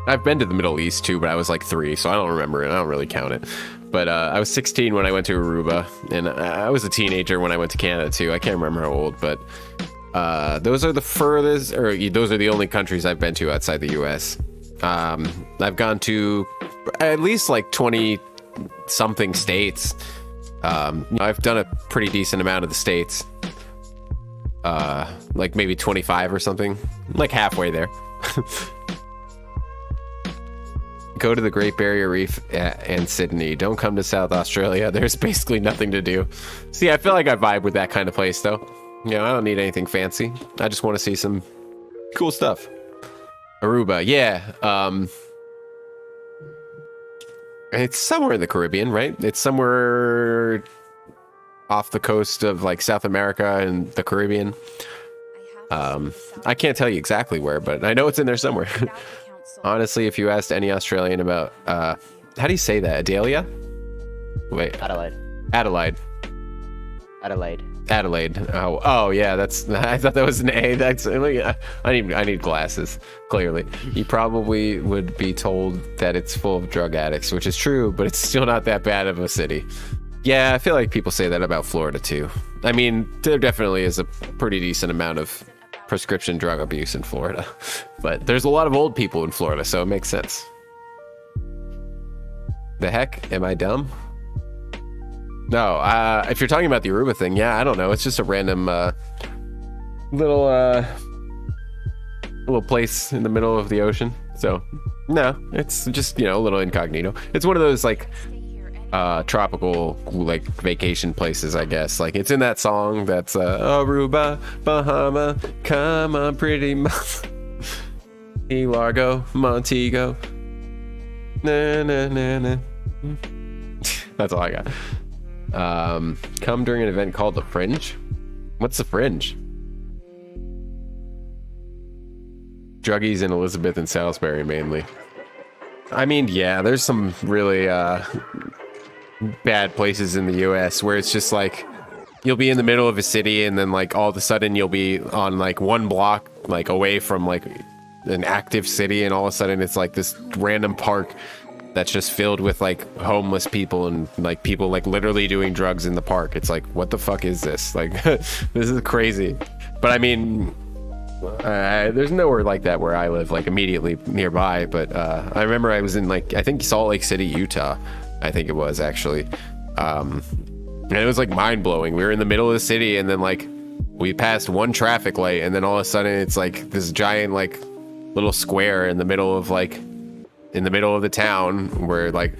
I've been to the Middle East too, but I was like 3, so I don't remember it. I don't really count it. But I was 16 when I went to Aruba, and I was a teenager when I went to Canada too. I can't remember how old, but those are the furthest, or those are the only countries I've been to outside the U.S. I've gone to at least like 20 something states. I've done a pretty decent amount of the states, like maybe 25 or something, like halfway there. Go to the Great Barrier Reef and Sydney. Don't come to South Australia. There's basically nothing to do. See, I feel like I vibe with that kind of place though. You know, I don't need anything fancy. I just want to see some cool stuff. Aruba, yeah. It's somewhere in the Caribbean, right? It's somewhere off the coast of like South America and the Caribbean. I can't tell you exactly where, but I know it's in there somewhere. Honestly, if you asked any Australian about, how do you say that? Adelia? Wait.
Adelaide.
Adelaide.
Adelaide.
Adelaide. Oh yeah, that's, I thought that was an A. That's, I need glasses, clearly. You probably would be told that it's full of drug addicts, which is true, but it's still not that bad of a city. Yeah, I feel like people say that about Florida too. I mean, there definitely is a pretty decent amount of prescription drug abuse in Florida, but there's a lot of old people in Florida, so it makes sense. The heck? Am I dumb? No, if you're talking about the Aruba thing, yeah, I don't know. It's just a random little place in the middle of the ocean. So, no, it's just, you know, a little incognito. It's one of those like tropical like vacation places, I guess. Like it's in that song that's Aruba, Bahama, come on, pretty mama, Key Largo, Montego. Na na na na. That's all I got. Come during an event called the Fringe. What's the Fringe? Druggies in Elizabeth and Salisbury mainly. I mean, yeah, there's some really bad places in the US where it's just like you'll be in the middle of a city and then like all of a sudden you'll be on like one block like away from like an active city, and all of a sudden it's like this random park that's just filled with like homeless people and like people like literally doing drugs in the park. It's like, what the fuck is this? Like this is crazy. But I mean, there's nowhere like that where I live, like immediately nearby. But I remember I was in like, I think Salt Lake City, Utah, I think it was actually, and it was like mind-blowing. We were in the middle of the city and then like we passed one traffic light and then all of a sudden it's like this giant like little square in the middle of the town where like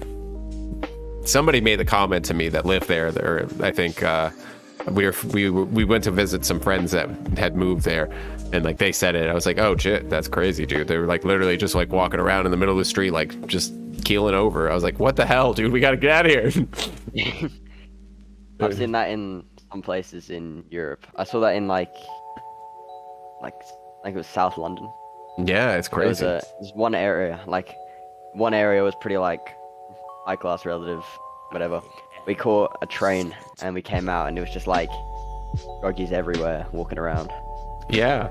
somebody made the comment to me that lived there, or I think we went to visit some friends that had moved there, and like they said it. I was like, oh shit, that's crazy, dude. They were like literally just like walking around in the middle of the street, like just keeling over. I was like, what the hell, dude? We gotta get out of here.
I've seen that in some places in Europe. I saw that in like it was South London.
Yeah, it's crazy.
There's one area, like one area was pretty like high class relative, whatever. We caught a train and we came out and it was just like druggies everywhere walking around. Yeah.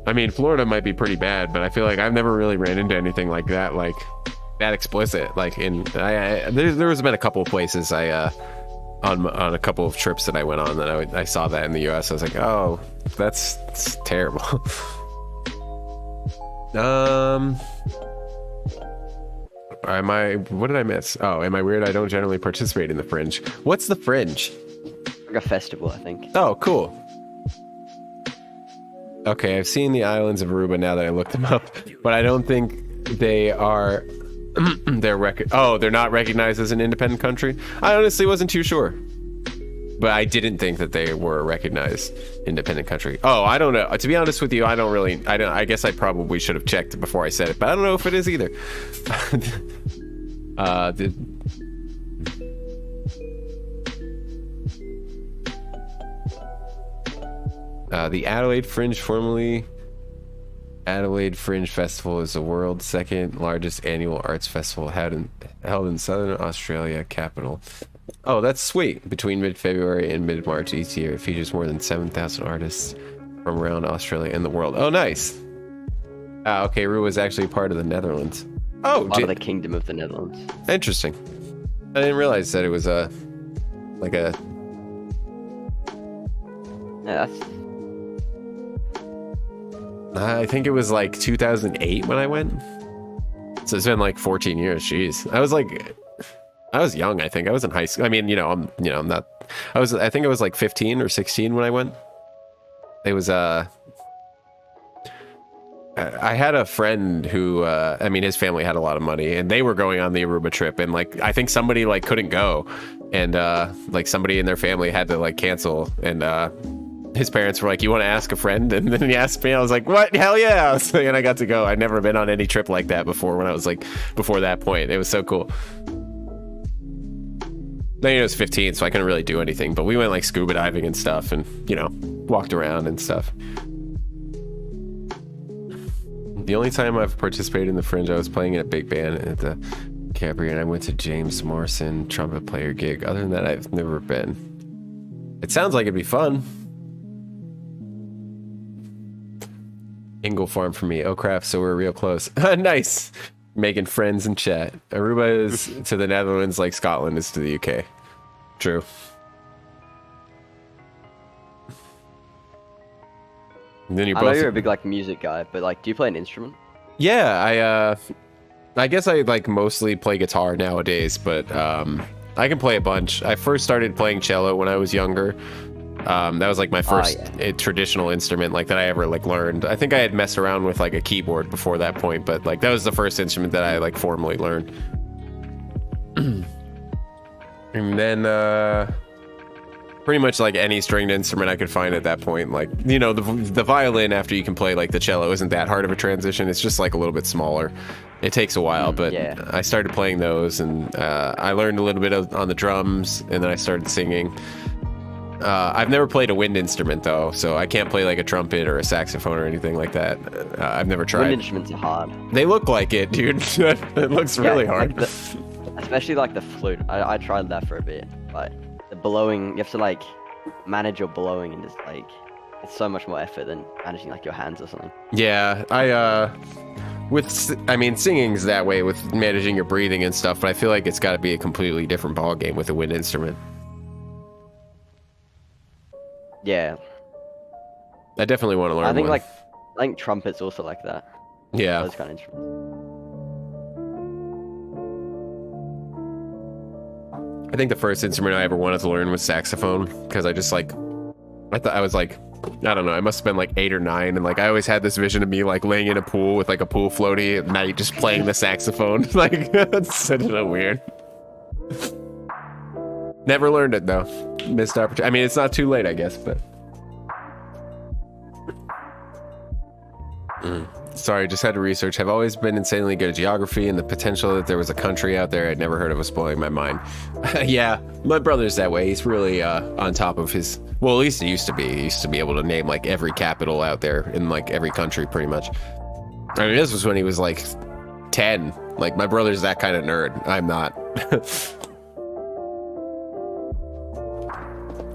I mean, Florida might be pretty bad, but I feel like I've never really ran into anything like that, like that explicit. Like there has been a couple of places on a couple of trips that I went on that I saw that in the US. I was like, oh, that's terrible. What did I miss? Oh, am I weird? I don't generally participate in the Fringe. What's the Fringe?
Like a festival, I think.
Oh, cool. Okay, I've seen the islands of Aruba now that I looked them up, but I don't think they are. They're not recognized as an independent country. I honestly wasn't too sure, but I didn't think that they were a recognized independent country. Oh, I don't know. To be honest with you, I guess I probably should have checked before I said it, but I don't know if it is either. The Adelaide Fringe, formerly Adelaide Fringe Festival, is the world's second largest annual arts festival held in Southern Australia capital. Oh, that's sweet. Between mid-February and mid-March each year, it features more than 7,000 artists from around Australia and the world. Oh, nice. Ah, okay, Rue was actually part of the Netherlands. Oh,
Part of the Kingdom of the Netherlands.
interesting. I didn't realize that it was like a.
Yeah, that's
I think it was like 2008 when I went. So it's been like 14 years. Jeez, I was young. I think I was in high school. I mean, I'm not. I think I was like 15 or 16 when I went. It was I had a friend who, I mean, his family had a lot of money, and they were going on the Aruba trip, and like I think somebody like couldn't go, and like somebody in their family had to like cancel, and his parents were like, "You want to ask a friend?" And then he asked me. I was like, "What? Hell yeah!" And I got to go. I'd never been on any trip like that before. When I was like before that point, it was so cool. Then I was 15, so I couldn't really do anything, but we went like scuba diving and stuff, and walked around and stuff. The only time I've participated in the Fringe, I was playing in a big band at the Capri, and I went to James Morrison trumpet player gig. Other than that, I've never been. It sounds like it'd be fun. Ingle Farm for me. Oh crap, so we're real close. Nice. Making friends in chat. Aruba is to the Netherlands like Scotland is to the UK. True. And then
I know you're a big like music guy, but like, do you play an instrument?
Yeah, I guess I like mostly play guitar nowadays, but I can play a bunch. I first started playing cello when I was younger. That was like my first traditional instrument like that I ever like learned. I think I had messed around with like a keyboard before that point, but like that was the first instrument that I like formally learned. And then pretty much like any stringed instrument I could find at that point. Like, the violin, after you can play like the cello, isn't that hard of a transition. It's just like a little bit smaller. It takes a while, but
yeah.
I started playing those, and I learned a little bit on the drums, and then I started singing. I've never played a wind instrument though, so I can't play like a trumpet or a saxophone or anything like that. I've never tried.
Wind instruments are hard.
They look like it, dude. It looks really hard.
Like especially like the flute. I tried that for a bit. Like the blowing, you have to like manage your blowing, and just like it's so much more effort than managing like your hands or something.
Yeah, I mean, singing's that way with managing your breathing and stuff, but I feel like it's got to be a completely different ball game with a wind instrument.
Yeah.
I definitely want to learn.
I think trumpet's also like that.
Yeah.
Those kind of instruments.
I think the first instrument I ever wanted to learn was saxophone, because I thought I was like, I don't know, I must have been like 8 or 9, and like I always had this vision of me like laying in a pool with like a pool floaty at night just playing the saxophone. Like, that's so weird. Never learned it though. Missed opportunity. I mean, it's not too late, I guess, but sorry, just had to research. I've always been insanely good at geography, and the potential that there was a country out there I'd never heard of was blowing my mind. Yeah, my brother's that way. He's really on top of his, well, at least he used to be. He used to be able to name like every capital out there in like every country pretty much. I mean, this was when he was like 10. Like, my brother's that kind of nerd. I'm not.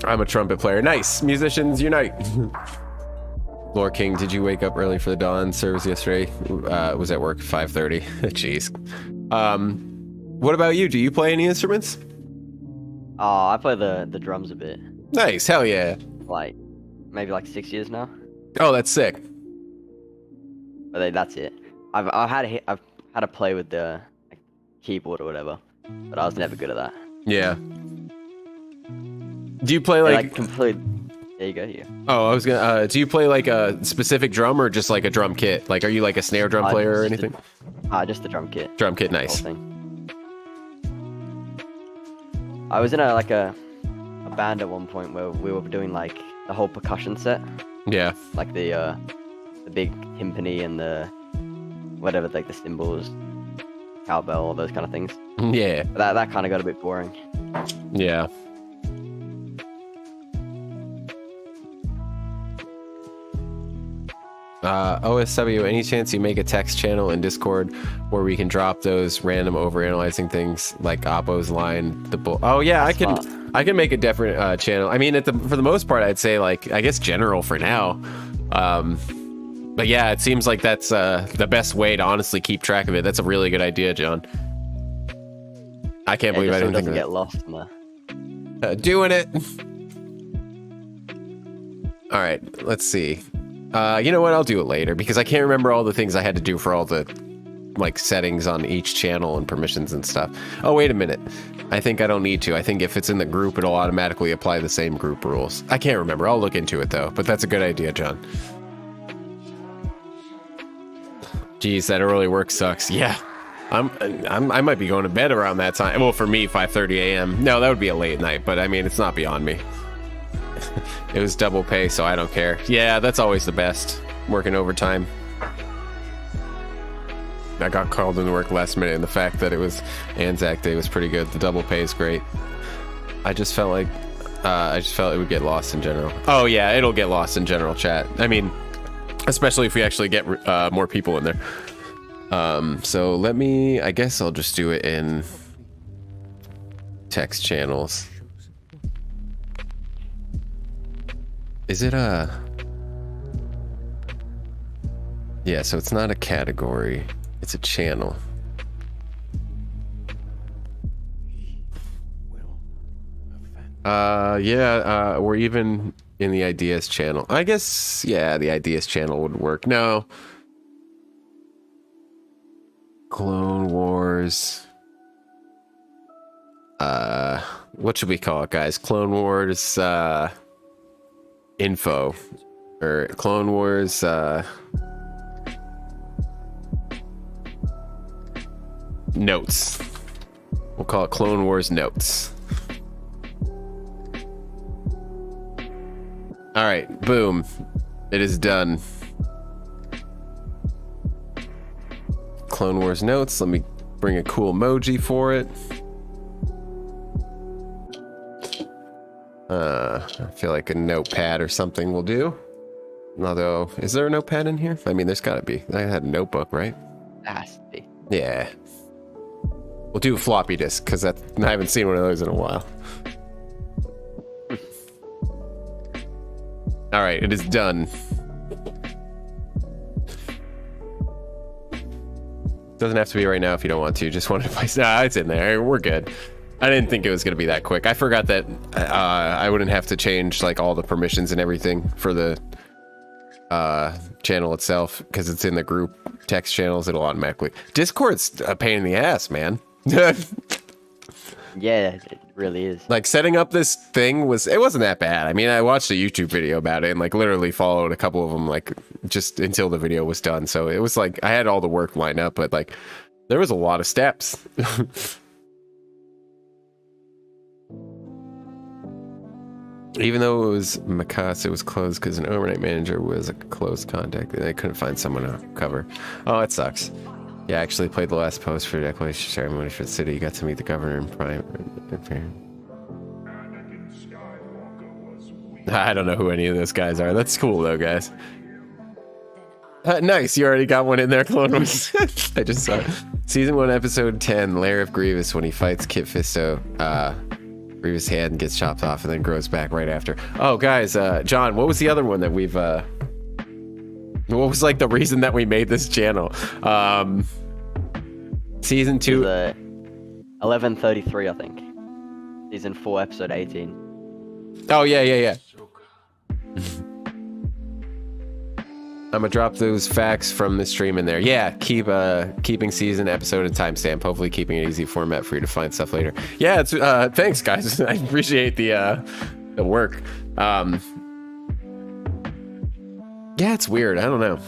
I'm a trumpet player. Nice. Musicians unite. Lord King, did you wake up early for the dawn service yesterday? Was at work 5:30. Jeez. What about you? Do you play any instruments?
Oh, I play the drums a bit.
Nice. Hell yeah.
Like maybe like 6 years now.
Oh, that's sick.
But that's it. I've had to play with the like, keyboard or whatever, but I was never good at that.
Yeah. Do you play like
complete? There you go. Yeah.
Oh, I was gonna. Do you play like a specific drum or just like a drum kit? Like, are you like a snare drum player or anything?
Just the drum kit.
Drum kit, nice.
Whole thing. I was in a band at one point where we were doing like the whole percussion set.
Yeah.
Like the big timpani and the whatever, like the cymbals, cowbell, all those kind of things.
Yeah.
But that kind of got a bit boring.
Yeah. OSW, any chance you make a text channel in Discord where we can drop those random overanalyzing things like Oppo's line, the bull? Oh yeah, I can make a different channel. I mean, for the most part, I'd say like, I guess general for now. But yeah, it seems like that's the best way to honestly keep track of it. That's a really good idea, John. I can't believe I didn't think of
get
that.
lost in there.
Doing it. All right, let's see. You know what? I'll do it later because I can't remember all the things I had to do for all the like settings on each channel and permissions and stuff. Oh, wait a minute. I think I don't need to. I think if it's in the group, it'll automatically apply the same group rules. I can't remember. I'll look into it though, but that's a good idea, John. Geez, that early work sucks. Yeah. I might be going to bed around that time. Well, for me, 5:30 a.m. No, that would be a late night, but I mean, it's not beyond me. It was double pay, so I don't care. Yeah, that's always the best. Working overtime. I got called into work last minute, and the fact that it was Anzac Day was pretty good. The double pay is great. I just felt like it would get lost in general. Oh yeah, it'll get lost in general chat. I mean, especially if we actually get more people in there. So let me, I guess I'll just do it in text channels. Is it yeah, so it's not a category, it's a channel. Yeah, we're even in the ideas channel. I guess, yeah, the ideas channel would work. No. Clone Wars. What should we call it, guys? Clone Wars, info. Or Clone Wars, notes. We'll call it Clone Wars notes. All right, boom. It is done. Clone Wars notes. Let me bring a cool emoji for it. I feel like a notepad or something will do. Although, is there a notepad in here? I mean, there's gotta be. I had a notebook, right?
Has to be.
Yeah. We'll do a floppy disk, because I haven't seen one of those in a while. All right, it is done. Doesn't have to be right now if you don't want to. Just wanted to place. Nah, it's in there. We're good. I didn't think it was going to be that quick. I forgot that I wouldn't have to change like all the permissions and everything for the channel itself because it's in the group text channels. It'll automatically. Discord's a pain in the ass, man.
Yeah, it really is.
Like setting up this thing it wasn't that bad. I mean, I watched a YouTube video about it and like literally followed a couple of them like just until the video was done. So it was like I had all the work lined up, but like there was a lot of steps. Even though it was Makas, it was closed because an overnight manager was a closed contact and they couldn't find someone to cover. Oh, it sucks. Yeah, I actually played the last post for the declaration ceremony for the city. You got to meet the governor in prime. I don't know who any of those guys are. That's cool though, guys. Nice, you already got one in there, Clone Wars. I just saw it. Season 1, episode 10, Lair of Grievous, when he fights Kit Fisto. Grievous' hand gets chopped off and then grows back right after. Oh, guys, John, what was the other one that we've... what was, like, the reason that we made this channel? Season 2...
1133, I think. Season 4, episode 18.
Oh, yeah. I'm gonna drop those facts from the stream in there. Yeah, keeping season, episode, and timestamp. Hopefully keeping an easy format for you to find stuff later. Yeah, it's thanks guys. I appreciate the work. Yeah, it's weird. I don't know.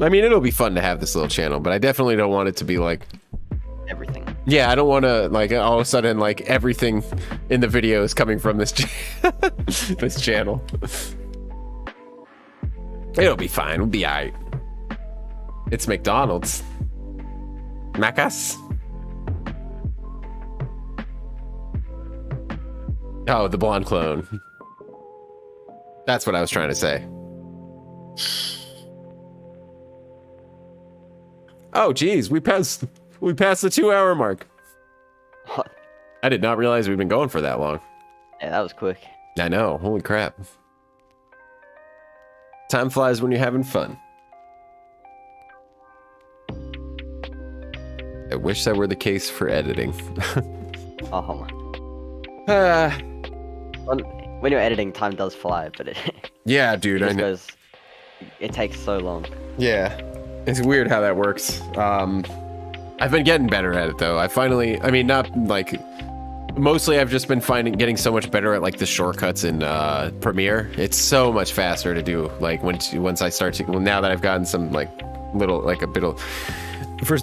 I mean, it'll be fun to have this little channel, but I definitely don't want it to be like
everything.
Yeah, I don't want to like all of a sudden like everything in the video is coming from this this channel. It'll be fine. We'll be alright. It's McDonald's. Macas? Oh, the blonde clone. That's what I was trying to say. Oh, geez, we passed the 2-hour mark.
What?
I did not realize we'd been going for that long.
Yeah, that was quick.
I know. Holy crap. Time flies when you're having fun. I wish that were the case for editing.
Oh my. When you're editing, time does fly, but it,
Yeah, dude,
it
I
just
know.
goes. It takes so long.
Yeah, it's weird how that works. I've been getting better at it though. I mean, not like, mostly I've just been getting so much better at like the shortcuts in Premiere. It's so much faster to do. Like once I start to, well, now that I've gotten some like a bit of, for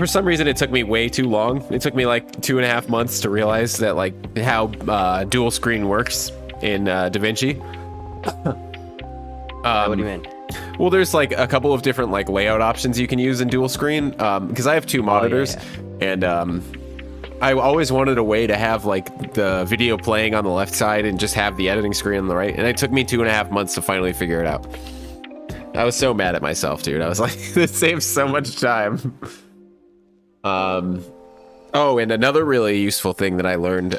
some reason it took me way too long. It took me like 2.5 months to realize that like how dual screen works in DaVinci.
What do you mean?
Well, there's like a couple of different like layout options you can use in dual screen, because I have 2 monitors, and I always wanted a way to have like the video playing on the left side and just have the editing screen on the right, and it took me 2.5 months to finally figure it out. I was so mad at myself, dude. I was like, this saves so much time. Oh, and another really useful thing that I learned,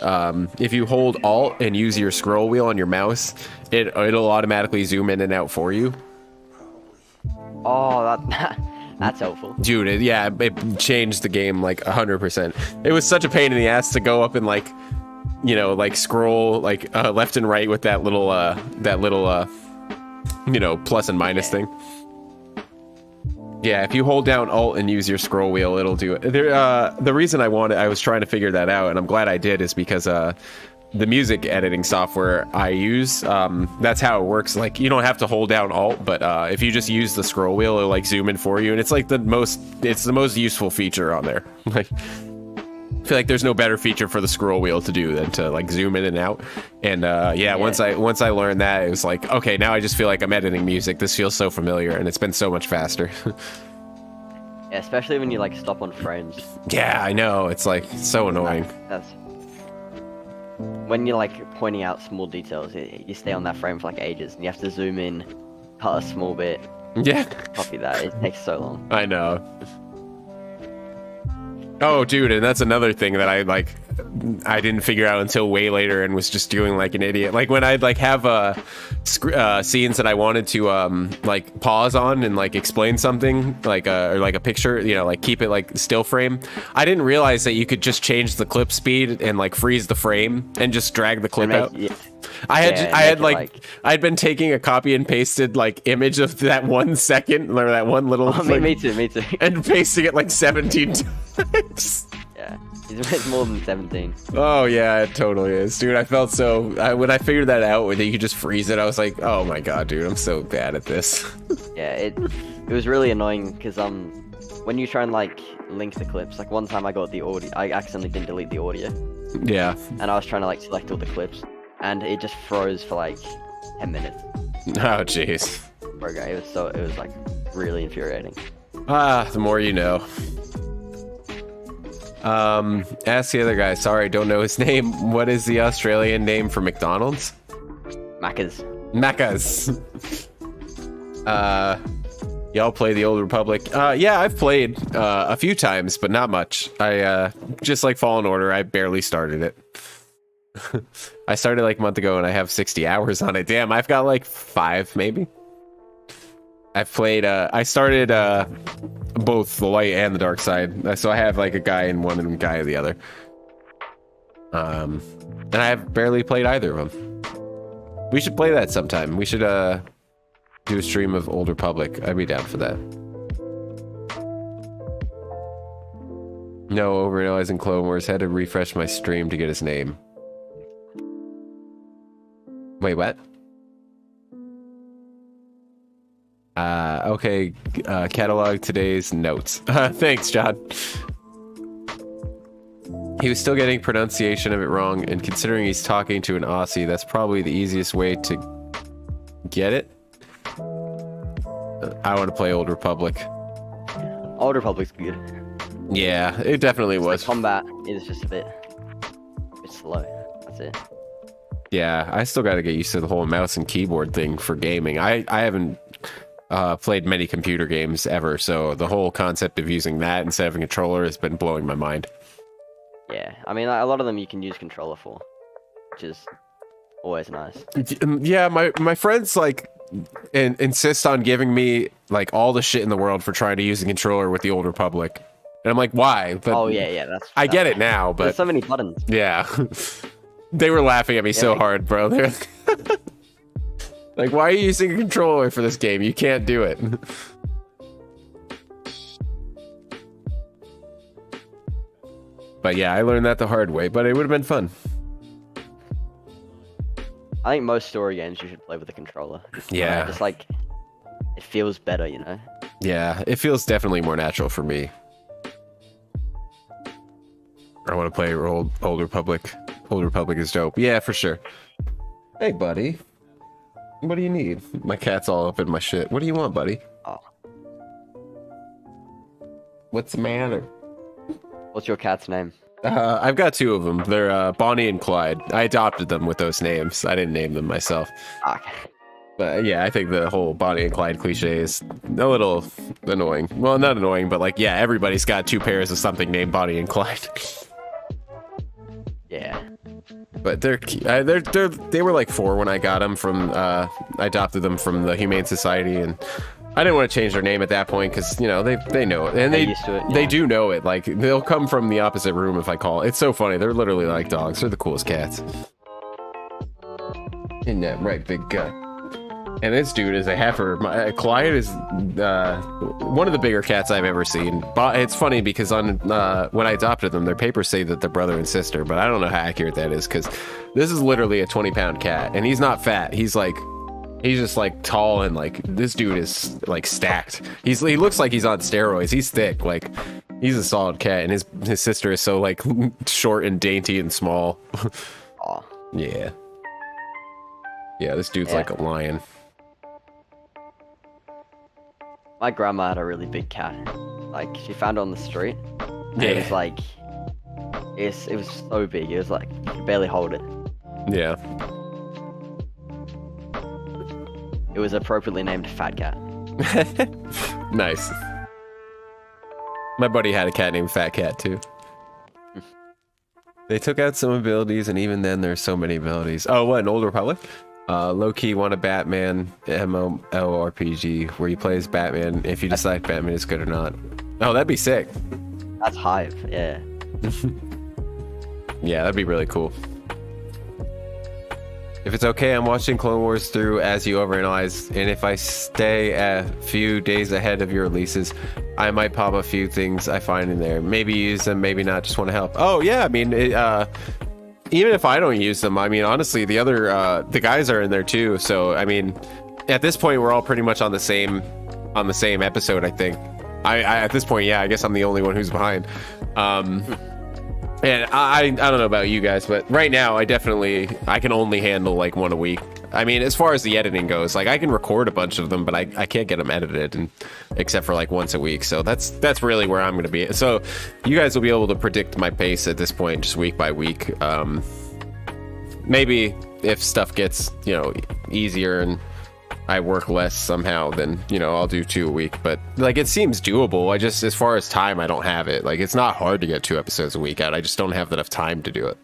if you hold Alt and use your scroll wheel on your mouse, it'll automatically zoom in and out for you.
Oh, that's helpful.
Dude, it changed the game like 100%. It was such a pain in the ass to go up and like, you know, like scroll like left and right with that little you know, plus and minus thing. Yeah, if you hold down Alt and use your scroll wheel, it'll do it. The reason I was trying to figure that out, and I'm glad I did, is because the music editing software I use, that's how it works. Like, you don't have to hold down Alt, but if you just use the scroll wheel, it'll like zoom in for you, and it's like the most useful feature on there. Like, I feel like there's no better feature for the scroll wheel to do than to like zoom in and out. And yeah, once I learned that, it was like, okay, now I just feel like I'm editing music. This feels so familiar, and it's been so much faster.
Yeah, especially when you like stop on frames.
Yeah, I know. It's like so annoying.
That's when you're like pointing out small details. You stay on that frame for like ages, and you have to zoom in, cut a small bit,
Yeah,
copy that. It takes so long.
I know. Oh, dude, and that's another thing that I didn't figure out until way later and was just doing like an idiot. Like when I'd like have scenes that I wanted to like pause on and like explain something, like or like a picture, you know, like keep it like still frame. I didn't realize that you could just change the clip speed and like freeze the frame and just drag the clip out.
Yeah.
I'd been taking a copy and pasted like image of that 1 second or that one little
Oh, me too.
and pasting it like 17 times.
Yeah, it's more than 17.
Oh yeah, it totally is, dude. I felt so when I figured that out, when you could just freeze it, I was like, oh my god, dude, I'm so bad at this.
Yeah, it was really annoying because when you try and like link the clips, like one time I got the audio, I accidentally didn't delete the audio,
Yeah.
and I was trying to like select all the clips, and it just froze for like 10 minutes.
Oh jeez.
Okay, it was like really infuriating.
Ah, the more you know. Ask the other guy. Sorry, don't know his name. What is the Australian name for McDonald's?
Macca's.
Y'all play the Old Republic? Yeah, I've played a few times, but not much. I just like Fallen Order, I barely started it. I started like a month ago and I have 60 hours on it. Damn, I've got like 5 maybe. I've played I started both the light and the dark side, so I have like a guy in one and a guy in the other, and I have barely played either of them. We should play that sometime. We should do a stream of Old Republic. I'd be down for that. No, Overanalyzing Clone Wars. Had to refresh my stream to get his name. Wait, what? Okay, catalog today's notes. Thanks, John. He was still getting pronunciation of it wrong, and considering he's talking to an Aussie, that's probably the easiest way to get it. I want to play Old Republic.
Old Republic's good.
Yeah, it definitely was.
The combat is just a bit slow. That's it.
Yeah, I still got to get used to the whole mouse and keyboard thing for gaming. I haven't played many computer games ever, so the whole concept of using that instead of a controller has been blowing my mind.
Yeah, I mean, a lot of them you can use controller for, which is always nice.
Yeah, my friends like insist on giving me like all the shit in the world for trying to use the controller with the Old Republic. And I'm like, why? But
Oh yeah, that's.
I get it now,
There's
but
so many buttons.
yeah. They were laughing at me so
like-
hard, bro. They're like, why are you using a controller for this game? You can't do it. But yeah, I learned that the hard way, but it would have been fun.
I think most story games you should play with a controller.
Yeah.
Just like it feels better, you know.
Yeah, it feels definitely more natural for me. I want to play Old Republic. Old Republic is dope. Yeah, for sure. Hey, buddy. What do you need? My cat's all up in my shit. What do you want, buddy?
Oh.
What's the matter?
What's your cat's name?
I've got two of them. They're Bonnie and Clyde. I adopted them with those names. I didn't name them myself.
Okay.
But yeah, I think the whole Bonnie and Clyde cliche is a little annoying. Well, not annoying, but like, yeah, everybody's got two pairs of something named Bonnie and Clyde.
Yeah.
But they were like 4 when I got them from. I adopted them from the Humane Society, and I didn't want to change their name at that point because you know they know it, and
They're used to it,
they
yeah.
do know it. Like they'll come from the opposite room if I call. It's so funny. They're literally like dogs. They're the coolest cats. Isn't that right, big guy? And this dude is a heifer. Clyde is one of the bigger cats I've ever seen. But it's funny because on when I adopted them, their papers say that they're brother and sister, but I don't know how accurate that is because this is literally a 20-pound cat, and he's not fat. He's just like tall, and like this dude is like stacked. He looks like he's on steroids. He's thick. Like he's a solid cat, and his sister is so like short and dainty and small.
Oh.
Yeah. Yeah, this dude's
Yeah.
like a lion.
My grandma had a really big cat. Like she found it on the street. And it was like it was so big. It was like you could barely hold it.
Yeah.
It was appropriately named Fat Cat.
Nice. My buddy had a cat named Fat Cat too. They took out some abilities, and even then there's so many abilities. Oh, what, an Old Republic? Low-key want a Batman MMORPG where you play as Batman if you decide Batman is good or not. Oh, that'd be sick.
That's Hive, yeah.
Yeah, that'd be really cool. If it's okay, I'm watching Clone Wars through as you overanalyze, and if I stay a few days ahead of your releases, I might pop a few things I find in there. Maybe use them, maybe not, just want to help. Oh, yeah, I mean, even if I don't use them, I mean, honestly, the guys are in there too, so, I mean, at this point, we're all pretty much on the same episode, I think. I at this point, yeah, I guess I'm the only one who's behind. And I don't know about you guys, but right now I can only handle like one a week. I mean, as far as the editing goes, like I can record a bunch of them, but I can't get them edited, and except for like once a week. So that's really where I'm going to be. So you guys will be able to predict my pace at this point, just week by week. Maybe if stuff gets, easier and I work less somehow, then I'll do 2 a week. But like it seems doable. As far as time, I don't have it. Like it's not hard to get 2 episodes a week out. I just don't have enough time to do it.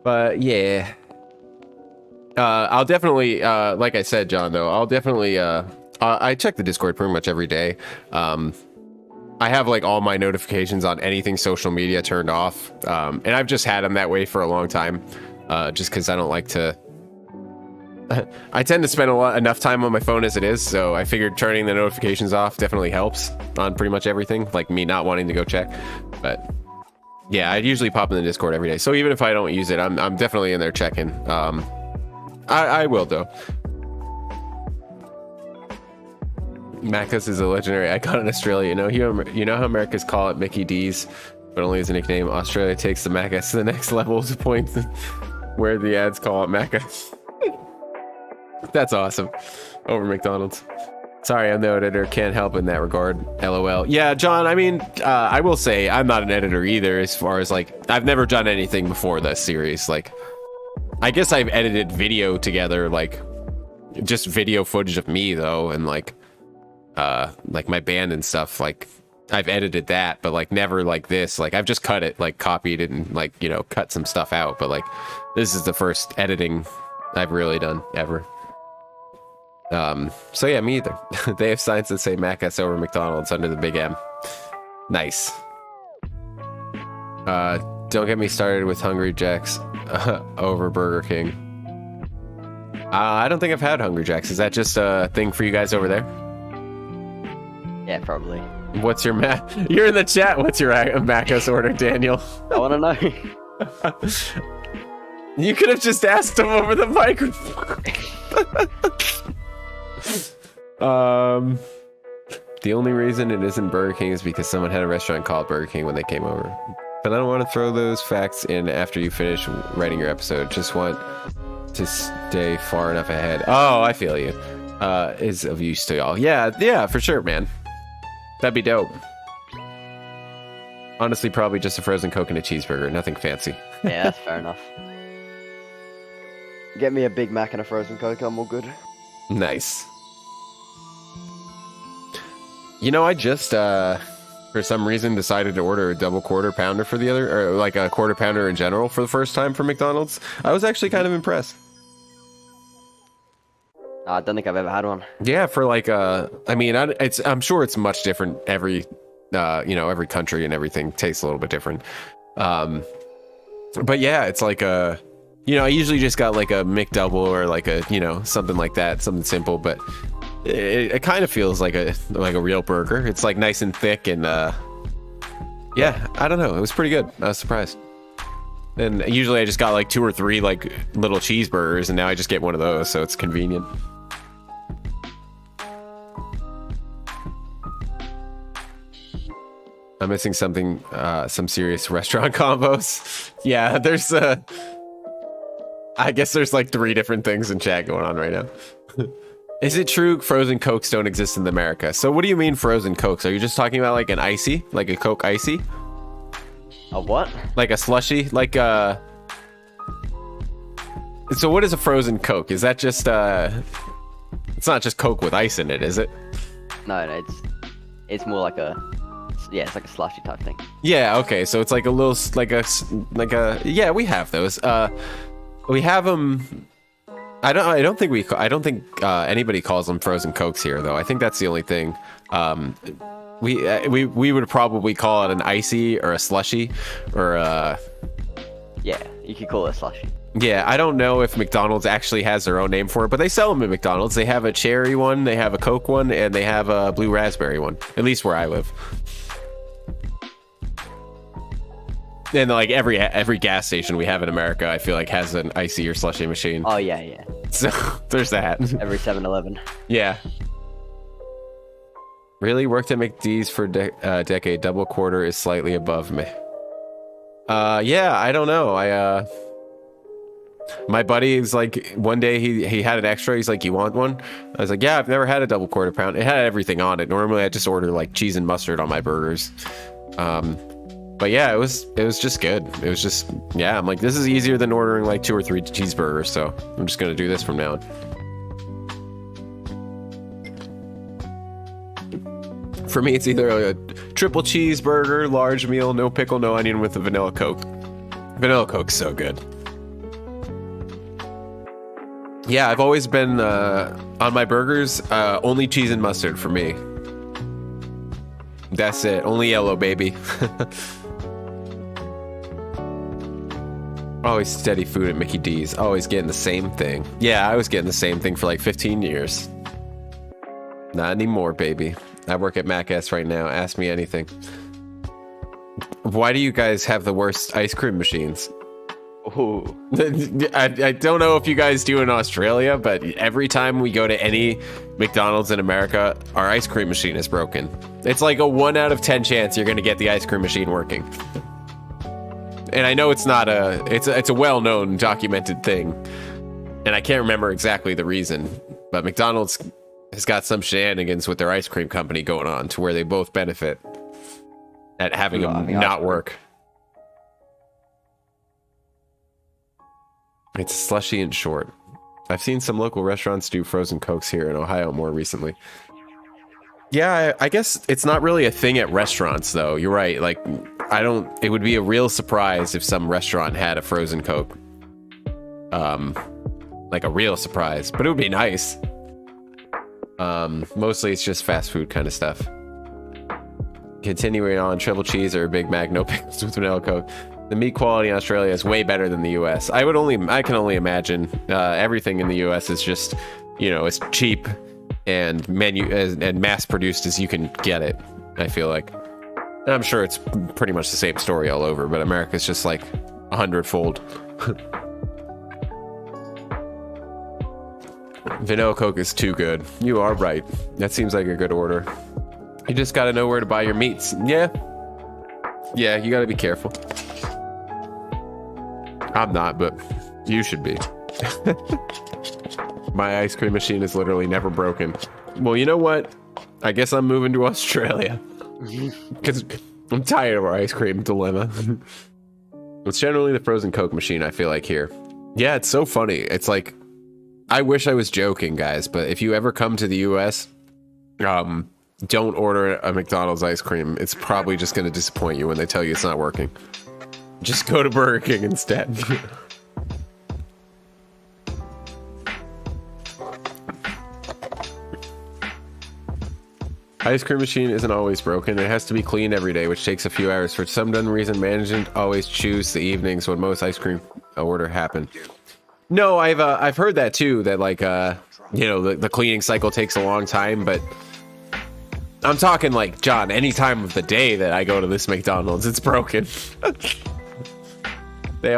But yeah, I'll definitely like I said, John, though, I'll definitely I check the Discord pretty much every day. I have like all my notifications on anything social media turned off, and I've just had them that way for a long time. Just because I don't like to. I tend to spend enough time on my phone as it is, so I figured turning the notifications off definitely helps on pretty much everything, like me not wanting to go check. But yeah, I usually pop in the Discord every day, so even if I don't use it, I'm definitely in there checking. I will though. Macus is a legendary icon in Australia. You know how Americans call it Mickey D's, but only as a nickname. Australia takes the Macus to the next level to point where the ads call it Macus. That's awesome. Over McDonald's. Sorry, I'm no editor. Can't help in that regard. LOL. Yeah, John, I mean, I will say I'm not an editor either, as far as like, I've never done anything before this series. Like, I guess I've edited video together, like, just video footage of me, though, and like my band and stuff, like, I've edited that, but like never like this. Like I've just cut it, like copied it and like, you know, cut some stuff out. But like this is the first editing I've really done ever. So yeah, me either. They have signs that say Mac's over McDonald's under the big M. Nice. Don't get me started with Hungry Jack's over Burger King. I don't think I've had Hungry Jack's. Is that just a thing for you guys over there?
Yeah, probably.
What's your You're in the chat. What's your Mac's order, Daniel?
I want to know.
You could have just asked him over the microphone. The only reason it isn't Burger King is because someone had a restaurant called Burger King when they came over. But I don't want to throw those facts in after you finish writing your episode. Just want to stay far enough ahead. Oh, I feel you. Is of use to y'all. Yeah, for sure, man. That'd be dope. Honestly, probably just a frozen Coke and a cheeseburger. Nothing fancy.
Yeah, that's fair enough. Get me a Big Mac and a frozen Coke, I'm all good.
Nice. You know, I just, for some reason, decided to order a double quarter pounder for the other, or like a quarter pounder in general for the first time from McDonald's. I was actually kind of impressed.
I don't think I've ever had one.
Yeah, for like, I mean, I'm sure it's much different every, you know, every country and everything tastes a little bit different. But yeah, it's like a, you know, I usually just got like a McDouble or like a, you know, something like that, something simple, but it kind of feels like a real burger. It's like nice and thick and yeah, I don't know. It was pretty good. I was surprised. And usually I just got like 2 or 3 like little cheeseburgers, and now I just get one of those, so it's convenient. I'm missing something, some serious restaurant combos. Yeah, there's I guess there's like 3 different things in chat going on right now. Is it true frozen Cokes don't exist in America? So what do you mean frozen Cokes? Are you just talking about like an icy? Like a Coke icy?
A what?
Like a slushy? Like So what is a frozen Coke? Is that just it's not just Coke with ice in it, is it?
No, it's more like a, yeah, it's like a slushy type thing.
Yeah, okay. So it's like a little like a yeah, we have those. We have them. I don't think anybody calls them frozen Cokes here, though. I think that's the only thing. We would probably call it an icy or a slushy or
yeah, you could call it a slushy.
Yeah, I don't know if McDonald's actually has their own name for it, but they sell them at McDonald's. They have a cherry one, they have a Coke one, and they have a blue raspberry one, at least where I live. And like every gas station we have in America, I feel like has an icy or slushy machine.
Oh yeah.
So there's that.
Every 7-Eleven.
Yeah. Really worked at McD's for a decade. Double quarter is slightly above me. Yeah, I don't know. My buddy is like, one day he had an extra. He's like, you want one? I was like, yeah, I've never had a double quarter pound. It had everything on it. Normally I just order like cheese and mustard on my burgers. But yeah, it was just good. It was just, yeah, I'm like, this is easier than ordering like 2 or 3 cheeseburgers, so I'm just gonna do this from now on. For me, it's either a triple cheeseburger, large meal, no pickle, no onion, with a vanilla Coke. Vanilla Coke's so good. Yeah, I've always been, on my burgers, only cheese and mustard for me. That's it. Only yellow, baby. Always steady food at Mickey D's. Always getting the same thing. Yeah, I was getting the same thing for like 15 years. Not anymore, baby. I work at Mac's right now. Ask me anything. Why do you guys have the worst ice cream machines?
Ooh.
I don't know if you guys do in Australia, but every time we go to any McDonald's in America, our ice cream machine is broken. It's like a 1 out of 10 chance you're gonna get the ice cream machine working. And I know it's not it's a well-known documented thing, and I can't remember exactly the reason, but McDonald's has got some shenanigans with their ice cream company going on to where they both benefit at having them not work. It's slushy and short. I've seen some local restaurants do frozen Cokes here in Ohio more recently. Yeah, I guess it's not really a thing at restaurants, though. You're right. Like, it would be a real surprise if some restaurant had a frozen Coke. Like a real surprise, but it would be nice. Mostly it's just fast food kind of stuff. Continuing on, triple cheese or a Big Mac, no pickles with vanilla Coke. The meat quality in Australia is way better than the US. I can only imagine. Everything in the US is just, as cheap and mass produced as you can get it, I feel like. And I'm sure it's pretty much the same story all over, but America's just like 100-fold. Vanilla Coke is too good. You are right. That seems like a good order. You just gotta know where to buy your meats. Yeah, you gotta be careful. I'm not, but you should be. My ice cream machine is literally never broken. Well, you know what? I guess I'm moving to Australia. Because I'm tired of our ice cream dilemma. It's generally the frozen Coke machine, I feel like, here. Yeah, it's so funny. It's like, I wish I was joking, guys, but if you ever come to the US, don't order a McDonald's ice cream. It's probably just going to disappoint you when they tell you it's not working. Just go to Burger King instead. Ice cream machine isn't always broken. It has to be cleaned every day, which takes a few hours. For some dumb reason, management always choose the evenings when most ice cream order happen. No, I've heard that too. That like the cleaning cycle takes a long time, but I'm talking like, John, any time of the day that I go to this McDonald's, it's broken. They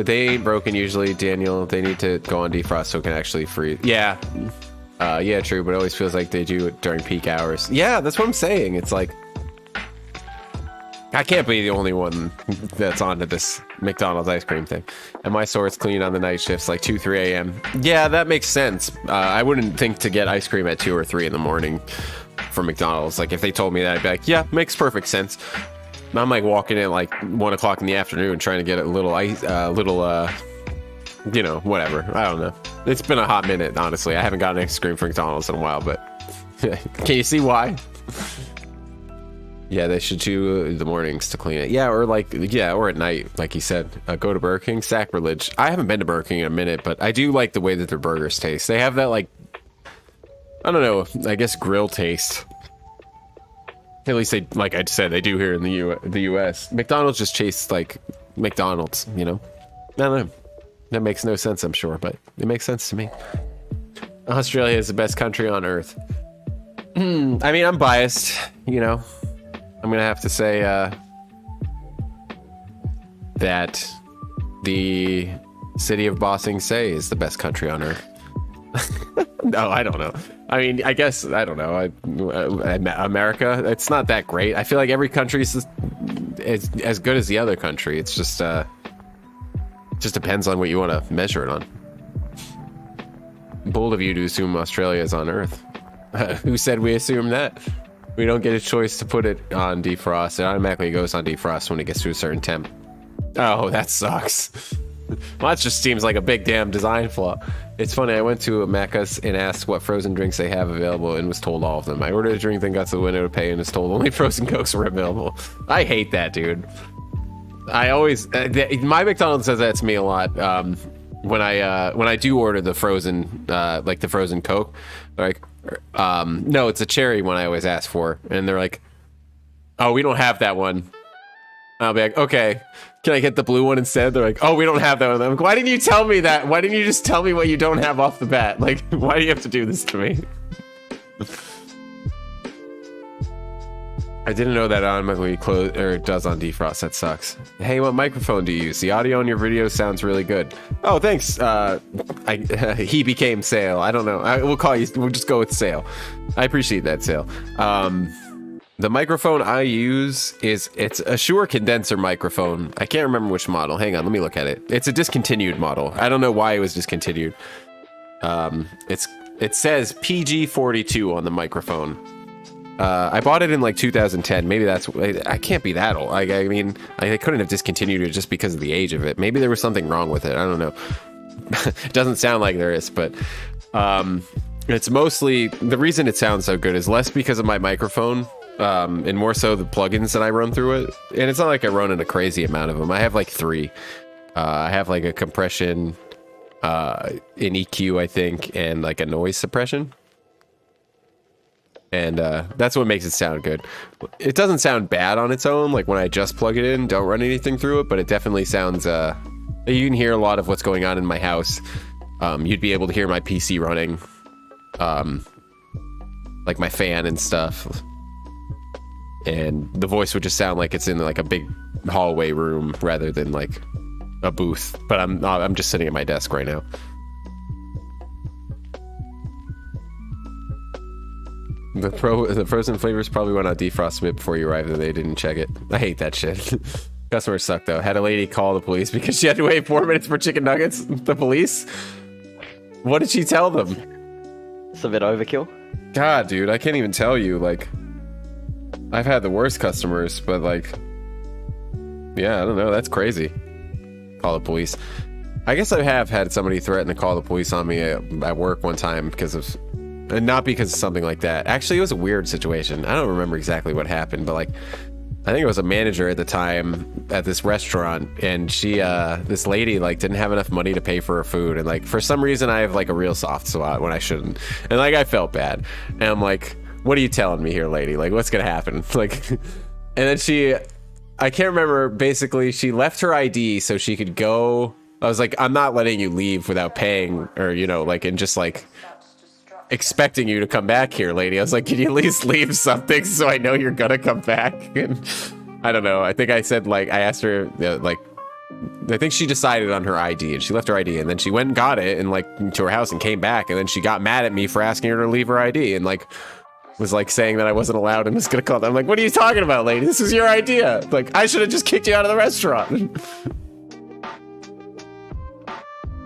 ain't broken usually, Daniel. They need to go on defrost so it can actually freeze. Yeah. Yeah, true, but it always feels like they do it during peak hours. Yeah, that's what I'm saying. It's like, I can't be the only one that's onto this McDonald's ice cream thing. And my store's clean on the night shifts, like 2, 3 a.m. Yeah, that makes sense. I wouldn't think to get ice cream at 2 or 3 in the morning for McDonald's. Like, if they told me that, I'd be like, yeah, makes perfect sense. I'm like walking in at like 1 o'clock in the afternoon trying to get a little whatever. I don't know. It's been a hot minute, honestly. I haven't gotten ice cream from McDonald's in a while, but can you see why? Yeah, they should do the mornings to clean it. Yeah, or at night, like you said. Go to Burger King. Sacrilege. I haven't been to Burger King in a minute, but I do like the way that their burgers taste. They have that, like, I don't know, I guess grill taste. At least they, like I said, they do here in the US. McDonald's just tastes like McDonald's, I don't know. That makes no sense, I'm sure, but it makes sense to me. Australia is the best country on earth. I mean, I'm biased, I'm gonna have to say that the city of Ba Sing Se is the best country on earth. No, I don't know. I mean, I guess, I don't know. America, it's not that great. I feel like every country is as good as the other country. It's just depends on what you want to measure it on. Bold of you to assume Australia is on Earth. Who said we assume that? We don't get a choice to put it on defrost. It automatically goes on defrost when it gets to a certain temp. Oh, that sucks. Well, that just seems like a big damn design flaw. It's funny, I went to a Macca's and asked what frozen drinks they have available and was told all of them. I ordered a drink, then got to the window to pay and was told only frozen Cokes were available. I hate that, dude. I always... my McDonald's says that to me a lot. When I do order the frozen, like the frozen Coke, they're like, no, it's a cherry one I always ask for. And they're like, oh, we don't have that one. I'll be like, okay, can I get the blue one instead? They're like, oh, we don't have that one. I'm like, why didn't you tell me that? Why didn't you just tell me what you don't have off the bat? Like, why do you have to do this to me? I didn't know that automatically does on defrost. That sucks. Hey, what microphone do you use? The audio on your video sounds really good. Oh, thanks. He became Sale. I don't know. We'll call you. We'll just go with Sale. I appreciate that, Sale. The microphone I use it's a Shure condenser microphone. I can't remember which model. Hang on, let me look at it. It's a discontinued model. I don't know why it was discontinued. It says PG42 on the microphone. I bought it in like 2010. Maybe that's... I can't be that old. I mean, I couldn't have discontinued it just because of the age of it. Maybe there was something wrong with it. I don't know. It doesn't sound like there is, but... It's mostly, the reason it sounds so good is less because of my microphone, and more so the plugins that I run through it. And it's not like I run in a crazy amount of them. I have like 3. I have like a compression, an EQ, I think, and like a noise suppression. And that's what makes it sound good. It doesn't sound bad on its own, like when I just plug it in, don't run anything through it, but it definitely sounds, you can hear a lot of what's going on in my house. You'd be able to hear my PC running, like my fan and stuff. And the voice would just sound like it's in like a big hallway room rather than like a booth. But I'm just sitting at my desk right now. The frozen flavors probably went on defrost a bit before you arrived and they didn't check it. I hate that shit. Customers suck though. Had a lady call the police because she had to wait 4 minutes for chicken nuggets. The police? What did she tell them?
It's a bit overkill.
God, dude, I can't even tell you. Like, I've had the worst customers, but like, yeah, I don't know. That's crazy. Call the police. I guess I have had somebody threaten to call the police on me at work one time because of, and not because of something like that. Actually, it was a weird situation. I don't remember exactly what happened, but like, I think it was a manager at the time at this restaurant, and she, this lady, like, didn't have enough money to pay for her food, and like, for some reason, I have like a real soft spot when I shouldn't, and like, I felt bad, and I'm like, what are you telling me here, lady? Like, what's gonna happen? Like, and then she, I can't remember, basically, she left her ID so she could go. I was like, I'm not letting you leave without paying, or, you know, like, and just like, expecting you to come back here, lady. I was like, can you at least leave something so I know you're gonna come back? And I don't know. I think I said, like, I asked her, like, I think she decided on her ID, and she left her ID, and then she went and got it, and like to her house and came back, and then she got mad at me for asking her to leave her ID, and like was like saying that I wasn't allowed and was gonna call them. I'm like, what are you talking about, lady? This is your idea. Like, I should have just kicked you out of the restaurant.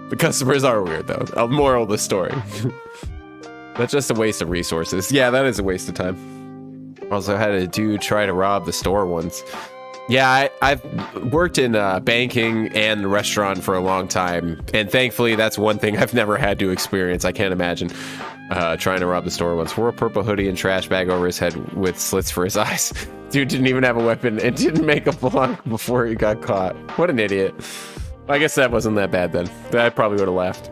The customers are weird though. A moral of the story. That's just a waste of resources. Yeah, that is a waste of time. Also had a dude try to rob the store once. Yeah, I've worked in banking and the restaurant for a long time, and thankfully that's one thing I've never had to experience. I can't imagine trying to rob the store once. Wore a purple hoodie and trash bag over his head with slits for his eyes. Dude didn't even have a weapon and didn't make a blanc before he got caught. What an idiot. I guess that wasn't that bad then. I probably would have laughed.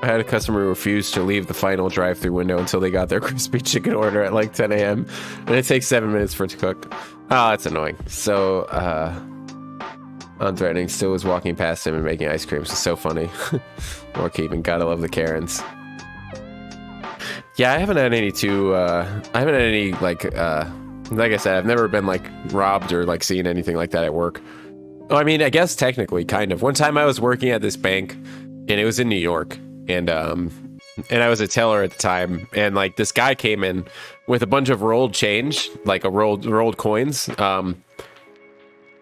I had a customer who refused to leave the final drive-through window until they got their crispy chicken order at like 10 a.m. and it takes 7 minutes for it to cook. Oh, that's annoying. So, unthreatening, still was walking past him and making ice cream. So, so funny. Or keeping, gotta love the Karens. Yeah, I haven't had any like I said, I've never been like robbed or like seen anything like that at work. Oh, I mean, I guess technically, kind of. One time I was working at this bank and it was in New York. And I was a teller at the time, and like this guy came in with a bunch of rolled change, like rolled coins.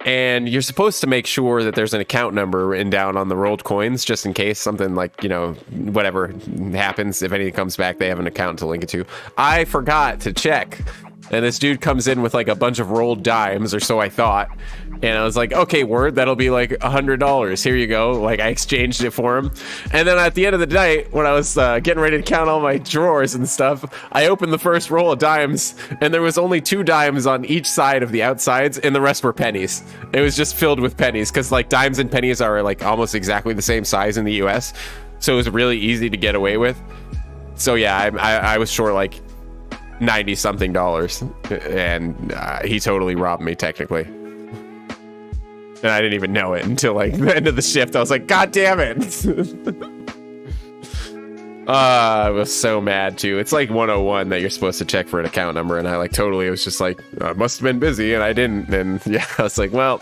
And you're supposed to make sure that there's an account number written down on the rolled coins, just in case something like, you know, whatever happens, if anything comes back, they have an account to link it to. I forgot to check. And this dude comes in with like a bunch of rolled dimes, or so I thought. And I was like, okay, word, that'll be like $100. Here you go. Like, I exchanged it for him. And then at the end of the day, when I was getting ready to count all my drawers and stuff, I opened the first roll of dimes, and there was only 2 dimes on each side of the outsides, and the rest were pennies. It was just filled with pennies, because like dimes and pennies are like almost exactly the same size in the US. So it was really easy to get away with. So yeah, I was short like $90 something, and he totally robbed me technically. And I didn't even know it until like the end of the shift. I was like, God damn it. I was so mad too. It's like 101 that you're supposed to check for an account number. And I like totally was just like, I must have been busy and I didn't. And yeah, I was like, well,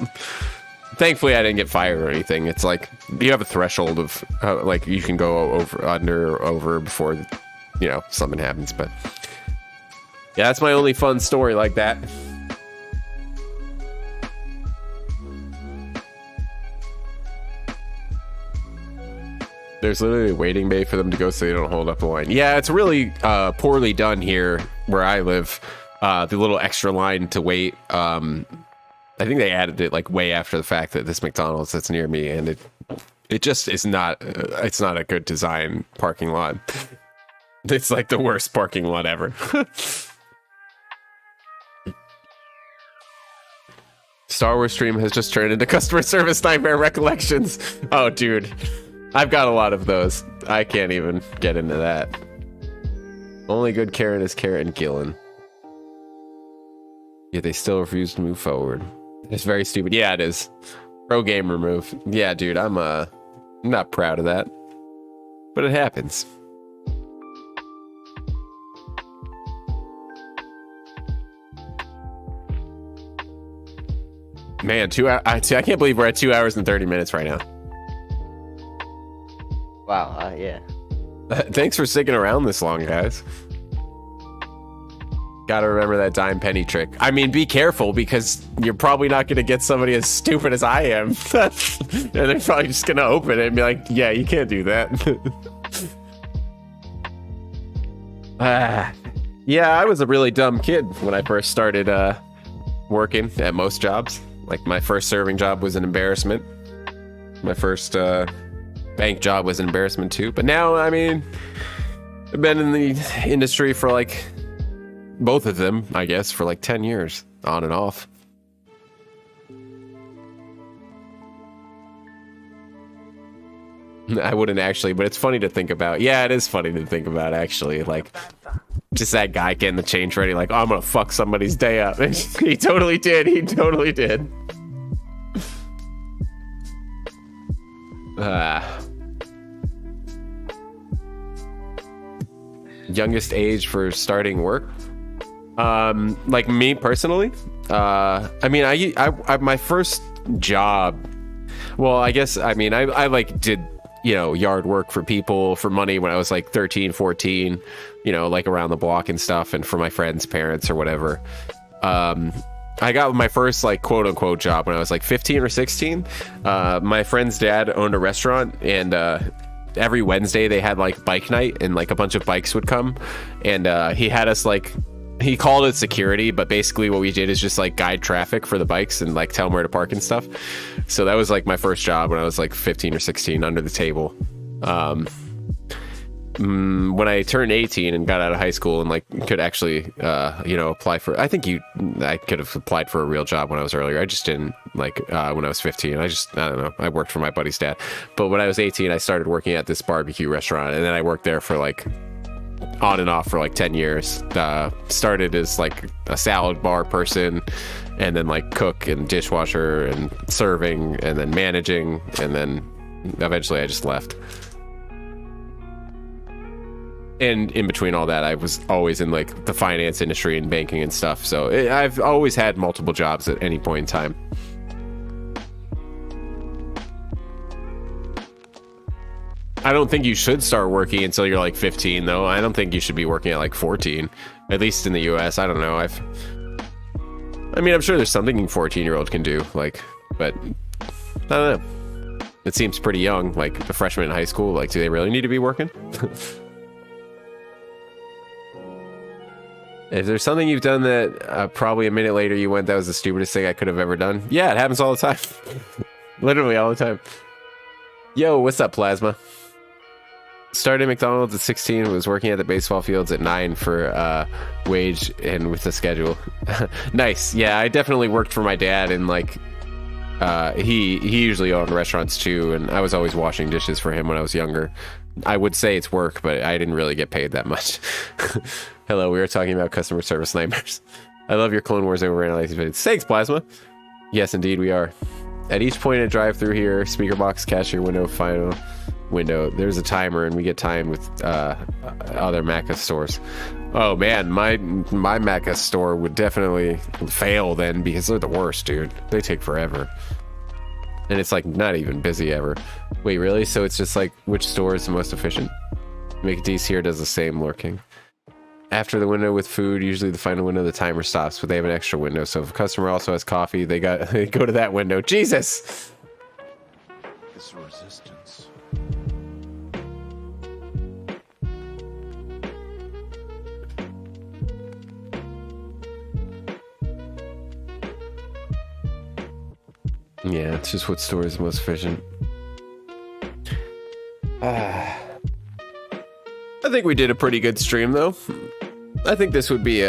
thankfully I didn't get fired or anything. It's like, you have a threshold of like you can go over before, you know, something happens. But yeah, that's my only fun story like that. There's literally a waiting bay for them to go so they don't hold up the line. Yeah, it's really poorly done here where I live. The little extra line to wait. I I think they added it like way after the fact that this McDonald's that's near me, and it just is not. It's not a good design parking lot. It's like the worst parking lot ever. Star Wars stream has just turned into customer service nightmare recollections. Oh, dude. I've got a lot of those. I can't even get into that. Only good Karen is Karen and Gillen. Yet they still refuse to move forward. It's very stupid. Yeah, it is. Pro gamer move. Yeah, dude, I'm not proud of that. But it happens. Man, 2 hours. I can't believe we're at 2 hours and 30 minutes right now.
Wow, yeah.
Thanks for sticking around this long, guys. Gotta remember that dime penny trick. I mean, be careful, because you're probably not gonna get somebody as stupid as I am. And they're probably just gonna open it and be like, yeah, you can't do that. Yeah, I was a really dumb kid when I first started working at most jobs. Like, my first serving job was an embarrassment. My first bank job was an embarrassment too. But now, I mean, I've been in the industry for like both of them, I guess, for like 10 years, on and off. I wouldn't actually, but it's funny to think about. Yeah, it is funny to think about, actually. Like, just that guy getting the change ready, like, oh, I'm gonna fuck somebody's day up. He totally did. He totally did. Youngest age for starting work? Like me personally? I mean, I my first job, well, I guess, I mean, I like did, you know, yard work for people for money when I was like 13, 14, you know, like around the block and stuff, and for my friends' parents or whatever. I got my first like quote unquote job when I was like 15 or 16. My friend's dad owned a restaurant, and every Wednesday they had like bike night, and like a bunch of bikes would come, and he had us like, he called it security, but basically what we did is just like guide traffic for the bikes and like tell them where to park and stuff. So that was like my first job when I was like 15 or 16, under the table. When I turned 18 and got out of high school and like could actually you know, apply for, I could have applied for a real job when I was earlier. I just didn't, like when I was 15. I don't know, I worked for my buddy's dad. But when I was 18, I started working at this barbecue restaurant, and then I worked there for like on and off for like 10 years. Started as like a salad bar person, and then like cook and dishwasher and serving, and then managing, and then eventually I just left. And in between all that, I was always in like the finance industry and banking and stuff. So I've always had multiple jobs at any point in time. I don't think you should start working until you're like 15, though. I don't think you should be working at like 14, at least in the US. I don't know. I mean, I'm sure there's something a 14-year-old can do, like, but I don't know. It seems pretty young, like a freshman in high school. Like, do they really need to be working? If there's something you've done that probably a minute later you went, that was the stupidest thing I could have ever done. Yeah, it happens all the time. Literally all the time. Yo, what's up, Plasma? Started at McDonald's at 16, was working at the baseball fields at 9 for wage and with the schedule. Nice. Yeah, I definitely worked for my dad, and like he usually owned restaurants too, and I was always washing dishes for him when I was younger. I would say it's work, but I didn't really get paid that much. Hello, we were talking about customer service nightmares. I love your Clone Wars overanalyzing videos. Thanks, Plasma. Yes, indeed, we are. At each point in a drive-through here, speaker box, cashier window, final window, there's a timer, and we get timed with other Macca stores. Oh man, my Macca store would definitely fail then, because they're the worst, dude. They take forever. And it's like not even busy ever. Wait, really? So it's just like which store is the most efficient? McD's here does the same lurking. After the window with food, usually the final window, the timer stops, but they have an extra window. So if a customer also has coffee, they go to that window. Jesus!
This resistance.
Yeah, it's just what store is most efficient. I think we did a pretty good stream, though. I think this would be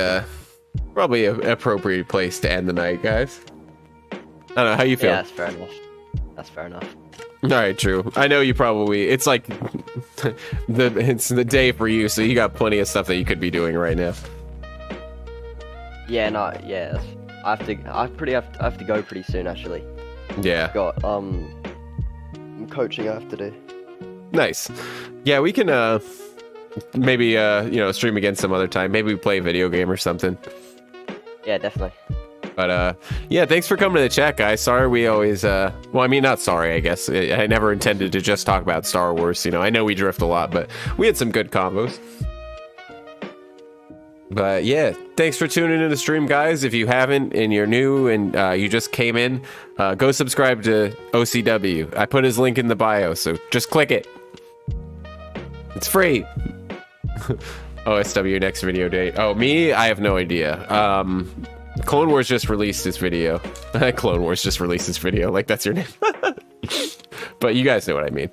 probably an appropriate place to end the night, guys. I don't know, how you feel?
Yeah, that's fair enough. That's fair enough.
All right, true. I know you probably, it's like it's the day for you, so you got plenty of stuff that you could be doing right now.
Yeah, no, yeah. I have to go pretty soon actually.
Yeah.
Got coaching I have to do.
Nice. Yeah, we can maybe stream again some other time. Maybe we play a video game or something.
Yeah, definitely.
But yeah, thanks for coming to the chat, guys. Sorry we always well, I mean, not sorry, I guess. I never intended to just talk about Star Wars, I know we drift a lot, but we had some good combos. But yeah, thanks for tuning in to the stream, guys. If you haven't and you're new and you just came in, go subscribe to OCW. I put his link in the bio, so just click it. It's free. OSW next video date. Oh, me? I have no idea. Clone Wars just released this video. Clone Wars just released this video. Like, that's your name. But you guys know what I mean.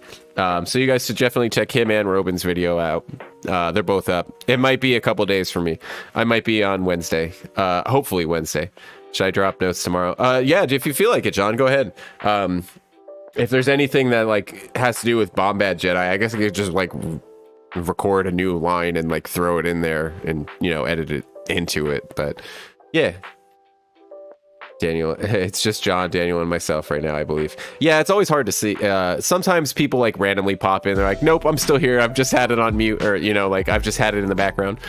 So you guys should definitely check him and Robin's video out. They're both up. It might be a couple days for me. I might be on Wednesday. Hopefully Wednesday. Should I drop notes tomorrow? Yeah, if you feel like it, John, go ahead. If there's anything that like has to do with Bombad Jedi, I guess I could just like record a new line and like throw it in there and edit it into it. But yeah. Daniel, it's just John, Daniel, and myself right now, I believe. Yeah, it's always hard to see. Sometimes people like randomly pop in. They're like, nope, I'm still here. I've just had it on mute, or like I've just had it in the background.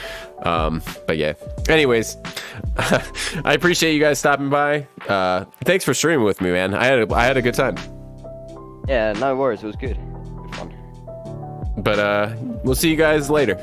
But yeah. Anyways, I appreciate you guys stopping by. Thanks for streaming with me, man. I had a good time.
Yeah, no worries. It was good. Good fun.
But we'll see you guys later.